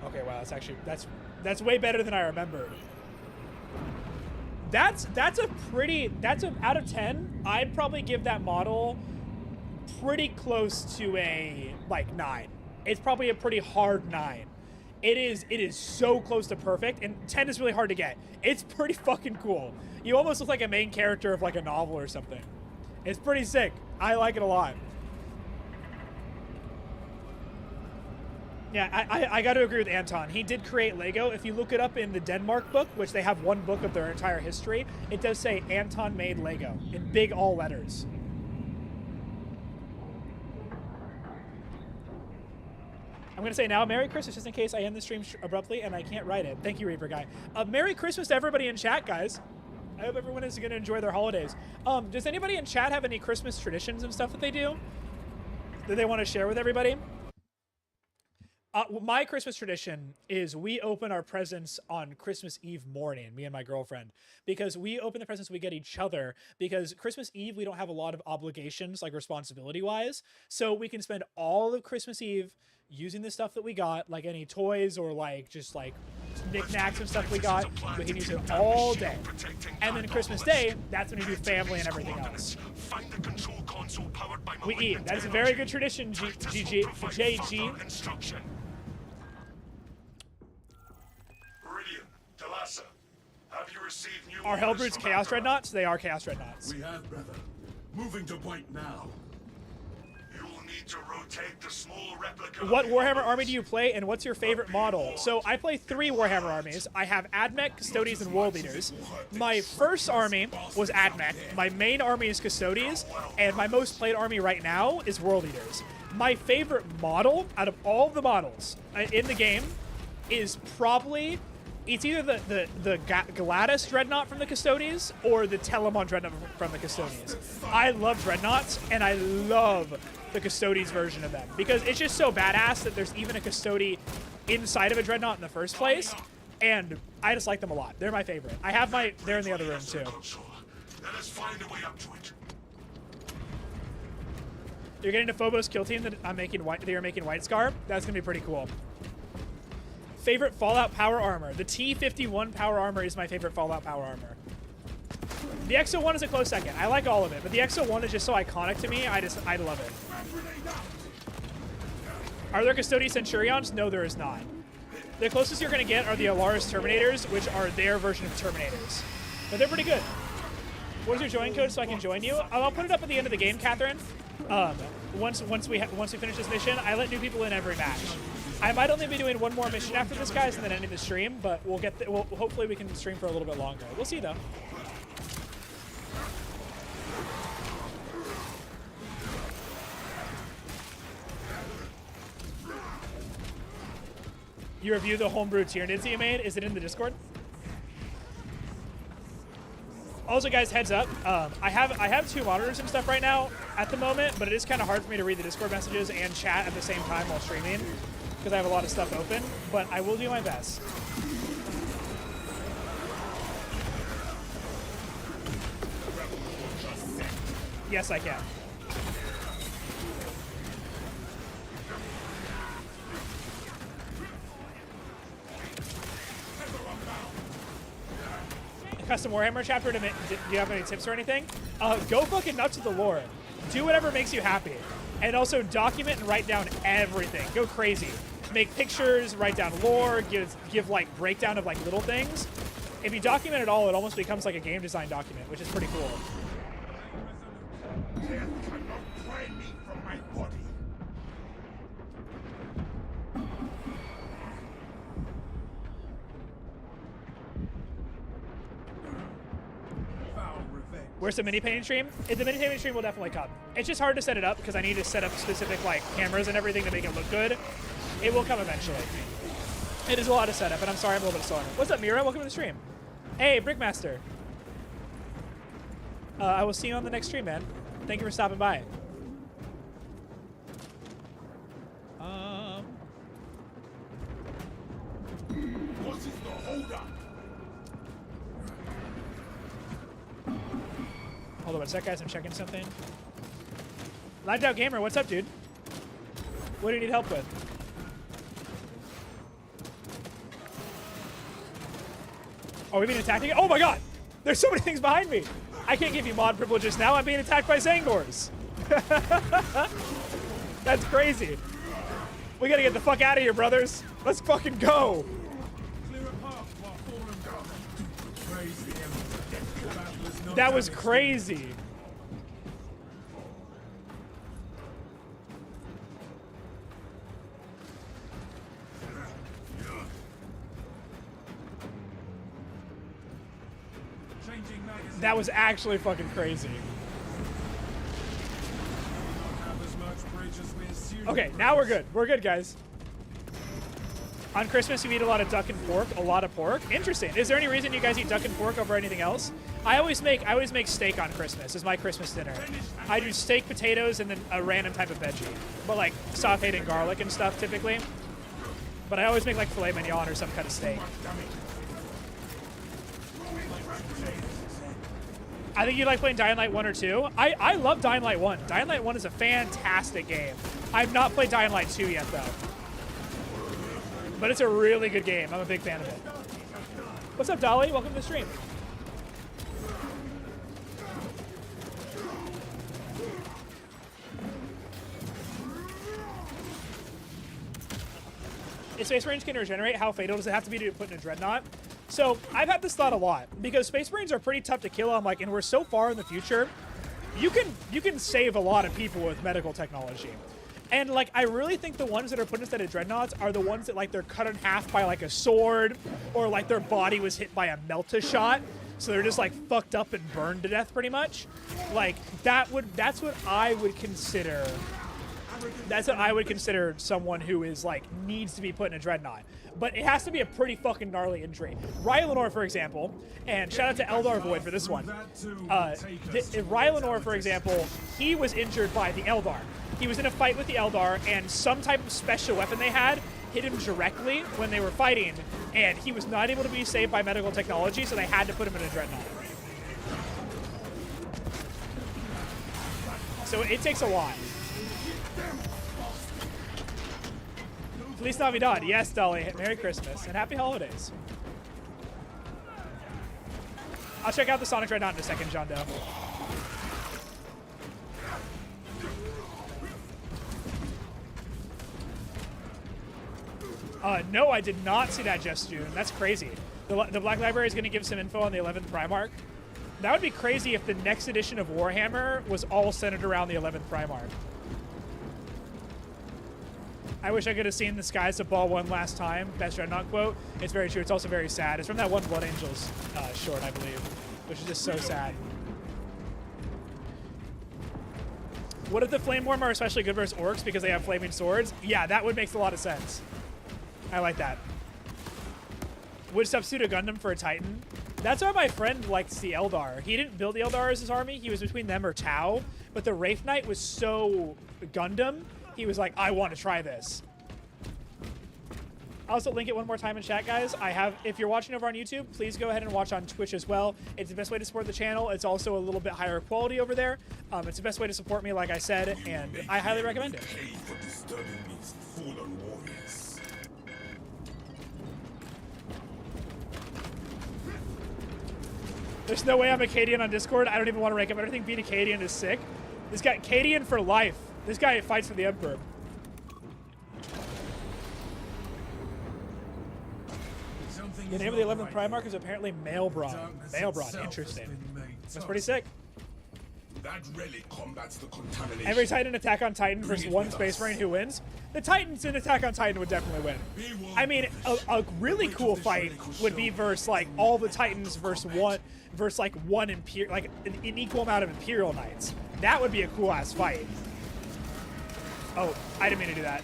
Okay, wow, that's way better than I remembered. That's out of 10. I'd probably give that model pretty close to a like 9. It's probably a pretty hard 9. It is so close to perfect, and 10 is really hard to get. It's pretty fucking cool. You almost look like a main character of like a novel or something. It's pretty sick. I like it a lot. Yeah, I got to agree with Anton. He did create Lego. If you look it up in the Denmark book, which they have one book of their entire history, it does say Anton made Lego in big all letters. I'm going to say now Merry Christmas just in case I end the stream abruptly and I can't write it. Thank you, Reaper Guy. Merry Christmas to everybody in chat, guys. I hope everyone is going to enjoy their holidays. Does anybody in chat have any Christmas traditions and stuff that they do that they want to share with everybody? My Christmas tradition is we open our presents on Christmas Eve morning, me and my girlfriend, because we open the presents we get each other, because Christmas Eve, we don't have a lot of obligations, like responsibility-wise, so we can spend all of Christmas Eve using the stuff that we got, like any toys or like just like knickknacks and stuff we got. We can use it all day. And then Christmas Day, that's when we do family and everything else.
Find the control console powered by
We eat. That is a very good tradition, JG.
Instruction. Meridian, Talassa, have you received new
Are
orders
Hellbrutes
from
Chaos
Emperor?
Dreadnoughts? They are Chaos Dreadnoughts.
We have, brother. Moving to point now.
You will need to rotate the small replica.
What
of the
Warhammer
others.
army do you play, and what's your favorite model? So I play 3 Warhammer armies. I have Admech, Custodes, and World Leaders. My first army was Admech. My main army is Custodes, and my most played army right now is World Leaders. My favorite model out of all of the models in the game is probably... It's either the Gladys Dreadnought from the Custodes or the Telemon Dreadnought from the Custodes. I love Dreadnoughts, and I love the Custodes version of them because it's just so badass that there's even a Custode inside of a Dreadnought in the first place, and I just like them a lot. They're my favorite. I have my... They're in the other room, too.
Let us find a way up to it.
You're getting a Phobos kill team that I'm making white. They are making White Scar. That's gonna be pretty cool. Favorite Fallout power armor. The T-51 power armor is my favorite Fallout power armor. The XO1 is a close second. I like all of it, but the XO1 is just so iconic to me. I love it. Are there Custodes Centurions? No, there is not. The closest you're gonna get are the Alaris Terminators, which are their version of Terminators. But they're pretty good. What is your join code so I can join you? I'll put it up at the end of the game, Catherine. Once we finish this mission, I let new people in every match. I might only be doing one more mission after this, guys, and then ending the stream. But we'll hopefully we can stream for a little bit longer. We'll see though. You review the homebrew Tyranids you made. Is it in the Discord? Also, guys, heads up. I have 2 monitors and stuff right now at the moment, but it is kind of hard for me to read the Discord messages and chat at the same time while streaming because I have a lot of stuff open. But I will do my best. Yes, I can. Custom Warhammer chapter, do you have any tips or anything? Go fucking nuts with the lore. Do whatever makes you happy. And also document and write down everything. Go crazy. Make pictures, write down lore, give like breakdown of like little things. If you document it all, it almost becomes like a game design document, which is pretty cool.
Death cannot pry me from my body.
Where's the mini painting stream? The mini painting stream will definitely come. It's just hard to set it up because I need to set up specific like cameras and everything to make it look good. It will come eventually. It is a lot of setup, and I'm sorry I'm a little bit slow. What's up, Mira? Welcome to the stream. Hey, Brickmaster. I will see you on the next stream, man. Thank you for stopping by.
What is the holdup?
Hold on one sec, guys. I'm checking something. Live Out Gamer, what's up, dude? What do you need help with? Are we being attacked again? Oh my god! There's so many things behind me! I can't give you mod privileges now. I'm being attacked by Zangors. That's crazy. We gotta get the fuck out of here, brothers. Let's fucking go. That was crazy. That was actually fucking crazy. Okay, now we're good. We're good, guys. On Christmas, you eat a lot of duck and pork. A lot of pork. Interesting. Is there any reason you guys eat duck and pork over anything else? I always make steak on Christmas as my Christmas dinner. I do steak, potatoes, and then a random type of veggie, but like sautéed in garlic and stuff typically. But I always make like filet mignon or some kind of steak. I think you like playing Dying Light 1 or 2. I love Dying Light 1. Dying Light 1 is a fantastic game. I've not played Dying Light 2 yet, though. But it's a really good game. I'm a big fan of it. What's up, Dolly? Welcome to the stream. If Space Marines can regenerate, how fatal does it have to be to put in a Dreadnought? So I've had this thought a lot because Space Marines are pretty tough to kill on, like, and we're so far in the future. You can save a lot of people with medical technology. And, like, I really think the ones that are put instead of Dreadnoughts are the ones that, like, they're cut in half by, like, a sword, or, like, their body was hit by a melta shot, so they're just, like, fucked up and burned to death, pretty much. Like, that's what I would consider. That's what I would consider someone who is, like, needs to be put in a Dreadnought. But it has to be a pretty fucking gnarly injury. Rylanor, for example, and shout out to Eldar Void for this one. Rylanor, for example, he was injured by the Eldar. He was in a fight with the Eldar, and some type of special weapon they had hit him directly when they were fighting, and he was not able to be saved by medical technology, so they had to put him in a Dreadnought. So it takes a lot. Feliz Navidad. Yes, Dolly. Merry Christmas and Happy Holidays. I'll check out the Sonic Dreadnought in a second, John Doe. No, I did not see that just June. That's crazy. The Black Library is going to give some info on the 11th Primarch. That would be crazy if the next edition of Warhammer was all centered around the 11th Primarch. I wish I could have seen the skies of ball one last time. Best Dreadnought quote. It's very true. It's also very sad. It's from that one Blood Angels short, I believe, which is just so sad. What if the Flame Worm are especially good versus orcs because they have flaming swords? Yeah, that would make a lot of sense. I like that. Would substitute a Gundam for a Titan? That's why my friend likes the Eldar. He didn't build the Eldar as his army. He was between them or Tau. But the Wraith Knight was so Gundam, he was like, I want to try this. I'll also link it one more time in chat, guys. If you're watching over on YouTube, please go ahead and watch on Twitch as well. It's the best way to support the channel. It's also a little bit higher quality over there. It's the best way to support me, like I said, and I highly recommend it. There's no way I'm a Cadian on Discord. I don't even want to rank up. I think being a Cadian is sick. This guy, Cadian for life. This guy fights for the Emperor. The name of the 11th Primarch is apparently Maelbron. Maelbron, interesting. That's pretty sick.
That relic combats the contamination.
Every Titan attack on Titan versus one Space Marine who wins. The Titans in Attack on Titan would definitely win. I mean, a really cool fight would be versus like all the Titans versus like one Imperial, like an equal amount of Imperial Knights. That would be a cool ass fight. Oh, I didn't mean to do that.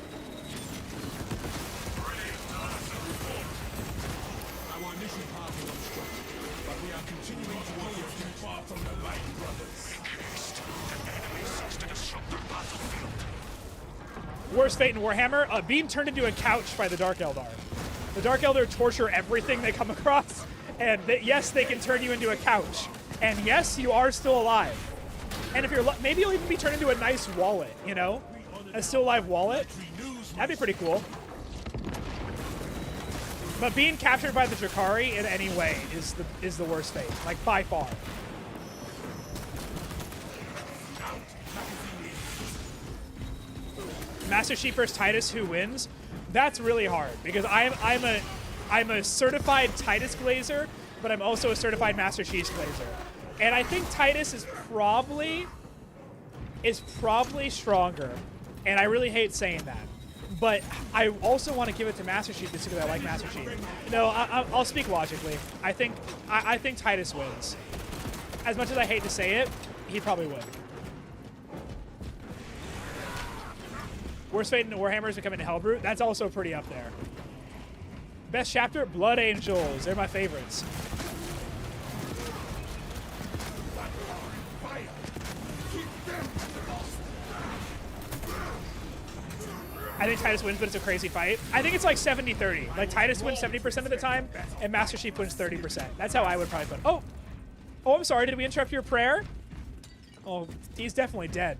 Our initial path is obstructed, but we are continuing to walk too far from the light, brothers.
The enemy seeks to disrupt the battlefield.
Worst fate in Warhammer, being turned into a couch by the Dark Eldar. The Dark Eldar torture everything they come across, and yes, they can turn you into a couch. And yes, you are still alive. And if you're maybe you'll even be turned into a nice wallet, you know? A still alive wallet. That'd be pretty cool. But being captured by the Drakari in any way is the worst fate, like by far. Master Chief versus Titus, who wins? That's really hard because I'm a certified Titus Glazer, but I'm also a certified Master Chief Glazer. And I think Titus is probably stronger. And I really hate saying that. But I also want to give it to Master Chief just because I like Master Chief. No, I'll speak logically. I think Titus wins. As much as I hate to say it, he'd probably win. Worst fate in Warhammer is becoming a Hellbrute. That's also pretty up there. Best chapter? Blood Angels. They're my favorites. I think Titus wins, but it's a crazy fight. I think it's like 70-30. Like, Titus wins 70% of the time, and Master Chief wins 30%. That's how I would probably put it. Oh, I'm sorry. Did we interrupt your prayer? Oh, he's definitely dead.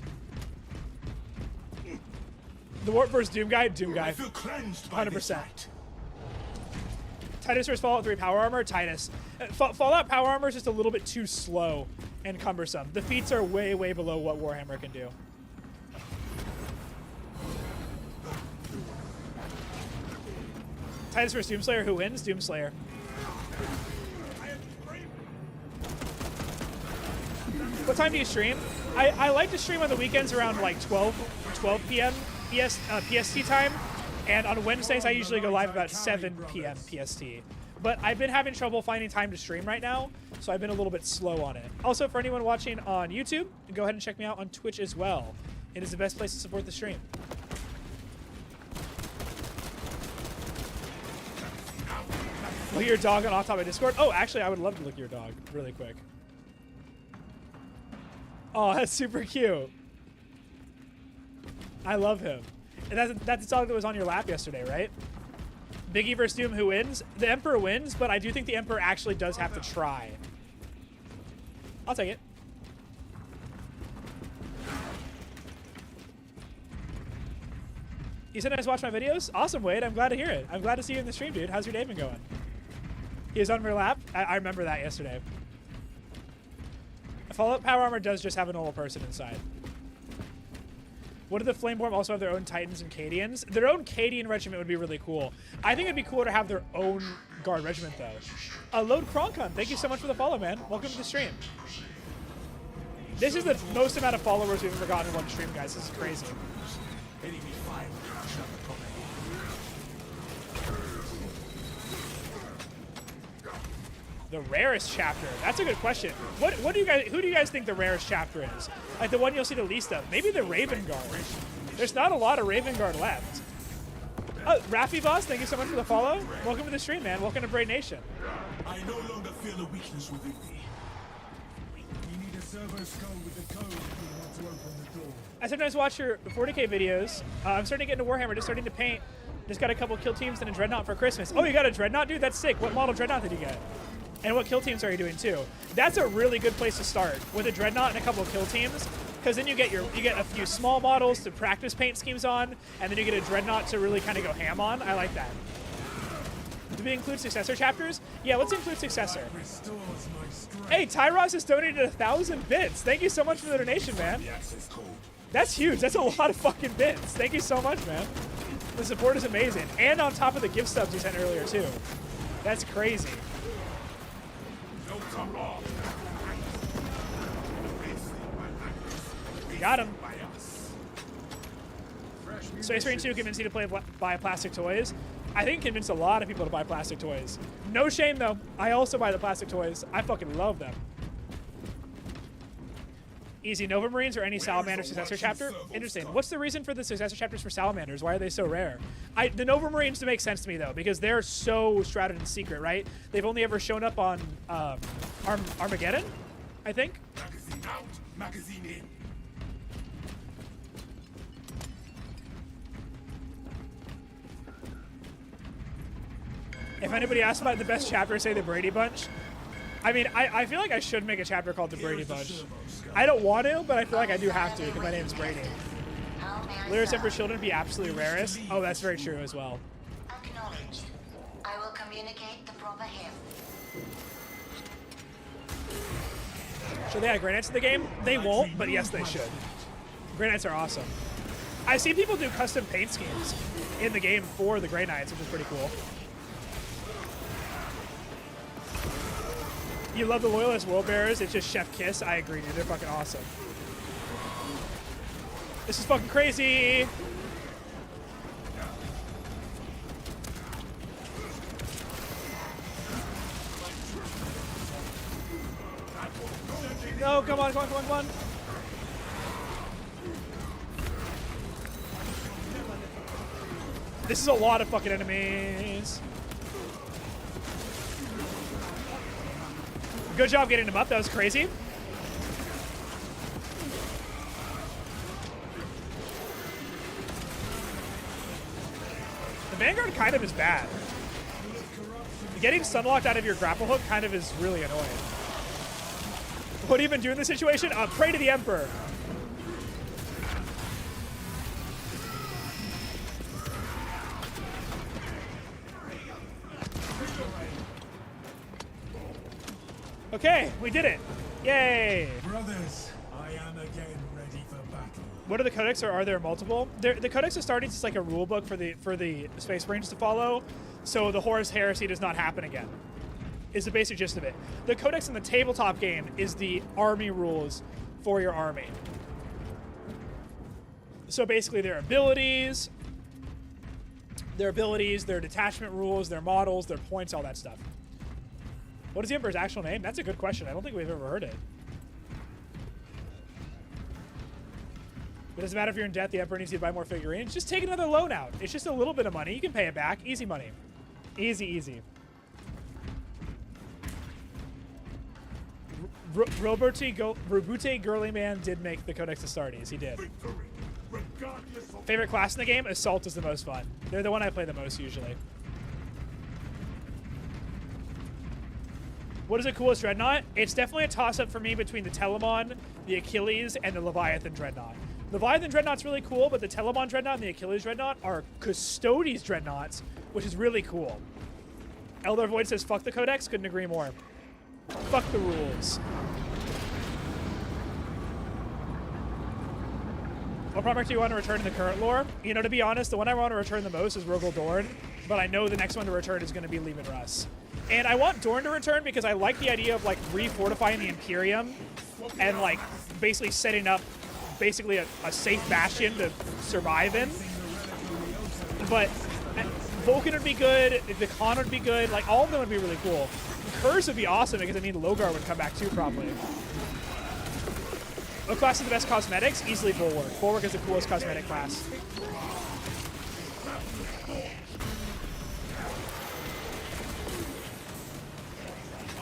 The Warp vs. Doom guy? Doom guy. 100%. Titus versus Fallout 3 power armor. Titus. Fallout power armor is just a little bit too slow and cumbersome. The feats are way, way below what Warhammer can do. Titus versus Doomslayer. Who wins? Doomslayer. What time do you stream? I like to stream on the weekends around like 12 p.m. PST time. And on Wednesdays, I usually go live about 7 p.m. PST. But I've been having trouble finding time to stream right now, so I've been a little bit slow on it. Also, for anyone watching on YouTube, go ahead and check me out on Twitch as well. It is the best place to support the stream. Look at your dog on top of Discord. Oh, actually, I would love to look at your dog really quick. Oh, that's super cute. I love him. And that's the dog that was on your lap yesterday, right? Biggie versus Doom, who wins? The Emperor wins, but I do think the Emperor actually does have to try. I'll take it. You sometimes watch my videos? Awesome, Wade. I'm glad to hear it. I'm glad to see you in the stream, dude. How's your day been going? He was on your lap? I remember that yesterday. Fallout Power Armor does just have a normal person inside. What do the Flameborn also have their own Titans and Cadians? Their own Cadian regiment would be really cool. I think it'd be cool to have their own guard regiment, though. Load Kronkon, thank you so much for the follow, man. Welcome to the stream. This is the most amount of followers we've ever gotten in one stream, guys. This is crazy. The rarest chapter. That's a good question. Who do you guys think the rarest chapter is? Like the one you'll see the least of? Maybe the Raven Guard. There's not a lot of Raven Guard left. Oh, Raffi Boss, thank you so much for the follow. Welcome to the stream, man. Welcome to Braid Nation.
I no longer feel a weakness within me. You need a servo skull with the code if you want to open the door.
I sometimes watch your 40k videos. I'm starting to get into Warhammer, just starting to paint. Just got a couple kill teams and a Dreadnought for Christmas. Oh, you got a Dreadnought, dude? That's sick. What model Dreadnought did you get? And what kill teams are you doing too? That's a really good place to start with a Dreadnought and a couple of kill teams, because then you get a few small models to practice paint schemes on, and then you get a Dreadnought to really kind of go ham on. I like that. Do we include successor chapters? Yeah, let's include successor. Hey, Tyros has donated 1,000 bits. Thank you so much for the donation, man. That's huge. That's a lot of fucking bits. Thank you so much, man. The support is amazing, and on top of the gift stubs you sent earlier too. That's crazy. Got him. Space Marine 2 convinced you to buy plastic toys. I think it convinced a lot of people to buy plastic toys. No shame though. I also buy the plastic toys. I fucking love them. Easy Nova Marines or any Salamander successor chapter? Interesting. What's the reason for the successor chapters for Salamanders? Why are they so rare? The Nova Marines make sense to me though, because they're so shrouded in secret, right? They've only ever shown up on Armageddon, I think.
Magazine out, magazine in.
If anybody asks about the best chapter, say the Brady Bunch. I mean, I feel like I should make a chapter called the Brady Bunch. I don't want to, but I feel like I do have to because my name's Brady. Lyris Emperor Children be absolutely rarest. Oh, that's very true as well.
Acknowledged. I will communicate the proper him.
Should they add Grey Knights to the game? They won't, but yes, they should. Grey Knights are awesome. I've seen people do custom paint schemes in the game for the Grey Knights, which is pretty cool. You love the Loyalist World Bearers, it's just Chef Kiss. I agree, dude. They're fucking awesome. This is fucking crazy. No, come on, come on, come on, come on. This is a lot of fucking enemies. Good job getting him up. That was crazy. The Vanguard kind of is bad. Getting sunlocked out of your grapple hook kind of is really annoying. What do you even do in this situation? Pray to the Emperor. Okay, we did it. Yay.
Brothers, I am again ready for battle.
What are the codex, or are there multiple? The Codex Astartes is like a rule book for the Space Marines to follow, so the Horus Heresy does not happen again. Is the basic gist of it. The Codex in the tabletop game is the army rules for your army. So basically their abilities, their detachment rules, their models, their points, all that stuff. What is the Emperor's actual name? That's a good question. I don't think we've ever heard it. It doesn't matter if you're in debt, the Emperor needs you to buy more figurines. Just take another loan out. It's just a little bit of money. You can pay it back. Easy money. Easy, easy. Robute Girly Man did make the Codex Astartes. He did. Favorite class in the game? Assault is the most fun. They're the one I play the most usually. What is the coolest Dreadnought? It's definitely a toss-up for me between the Telemon, the Achilles, and the Leviathan Dreadnought. Leviathan Dreadnought's really cool, but the Telemon Dreadnought and the Achilles Dreadnought are Custodes Dreadnoughts, which is really cool. Elder Void says, fuck the Codex. Couldn't agree more. Fuck the rules. What project do you want to return in the current lore? You know, to be honest, the one I want to return the most is Rogel Dorn, but I know the next one to return is going to be Lehman Russ. And I want Dorn to return because I like the idea of, like, refortifying the Imperium and, like, basically setting up basically a safe bastion to survive in. But Vulcan would be good, the Khan would be good, like, all of them would be really cool. Curse would be awesome because I mean Logar would come back too probably. What class is the best cosmetics? Easily Bulwark. Bulwark is the coolest cosmetic class.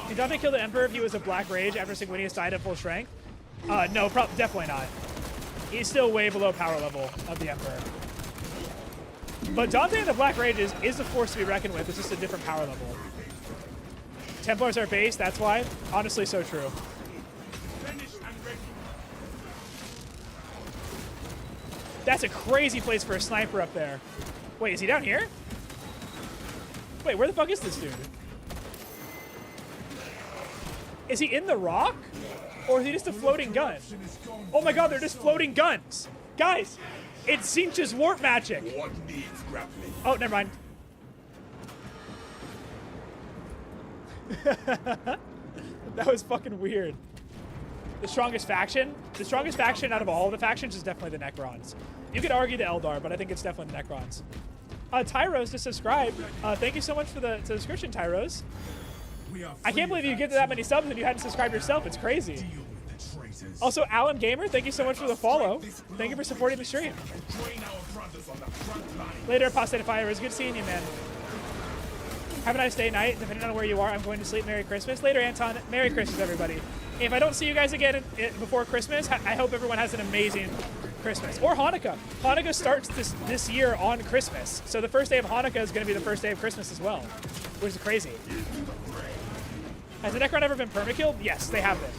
Did Dante kill the Emperor if he was a Black Rage after Sanguinius died at full strength? No, definitely not. He's still way below power level of the Emperor. But Dante and the Black Rage is a force to be reckoned with. It's just a different power level. Templars are base, that's why. Honestly, so true. That's a crazy place for a sniper up there. Wait, is he down here? Wait, where the fuck is this dude? Is he in the rock? Or is he just a floating gun? Oh my god, they're just floating guns. Guys, it's Sinch's warp magic.
What needs grappling?
Oh, never mind. That was fucking weird. The strongest faction? The strongest faction out of all the factions is definitely the Necrons. You could argue the Eldar, but I think it's definitely the Necrons. Tyros just subscribed. Thank you so much for the subscription, Tyros. I can't believe you get to that many subs and you hadn't subscribed yourself. It's crazy. Also, Alan Gamer, thank you so much for the follow. Thank you for supporting the stream. Later, Apostate Fire. It was good seeing you, man. Have a nice day, night. Depending on where you are, I'm going to sleep. Merry Christmas. Later, Anton. Merry Christmas, everybody. If I don't see you guys again before Christmas, I hope everyone has an amazing Christmas. Or Hanukkah. Hanukkah starts this year on Christmas. So the first day of Hanukkah is going to be the first day of Christmas as well, which is crazy. Has the Necron ever been permakilled? Yes, they have been.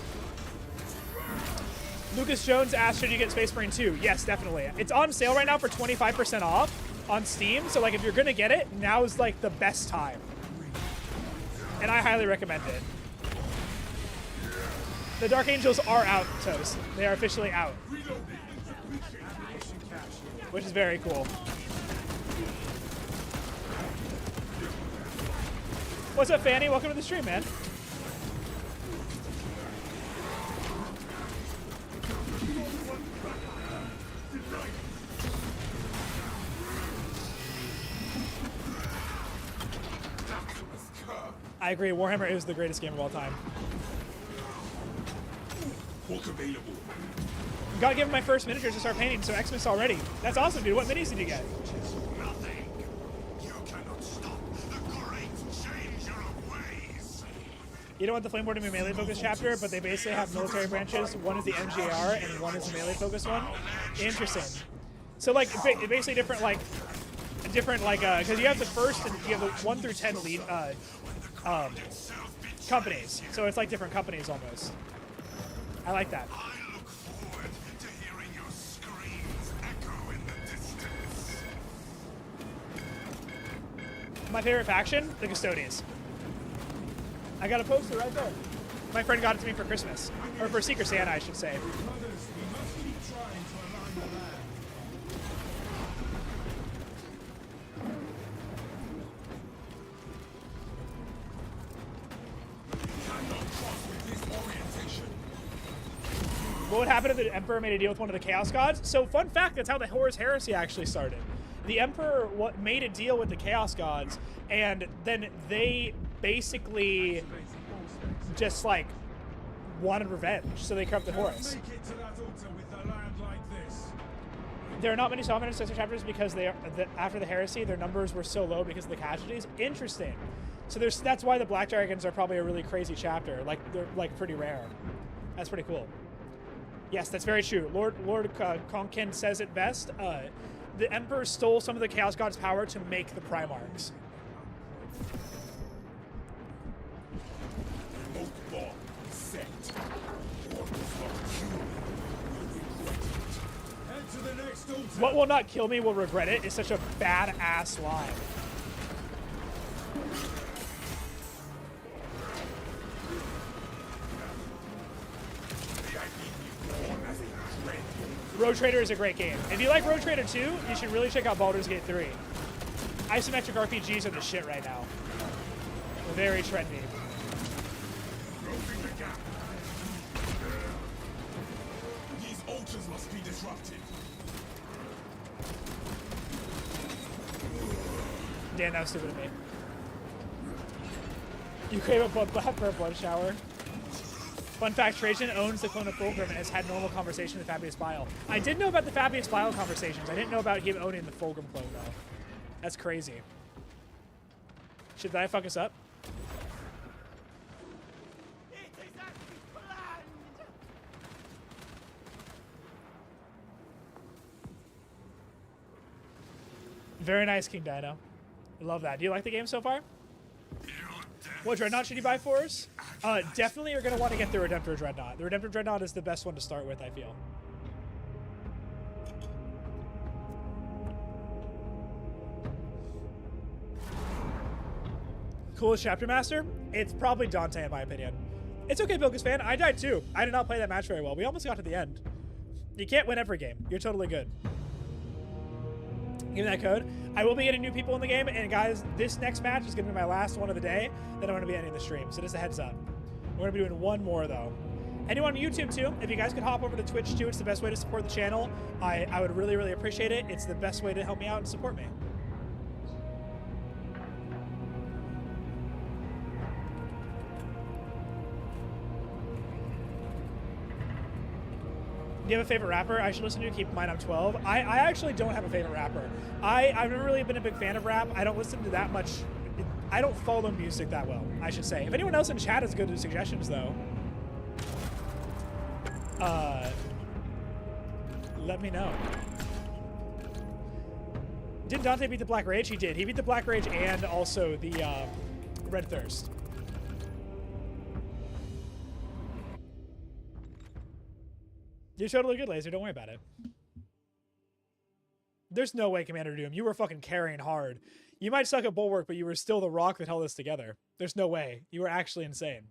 Lucas Jones asked, should you get Space Marine 2? Yes, definitely. It's on sale right now for 25% off on Steam. So, like, if you're going to get it, now is, like, the best time. And I highly recommend it. The Dark Angels are out, Toast. They are officially out. Which is very cool. What's up, Fanny? Welcome to the stream, man. I agree. Warhammer is the greatest game of all time.
Book available.
Gotta give him my first miniatures to start painting, so Xmas already. That's awesome, dude. What minis did you get?
Nothing. You cannot stop the great changer of ways.
You don't want the Flame to be a melee focused chapter, but they basically have military branches. One is the MGR and one is the melee focused one. Interesting. So like basically different because you have the first and you have the 1 through 10 lead companies. So it's like different companies almost. I like that.
I look forward to hearing your screams echo in the distance.
My favorite faction, the Custodians. I got a poster right there. My friend got it to me for Christmas. Or for Secret Santa, I should say.
Brothers, we must keep trying to align the land.
What would happen if the Emperor made a deal with one of the Chaos Gods? So, fun fact, that's how the Horus Heresy actually started. The Emperor made a deal with the Chaos Gods, and then they basically just, like, wanted revenge, so they corrupted Horus.
Make it to that altar with the land like this.
There are not many Psalm and Successor chapters because after the Heresy, their numbers were so low because of the casualties. Interesting. So that's why the Black Dragons are probably a really crazy chapter. Like, they're, like, pretty rare. That's pretty cool. Yes, that's very true. Lord Konkin says it best. The Emperor stole some of the Chaos God's power to make the Primarchs.
Head to the next altar.
What will not kill me will regret it is such a badass line. Road Trader is a great game. If you like Road Trader 2, you should really check out Baldur's Gate 3. Isometric RPGs are the shit right now. Very trendy.
These altars must be disrupted.
Dan, that was stupid of me. You crave a blood shower. Fun fact, Trajan owns the clone of Fulgrim and has had normal conversation with Fabius Bile. I did know about the Fabius Bile conversations. I didn't know about him owning the Fulgrim clone, though. That's crazy. Did I fuck us up? Very nice, King Dino. I love that. Do you like the game so far? What Dreadnought should you buy for us? Definitely you're going to want to get the Redemptor Dreadnought. The Redemptor Dreadnought is the best one to start with, I feel. Coolest Chapter Master? It's probably Dante, in my opinion. It's okay, Bilkus fan. I died too. I did not play that match very well. We almost got to the end. You can't win every game. You're totally good. Give me that code. I will be getting new people in the game, and guys, this next match is going to be my last one of the day. Then I'm going to be ending the stream, so just a heads up. We're going to be doing one more, though. Anyone on YouTube, too, if you guys could hop over to Twitch, too, it's the best way to support the channel. I would really, really appreciate it. It's the best way to help me out and support me. Do you have a favorite rapper I should listen to? Keep in mind I'm 12. I actually don't have a favorite rapper. I've never really been a big fan of rap. I don't listen to that much. I don't follow music that well, I should say. If anyone else in chat has good suggestions, though, let me know. Did Dante beat the Black Rage? He did. He beat the Black Rage and also the Red Thirst. You're totally good, Laser. Don't worry about it. There's no way, Commander Doom. You were fucking carrying hard. You might suck at Bulwark, but you were still the rock that held us together. There's no way. You were actually insane.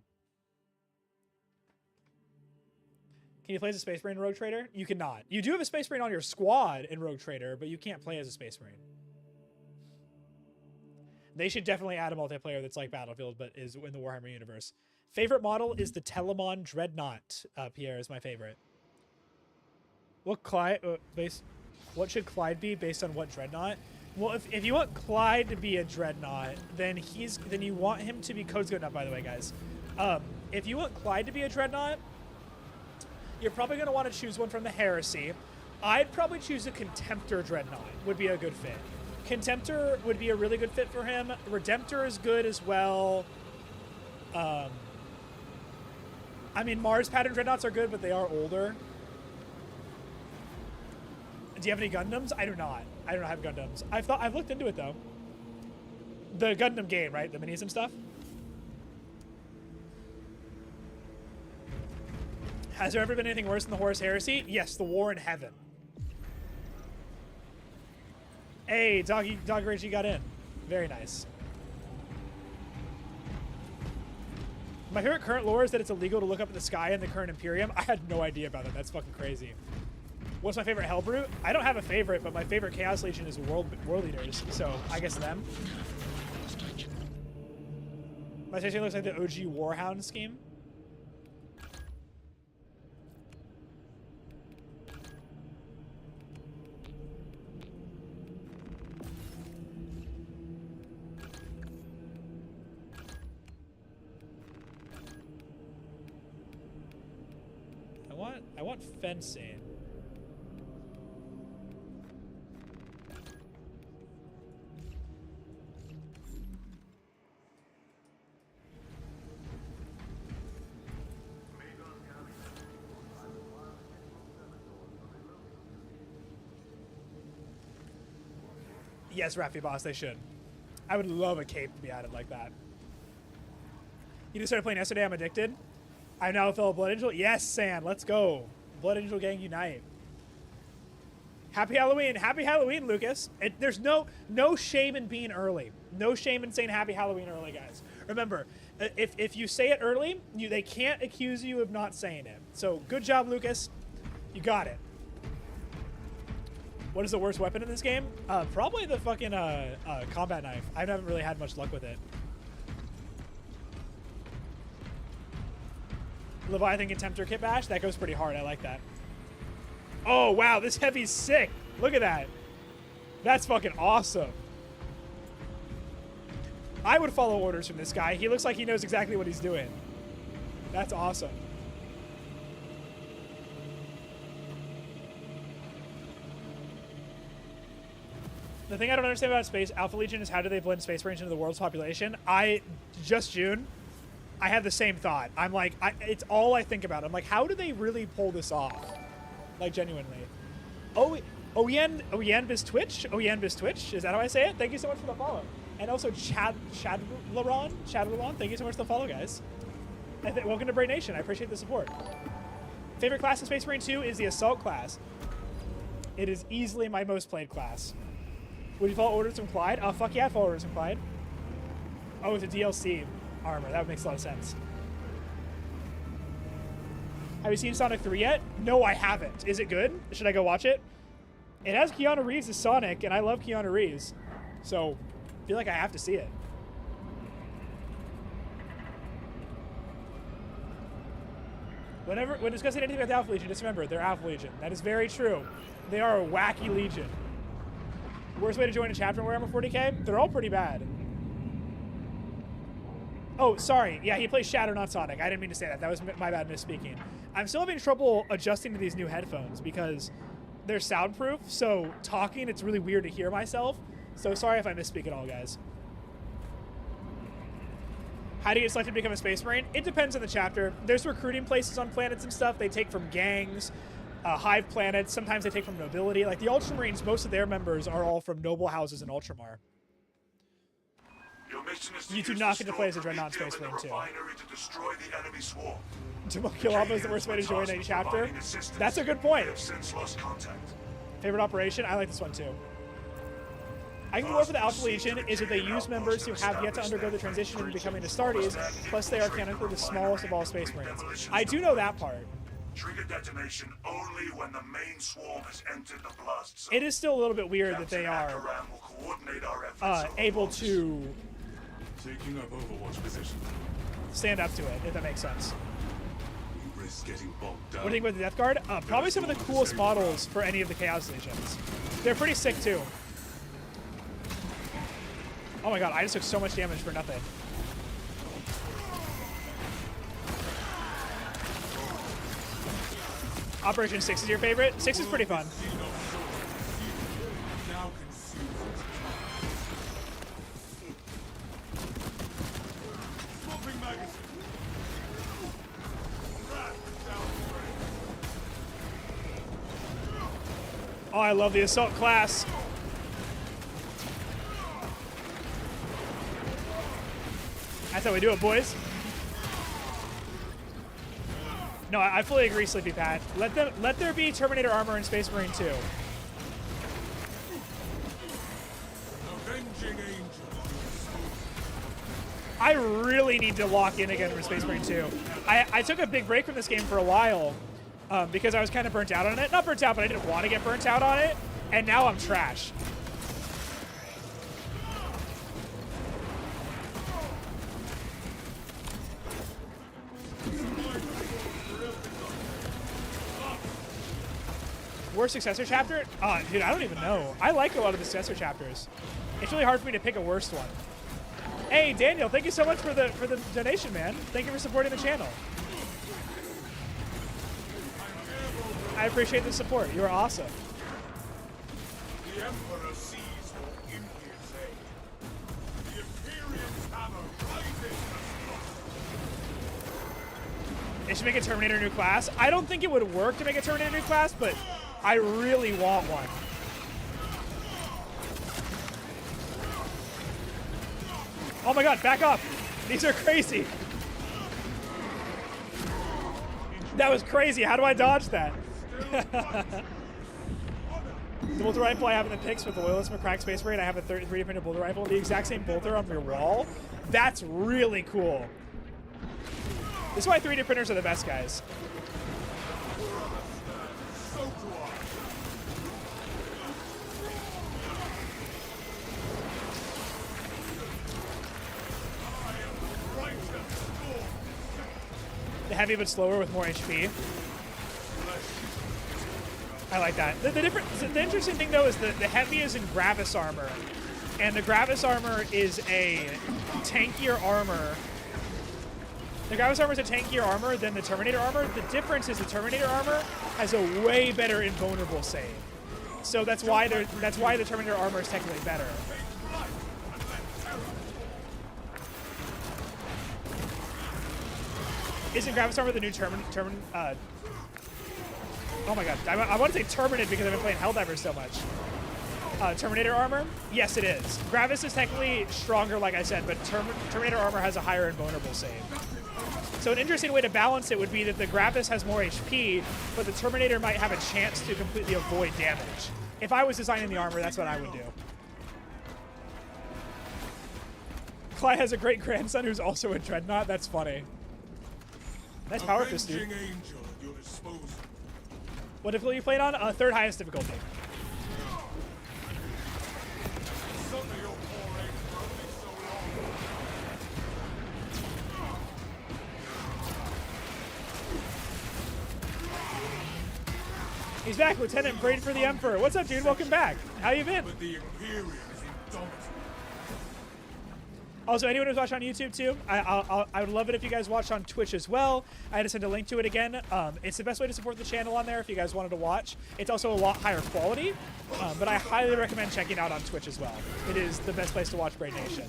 Can you play as a Space Marine in Rogue Trader? You cannot. You do have a Space Marine on your squad in Rogue Trader, but you can't play as a Space Marine. They should definitely add a multiplayer that's like Battlefield, but is in the Warhammer universe. Favorite model is the Telemon Dreadnought. Pierre is my favorite. What should Clyde be based on what Dreadnought? Well, if you want Clyde to be a Dreadnought, then you want him to be code's going up, by the way, guys. If you want Clyde to be a Dreadnought, you're probably going to want to choose one from the Heresy. I'd probably choose a Contemptor Dreadnought. Would be a good fit. Contemptor would be a really good fit for him. Redemptor is good as well. I mean, Mars pattern Dreadnoughts are good, but they are older. Do you have any Gundams? I do not. I don't have Gundams. I've looked into it though. The Gundam game, right? The minis and stuff. Has there ever been anything worse than the Horus Heresy? Yes, the War in Heaven. Hey, Dog Rage, you got in. Very nice. My favorite current lore is that it's illegal to look up at the sky in the current Imperium. I had no idea about that. That's fucking crazy. What's my favorite Hellbrute? I don't have a favorite, but my favorite Chaos Legion is World Leaders, so I guess them. My station looks like the OG Warhound scheme. I want fencing. Yes, Raffy Boss, they should. I would love a cape to be added like that. You just started playing yesterday, I'm addicted. I'm now a fellow Blood Angel. Yes, San, let's go. Blood Angel gang unite. Happy Halloween. Happy Halloween, Lucas. There's no shame in being early. No shame in saying Happy Halloween early, guys. Remember, if you say it early, they can't accuse you of not saying it. So good job, Lucas. You got it. What is the worst weapon in this game? Probably the fucking combat knife. I haven't really had much luck with it. Leviathan Contemptor Kit Bash. That goes pretty hard. I like that. Oh, wow. This heavy's sick. Look at that. That's fucking awesome. I would follow orders from this guy. He looks like he knows exactly what he's doing. That's awesome. The thing I don't understand about Space Alpha Legion is how do they blend Space Marines into the world's population? June, I had the same thought. I'm like, it's all I think about. I'm like, how do they really pull this off? Like, genuinely. Oyen Biz Twitch? Oyen Biz Twitch? Is that how I say it? Thank you so much for the follow. And also, Shadlaron, thank you so much for the follow, guys. And welcome to Bray Nation. I appreciate the support. Favorite class in Space Marine 2 is the Assault class. It is easily my most played class. Would you follow orders from Clyde? Oh, fuck yeah, I'd follow orders from Clyde. Oh, it's a DLC armor. That makes a lot of sense. Have you seen Sonic 3 yet? No, I haven't. Is it good? Should I go watch it? It has Keanu Reeves as Sonic, and I love Keanu Reeves. So, I feel like I have to see it. When discussing anything about the Alpha Legion, just remember, they're Alpha Legion. That is very true. They are a wacky legion. Worst way to join a chapter in Warhammer 40k? They're all pretty bad. Oh, sorry. Yeah, he plays Shadow, not Sonic. I didn't mean to say that. That was my bad misspeaking. I'm still having trouble adjusting to these new headphones because they're soundproof, so talking, it's really weird to hear myself. So sorry if I misspeak at all, guys. How do you get selected to become a Space Marine? It depends on the chapter. There's recruiting places on planets and stuff. They take from gangs, hive planets. Sometimes they take from nobility. Like the Ultramarines, most of their members are all from noble houses in Ultramar. You do not get to play as a Dreadnought Space Marine too. Demokilava is the worst way to join any chapter. That's a good point. Favorite operation? I like this one too. I think the lore for the Alpha Legion is that they use members who have yet to undergo the transition into becoming Astartes, plus they are canonically the smallest of all Space Marines. I do know that part.
Trigger detonation only when the main swarm has entered the blast zone.
It is still a little bit weird that they are able to
Taking up Overwatch position.
stand up to it, if that makes sense.
We risk getting bogged down.
What do you think about the Death Guard? Probably some of the coolest models for any of the Chaos Legions. They're pretty sick too. Oh my god, I just took so much damage for nothing. Operation 6 is your favorite? 6 is pretty fun. Oh, I love the Assault class. That's how we do it, boys. No, I fully agree, Sleepy Pat. Let there be Terminator armor in Space Marine 2. I really need to lock in again for Space Marine 2. I took a big break from this game for a while because I was kind of burnt out on it. Not burnt out, but I didn't want to get burnt out on it. And now I'm trash. Worst successor chapter? Dude, I don't even know. I like a lot of the successor chapters. It's really hard for me to pick a worst one. Hey, Daniel, thank you so much for the donation, man. Thank you for supporting the channel. I appreciate the support. You are awesome.
The Emperor sees what Imperials say. The Imperials hammer rises the
They should make a Terminator new class. I don't think it would work to make a Terminator new class, but I really want one. Oh my god, back up! These are crazy. That was crazy. How do I dodge that? The bolter rifle I have in the pics with the Loyalist McCrack Space Marine. I have a 3D printed bolter rifle. The exact same bolter on your wall. That's really cool. This is why 3D printers are the best, guys. The heavy but slower with more HP. I like that. The interesting thing though is the heavy is in Gravis armor, and the Gravis armor is a tankier armor. The Gravis armor is a tankier armor than the Terminator armor. The difference is the Terminator armor has a way better invulnerable save. So that's why the Terminator armor is technically better. Isn't Gravis armor the new oh my god, I want to say Terminated because I've been playing Helldivers so much. Terminator armor? Yes, it is. Gravis is technically stronger, like I said, but Terminator armor has a higher invulnerable save. So an interesting way to balance it would be that the Gravis has more HP, but the Terminator might have a chance to completely avoid damage. If I was designing the armor, that's what I would do. Clyde has a great grandson who's also a Dreadnought. That's funny. Nice power fist, dude. What difficulty you played on? Third highest difficulty. He's back, Lieutenant. Prayed for the Emperor. What's up, dude? Welcome back. How you been? Also, anyone who's watching on YouTube too, I would love it if you guys watch on Twitch as well. I had to send a link to it again. It's the best way to support the channel on there if you guys wanted to watch. It's also a lot higher quality, but I highly recommend checking out on Twitch as well. It is the best place to watch Braid Nation,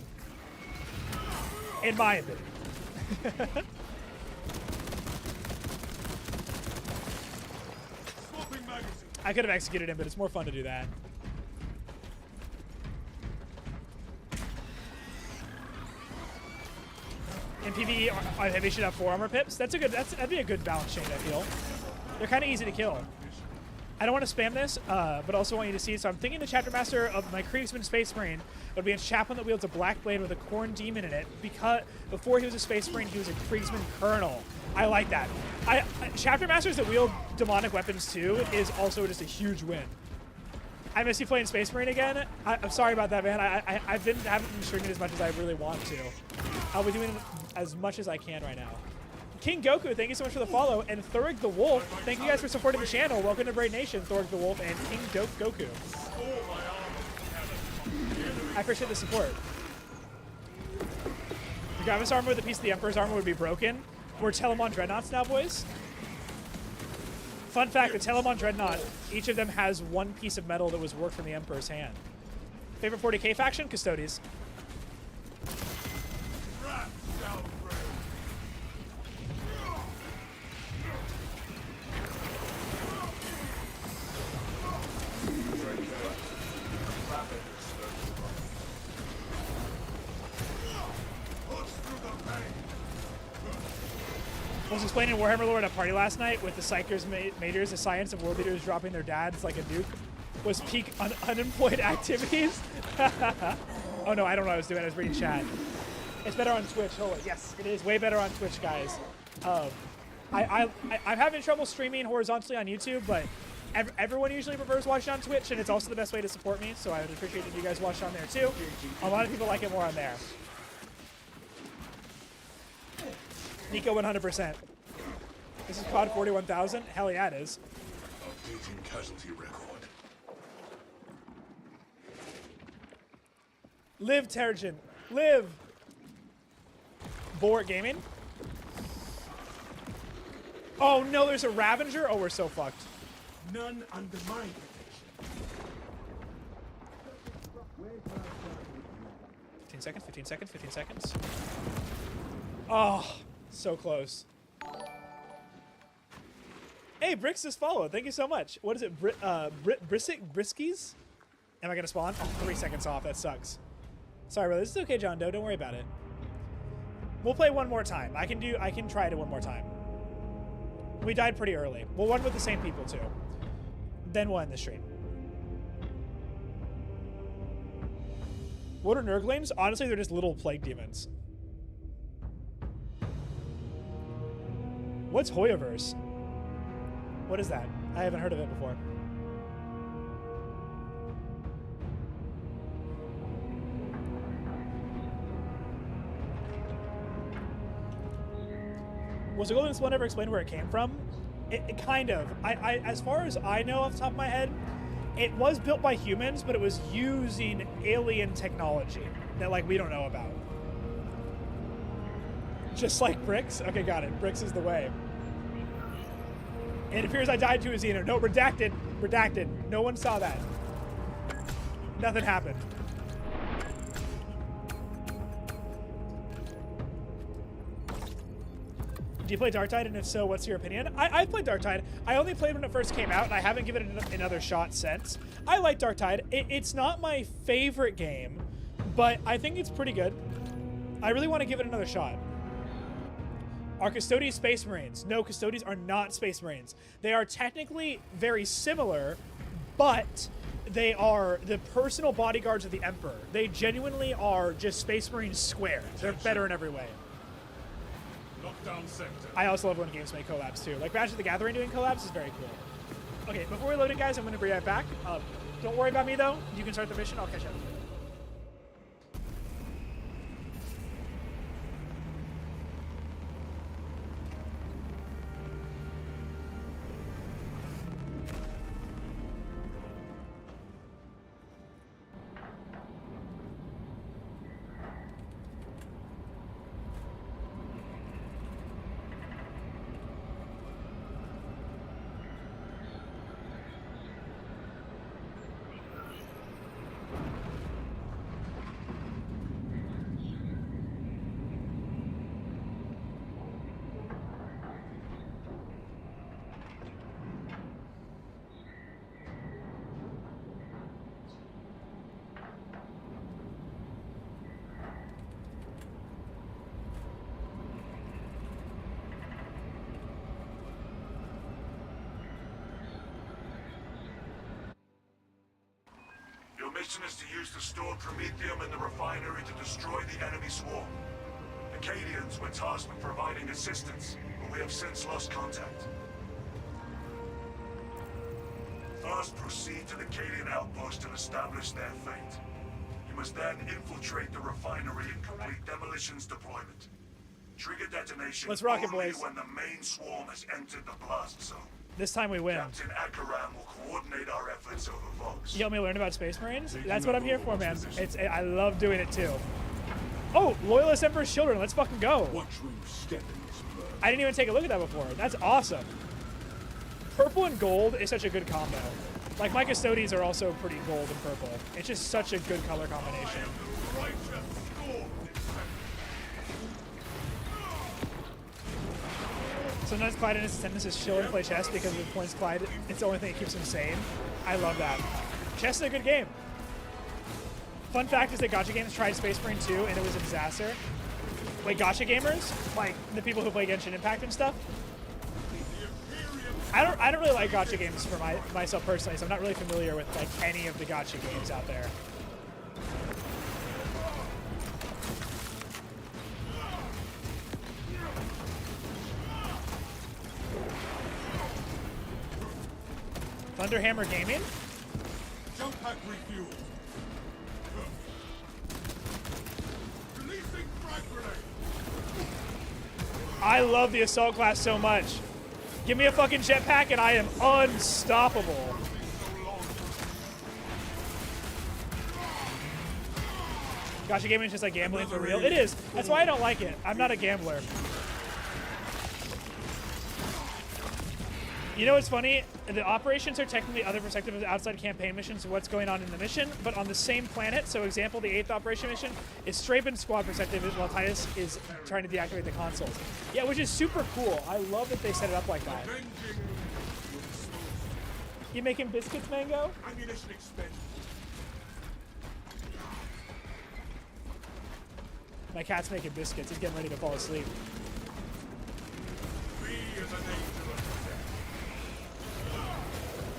in my opinion. I could have executed him, but it's more fun to do that. In PvE, they should have 4 armor pips. That'd be a good balance chain, I feel. They're kind of easy to kill. I don't want to spam this, but also want you to see. So I'm thinking the chapter master of my Kriegsman Space Marine would be a chaplain that wields a black blade with a corn demon in it. Because before he was a Space Marine, he was a Kriegsman Colonel. I like that. Chapter masters that wield demonic weapons too is also just a huge win. I miss you playing Space Marine again. I'm sorry about that, man. I haven't been streaming as much as I really want to. I'll be doing as much as I can right now. King Goku, thank you so much for the follow. And Thurg the Wolf, thank you guys for supporting the channel. Welcome to Braid Nation, Thurg the Wolf and King Goku. I appreciate the support. The Gravis armor with a piece of the Emperor's armor would be broken. We're Telemon Dreadnoughts now, boys. Fun fact, the Telemon Dreadnought, each of them has one piece of metal that was worked from the Emperor's hand. Favorite 40k faction? Custodes. I was explaining Warhammer lore at a party last night with the Psychers Majors, the science of world leaders dropping their dads like a nuke was peak unemployed activities. Oh no, I don't know what I was doing. I was reading chat. It's better on Twitch. Hold on. Yes, it is way better on Twitch, guys. I'm having trouble streaming horizontally on YouTube, but everyone usually prefers watching on Twitch, and it's also the best way to support me, so I would appreciate if you guys watch on there too. A lot of people like it more on there. Nico 100%. This is COD 41,000? Hell yeah, it is.
Updating casualty record.
Live, Terrigen. Live! Board Gaming? Oh no, there's a Ravager? Oh, we're so fucked.
None under my protection.
15 seconds, 15 seconds, 15 seconds. Oh, so close. Hey, Brix just followed. Thank you so much. What is it? Briskies? Am I gonna spawn? Oh, 3 seconds off. That sucks. Sorry, brother. This is okay, John Doe. Don't worry about it. We'll play one more time. I can try it one more time. We died pretty early. We'll run with the same people too. Then we'll end the stream. What are Nurglings? Honestly, they're just little plague demons. What's Hoyoverse? What is that? I haven't heard of it before. Was the Golden Spawn ever explained where it came from? It kind of. As far as I know off the top of my head, it was built by humans, but it was using alien technology that, like, we don't know about. Just like Bricks? Okay, got it. Bricks is the way. It appears I died to a Xeno. No, redacted. Redacted. No one saw that. Nothing happened. Do you play Darktide, and if so, what's your opinion? I played Darktide. I only played when it first came out, and I haven't given it another shot since. I like Darktide. It's not my favorite game, but I think it's pretty good. I really want to give it another shot. Are Custodies Space Marines? No, Custodies are not Space Marines. They are technically very similar, but they are the personal bodyguards of the Emperor. They genuinely are just Space Marines squared. They're better in every way.
Lockdown sector.
I also love when games make collabs too. Like Magic the Gathering doing collabs is very cool. Okay, before we load it, guys, I'm going to bring it back. Don't worry about me, though. You can start the mission. I'll catch up.
Your mission is to use the stored Promethium in the refinery to destroy the enemy swarm. Acadians were tasked with providing assistance, but we have since lost contact. First, proceed to the Acadian outpost and establish their fate. You must then infiltrate the refinery and complete demolitions deployment. Trigger detonation
Let's rock it,
only
boys.
when the main swarm has entered the blast zone.
This time we win.
Captain Akaram will coordinate our efforts over Vox.
You help me learn about Space Marines? That's what I'm here for, man. I love doing it too. Oh, Loyalist Emperor's Children. Let's fucking go.
Watch where you step in this blood.
I didn't even take a look at that before. That's awesome. Purple and gold is such a good combo. Like, my Custodies are also pretty gold and purple. It's just such a good color combination. Sometimes Clyde and his attendants is chill and play chess because of the points Clyde. It's the only thing that keeps him sane. I love that. Chess is a good game. Fun fact is that Gacha Games tried Space Marine 2 and it was a disaster. Like, Gacha gamers, like the people who play Genshin Impact and stuff, I don't really like Gacha games for myself personally, so I'm not really familiar with like any of the Gacha games out there. Underhammer Gaming?
Jump pack refueled. Releasing frag grenade.
I love the assault class so much. Give me a fucking jetpack and I am unstoppable. Gotcha, gaming is just like gambling for real. It is. That's why I don't like it. I'm not a gambler. You know what's funny? The operations are technically other perspectives of outside campaign missions of what's going on in the mission, but on the same planet. So example, the 8th operation mission is Straben squad perspective while Titus is trying to deactivate the consoles. Yeah, which is super cool. I love that they set it up like that. You making biscuits, Mango?
Ammunition expended.
My cat's making biscuits. He's getting ready to fall asleep.
Me as an angel of death.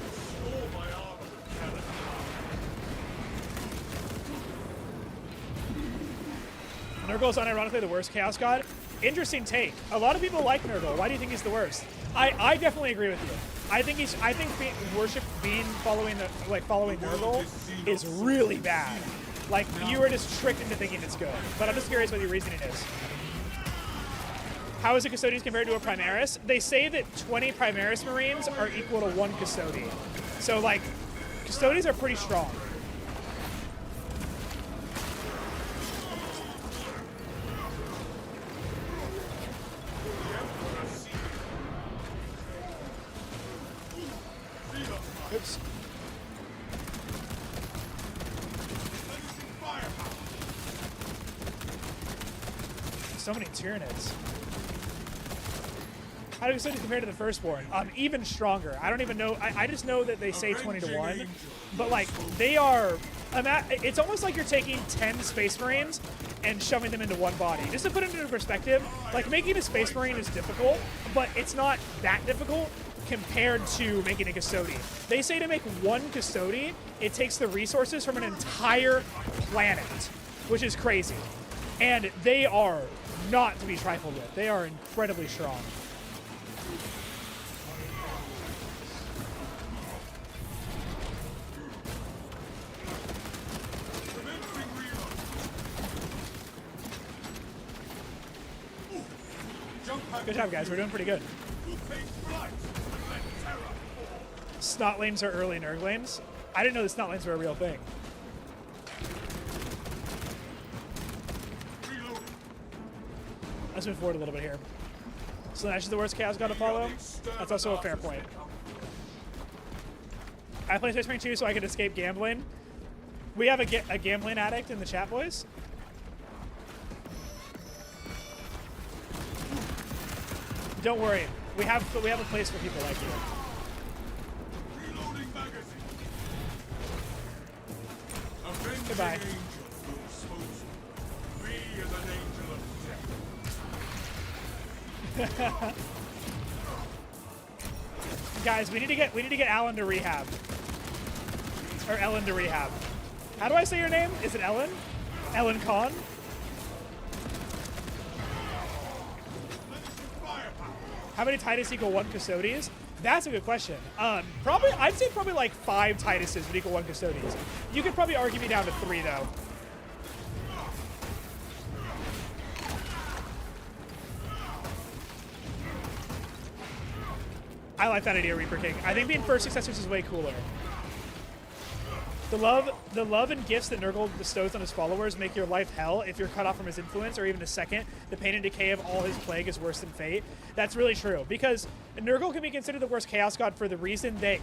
Restore my armor with cannon.
Nurgle's unironically the worst Chaos God. Interesting take. A lot of people like Nurgle. Why do you think he's the worst? I definitely agree with you. I think following Nurgle is really bad. Like, you are just tricked into thinking it's good. But I'm just curious what your reasoning is. How is a Custodians compared to a Primaris? They say that 20 Primaris Marines are equal to 1 Custodian. So, like, Custodians are pretty strong. Oops. So many Tyranids. How do Custodians compare to the Firstborn? Even stronger. I don't even know. I just know that they say 20 to 1. But, like, they are... it's almost like you're taking 10 Space Marines and shoving them into one body. Just to put it into perspective, like, making a Space Marine is difficult, but it's not that difficult compared to making a Custodian. They say to make 1 Custodian, it takes the resources from an entire planet, which is crazy. And they are not to be trifled with. They are incredibly strong. Good job, guys. We're doing pretty good. Snotlanes are early Nurglanes. I didn't know the Snotlanes were a real thing. Let's move forward a little bit here. Slanesh is the worst Chaos God to follow. That's also a fair point. I play Space Marine 2 so I could escape gambling. We have a gambling addict in the chat, boys. Don't worry. We have a place for people like you.
Reloading magazine.
Goodbye.
Me as an angel of death.
Guys, we need to get Alan to rehab. Or Ellen to rehab. How do I say your name? Is it Ellen? Ellen Kahn? How many Titus equal 1 Custodians? That's a good question. Probably, I'd say probably like 5 Tituses would equal 1 Custodians. You could probably argue me down to 3 though. I like that idea, Reaper King. I think being first successors is way cooler. The love and gifts that Nurgle bestows on his followers make your life hell if you're cut off from his influence, or even a second. The pain and decay of all his plague is worse than fate. That's really true, because Nurgle can be considered the worst Chaos God for the reason that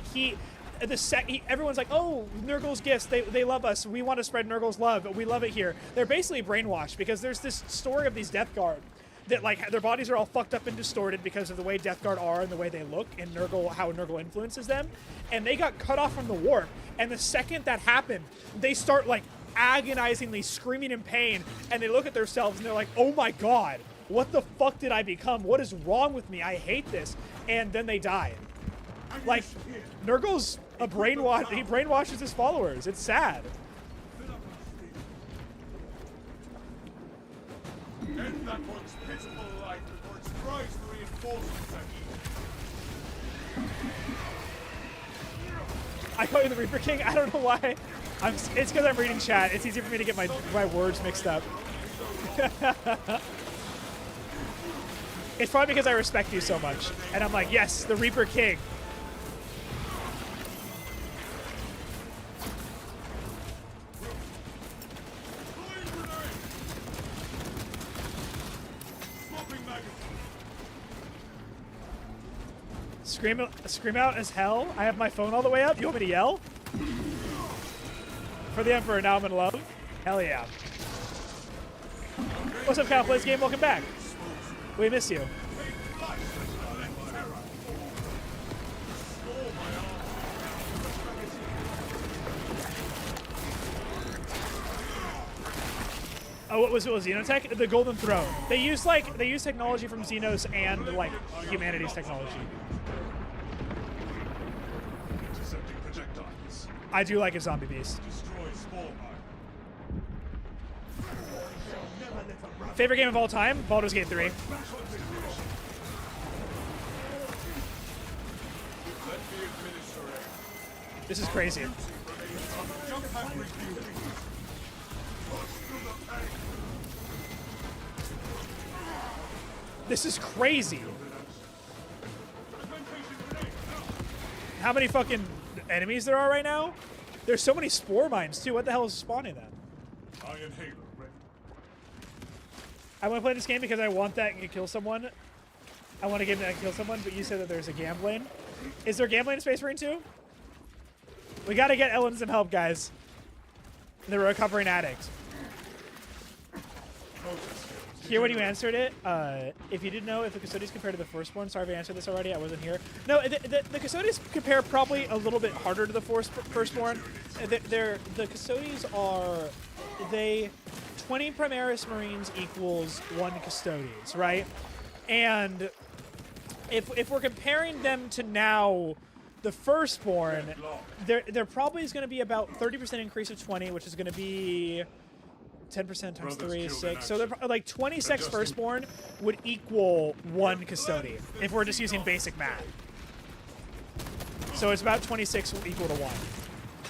everyone's like, oh, Nurgle's gifts, they love us. We want to spread Nurgle's love, but we love it here. They're basically brainwashed, because there's this story of these Death Guard that, like, their bodies are all fucked up and distorted because of the way Death Guard are and the way they look and how Nurgle influences them. And they got cut off from the warp. And the second that happened, they start, like, agonizingly screaming in pain. And they look at themselves and they're like, oh my god, what the fuck did I become? What is wrong with me? I hate this. And then they die. Like, Nurgle's a brainwash. He brainwashes his followers. It's sad.
End that one's pitiful life before its cries for reinforcements are heeded.
I call you the Reaper King. I don't know why. It's because I'm reading chat. It's easier for me to get my words mixed up. It's probably because I respect you so much. And I'm like, yes, the Reaper King. Scream out as hell. I have my phone all the way up. You want me to yell? For the Emperor, now I'm in love. Hell yeah. What's up, Cal Plays Game? Welcome back. We miss you. Oh, what was Xenotech? The Golden Throne. They use technology from Xenos and like humanity's technology.
Intercepting projectiles.
I do like a zombie beast.
Destroy spore mine.
Favorite game of all time? Baldur's Gate 3.
Let me administer it.
This is crazy.
Jump past review.
This is crazy. How many fucking enemies there are right now? There's so many spore mines too. What the hell is spawning that?
Iron Halo ready.
I want to play this game because I want that and kill someone. I want a game that can kill someone, but you said that there's a gambling. Is there gambling in Space Marine 2? We gotta get Ellen some help, guys. The recovering addict. Hear when you answered it. If you didn't know if the Custodians compare to the Firstborn, sorry if I answered this already, I wasn't here. No, the Custodians compare probably a little bit harder to the Firstborn. The Custodians are, 20 Primaris Marines equals 1 Custodians, right? And if we're comparing them to now, the Firstborn, there probably is going to be about 30% increase of 20, which is going to be 10% times 3 is 6. So they're like 26 Firstborn would equal 1 Custodian if we're just using basic math. So it's about 26 will equal to 1.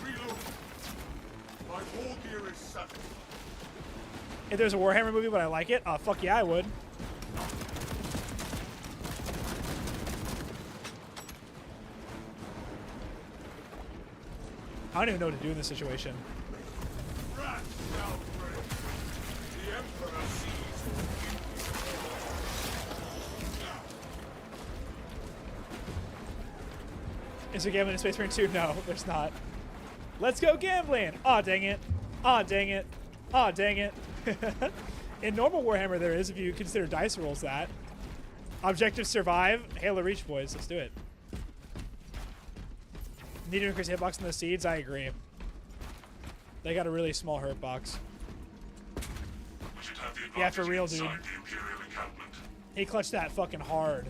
Reload. My war gear is set.
If there's a Warhammer movie, would I like it? Fuck yeah, I would. I don't even know what to do in this situation.
Rat down range. The Emperor sees.
Is there gambling in Space Marine 2? No, there's not. Let's go gambling! Aw, dang it. Aw, dang it. Aw, dang it. In normal Warhammer, there is, if you consider dice rolls that. Objective survive. Halo Reach, boys. Let's do it. Need to increase hitbox in the seeds? I agree. They got a really small hurt box.
We should have the
Yeah, for
advantage
real, dude.
inside the Imperial encampment.
He clutched that fucking hard.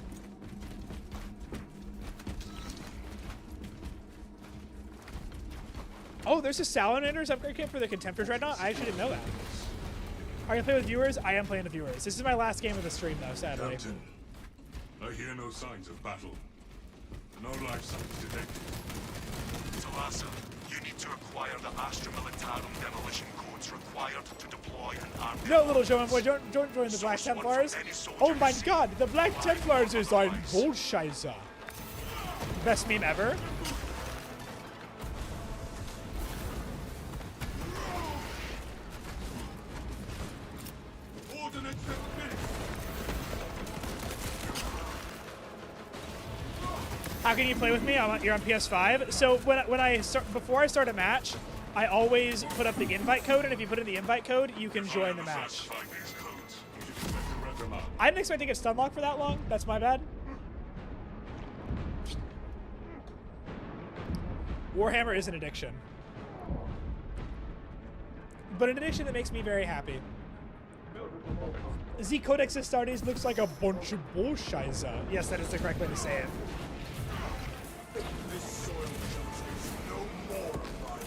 Oh, there's a Salamanders upgrade kit for the Contemptor Dreadnought? I actually didn't know that. Are you playing with viewers? I am playing with viewers. This is my last game of the stream, though, sadly.
Captain, I hear no signs of battle. No life signs detected.
Talassa, you need to acquire the Astra Militarum demolition codes required to deploy an army.
No, little Joe, boy, don't join the Black Templars. Oh my god, the Black Templars is ein Bullscheißer. Best meme ever.
Ordnance finished.
How can you play with me? You're on PS5. So before I start a match, I always put up the invite code, and if you put in the invite code, you can join the match.
Satisfy these codes.
You should expect a reprimand.
I didn't expect to get stun locked for that long. That's my bad. Warhammer is an addiction. But an addiction that makes me very happy. Z Codex Astartes looks like a bunch of bullshit. Yes, that is the correct way to say it.
This soil is no more alive.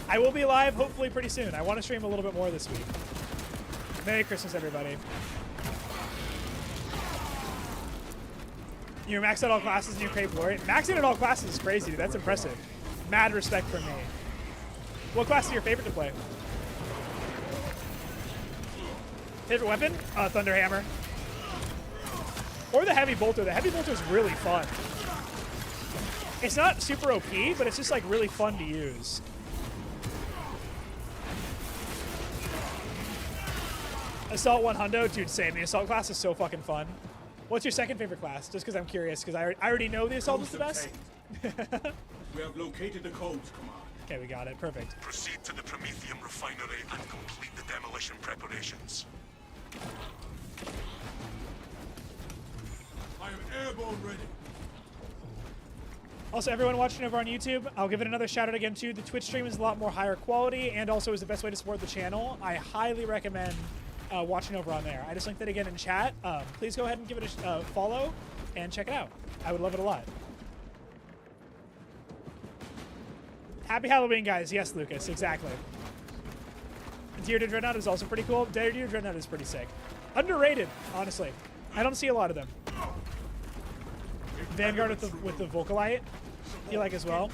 I will be live hopefully pretty soon. I want to stream a little bit more this week. Merry Christmas, everybody. You max out all classes and you crave glory. Maxing out all classes is crazy, dude. That's impressive. Mad respect from me. What class is your favorite to play? Favorite weapon? Thunderhammer. Or the heavy bolter. The heavy bolter is really fun. It's not super OP, but it's just like really fun to use. Assault 100, dude, same. The assault class is so fucking fun. What's your second favorite class? Just because I'm curious, because I already know the assault is the best.
We have located the codes, Command.
Okay, we got it. Perfect.
Proceed to the Prometheum refinery and complete the demolition preparations.
I am airborne ready.
Also, everyone watching over on YouTube, I'll give it another shout out again too. The Twitch stream is a lot more higher quality and also is the best way to support the channel. I highly recommend watching over on there. I just linked it again in chat. Please go ahead and give it a follow and check it out. I would love it a lot. Happy Halloween, guys. Yes, Lucas, exactly. Deer to Dreadnought is also pretty cool. Deer to Dreadnought is pretty sick. Underrated, honestly. I don't see a lot of them. Vanguard with the Volkalite, you like as well.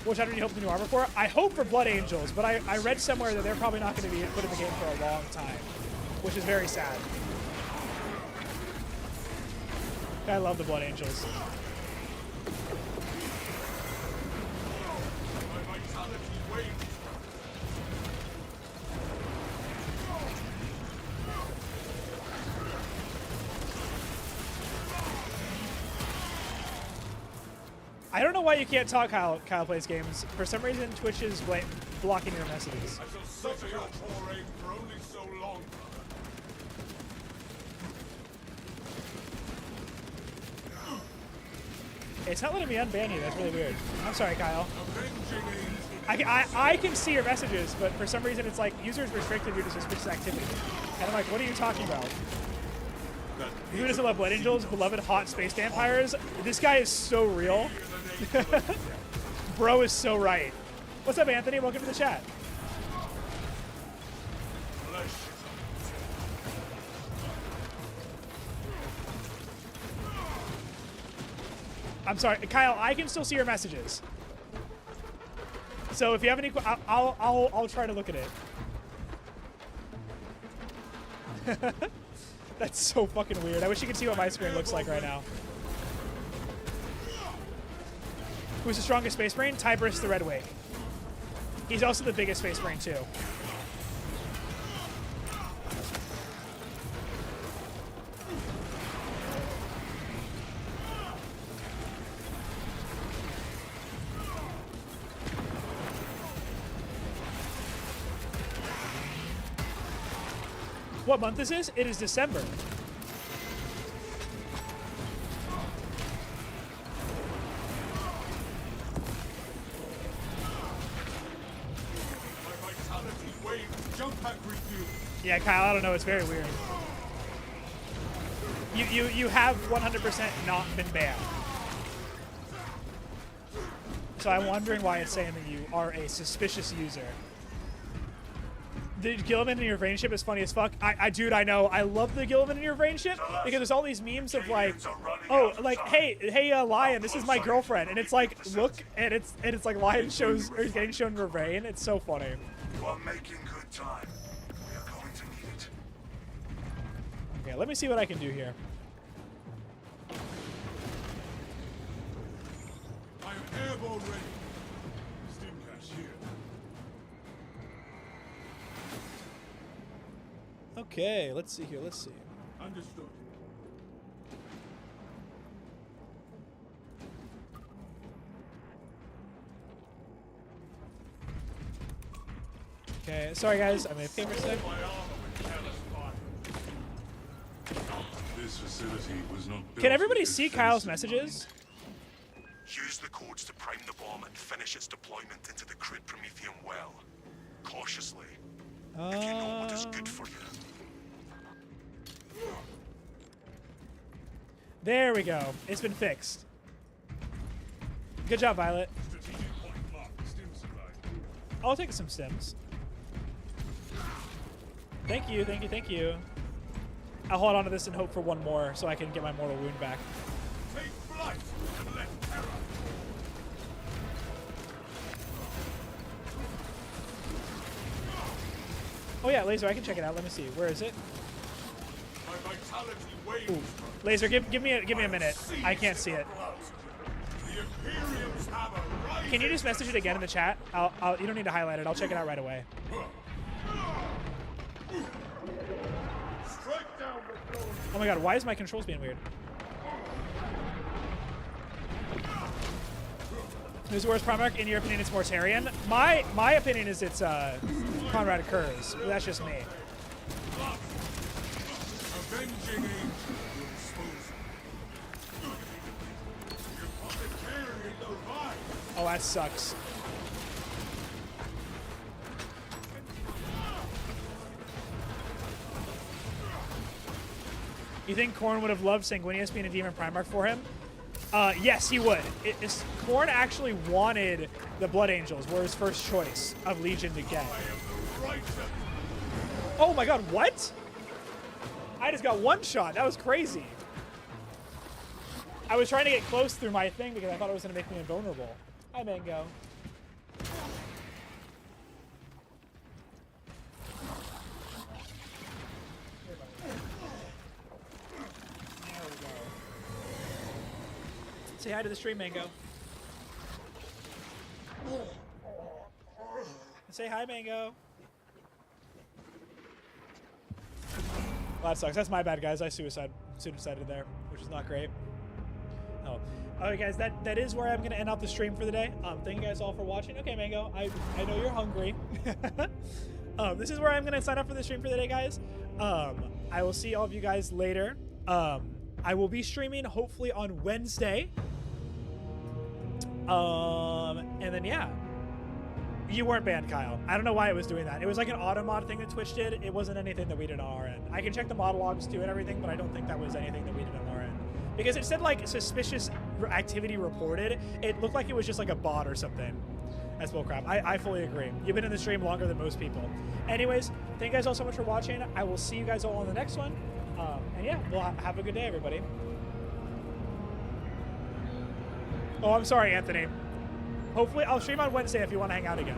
Which item do you hope the new armor for? I hope for Blood Angels, but I read somewhere that they're probably not going to be put in the game for a long time, which is very sad. I love the Blood Angels. I don't know why you can't talk, Kyle plays games. For some reason, Twitch is blocking your messages.
I shall suffer your foray for only so long.
It's not letting me unban you. That's really weird. I'm sorry, Kyle. I can see your messages, but for some reason, it's like users restricted due to suspicious activity. And I'm like, what are you talking about? Who doesn't love Blood Angels? Beloved hot space vampires? This guy is so real. Bro is so right. What's up, Anthony? Welcome to the chat. I'm sorry, Kyle. I can still see your messages. So if you have any, I'll try to look at it. That's so fucking weird. I wish you could see what my screen looks like right now. Who's the strongest Space Marine? Tybris the Red Wake. He's also the biggest Space Marine too. What month this is? It is December. Yeah, Kyle, I don't know. It's very weird. You have 100% not been banned. So I'm wondering why it's saying that you are a suspicious user. The Gilliman in your Vrain ship is funny as fuck. Dude, I know. I love the Gilliman in your Vrain ship because there's all these memes of like, oh, like, hey, Lion, this is my girlfriend, and it's like, look, and it's like Lion shows or getting shown Vrain. It's so funny.
You are making good time. We are going to need it.
Okay, let me see what I can do here.
I am airborne ready. Stim cache here.
Okay, let's see here. Let's see.
Understood.
Okay, sorry guys, I'm AFK for a sec.
This facility was not built
Can everybody
with
see
defense
Kyle's
in
messages?
Use the codes to prime the bomb and finish its deployment into the crude Prometheum well. Cautiously. If you know what is good for you.
There we go. It's been fixed. Good job, Violet.
Strategic point marked. Stim supply.
I'll take some stims. Thank you, thank you, thank you. I'll hold on to this and hope for one more so I can get my mortal wound back.
Take flight and let terror.
Oh yeah, laser, I can check it out. Let me see. Where is it?
My vitality waves.
Ooh. Laser, give me a minute. I can't see it.
The Imperiums have arrived.
Can you just message it again in the chat? You don't need to highlight it. I'll check it out right away.
Strike down with those.
Oh my god, why is my controls being weird? Who's the worst Primarch? In your opinion, it's Mortarion. My opinion is it's Conrad Kurz. But that's just me.
Avenging angel will expose you. Your Apothecarian alive.
Oh, that sucks. You think Korn would have loved Sanguinius being a Demon Primarch for him? Yes, he would. Korn actually wanted the Blood Angels, were his first choice of Legion to get. Oh my god, what? I just got one shot. That was crazy. I was trying to get close through my thing because I thought it was going to make me invulnerable. Hi, Mango. There we go. Say hi to the stream, Mango. Say hi, Mango. Well, that sucks. That's my bad, guys. I suicided there, which is not great. Oh. Alright, guys, that is where I'm going to end out the stream for the day. Thank you guys all for watching. Okay, Mango, I know you're hungry. This is where I'm going to sign up for the stream for the day, guys. I will see all of you guys later. I will be streaming hopefully on Wednesday. And then, yeah. You weren't banned, Kyle. I don't know why it was doing that. It was like an auto mod thing that Twitch did. It wasn't anything that we did on our end. I can check the mod logs too and everything, but I don't think that was anything that we did on our end. Because it said like suspicious activity reported. It looked like it was just like a bot or something. That's bullcrap. I fully agree. You've been in the stream longer than most people. Anyways, thank you guys all so much for watching. I will see you guys all on the next one. And yeah, well, have a good day, everybody. Oh, I'm sorry, Anthony. Hopefully, I'll stream on Wednesday if you want to hang out again.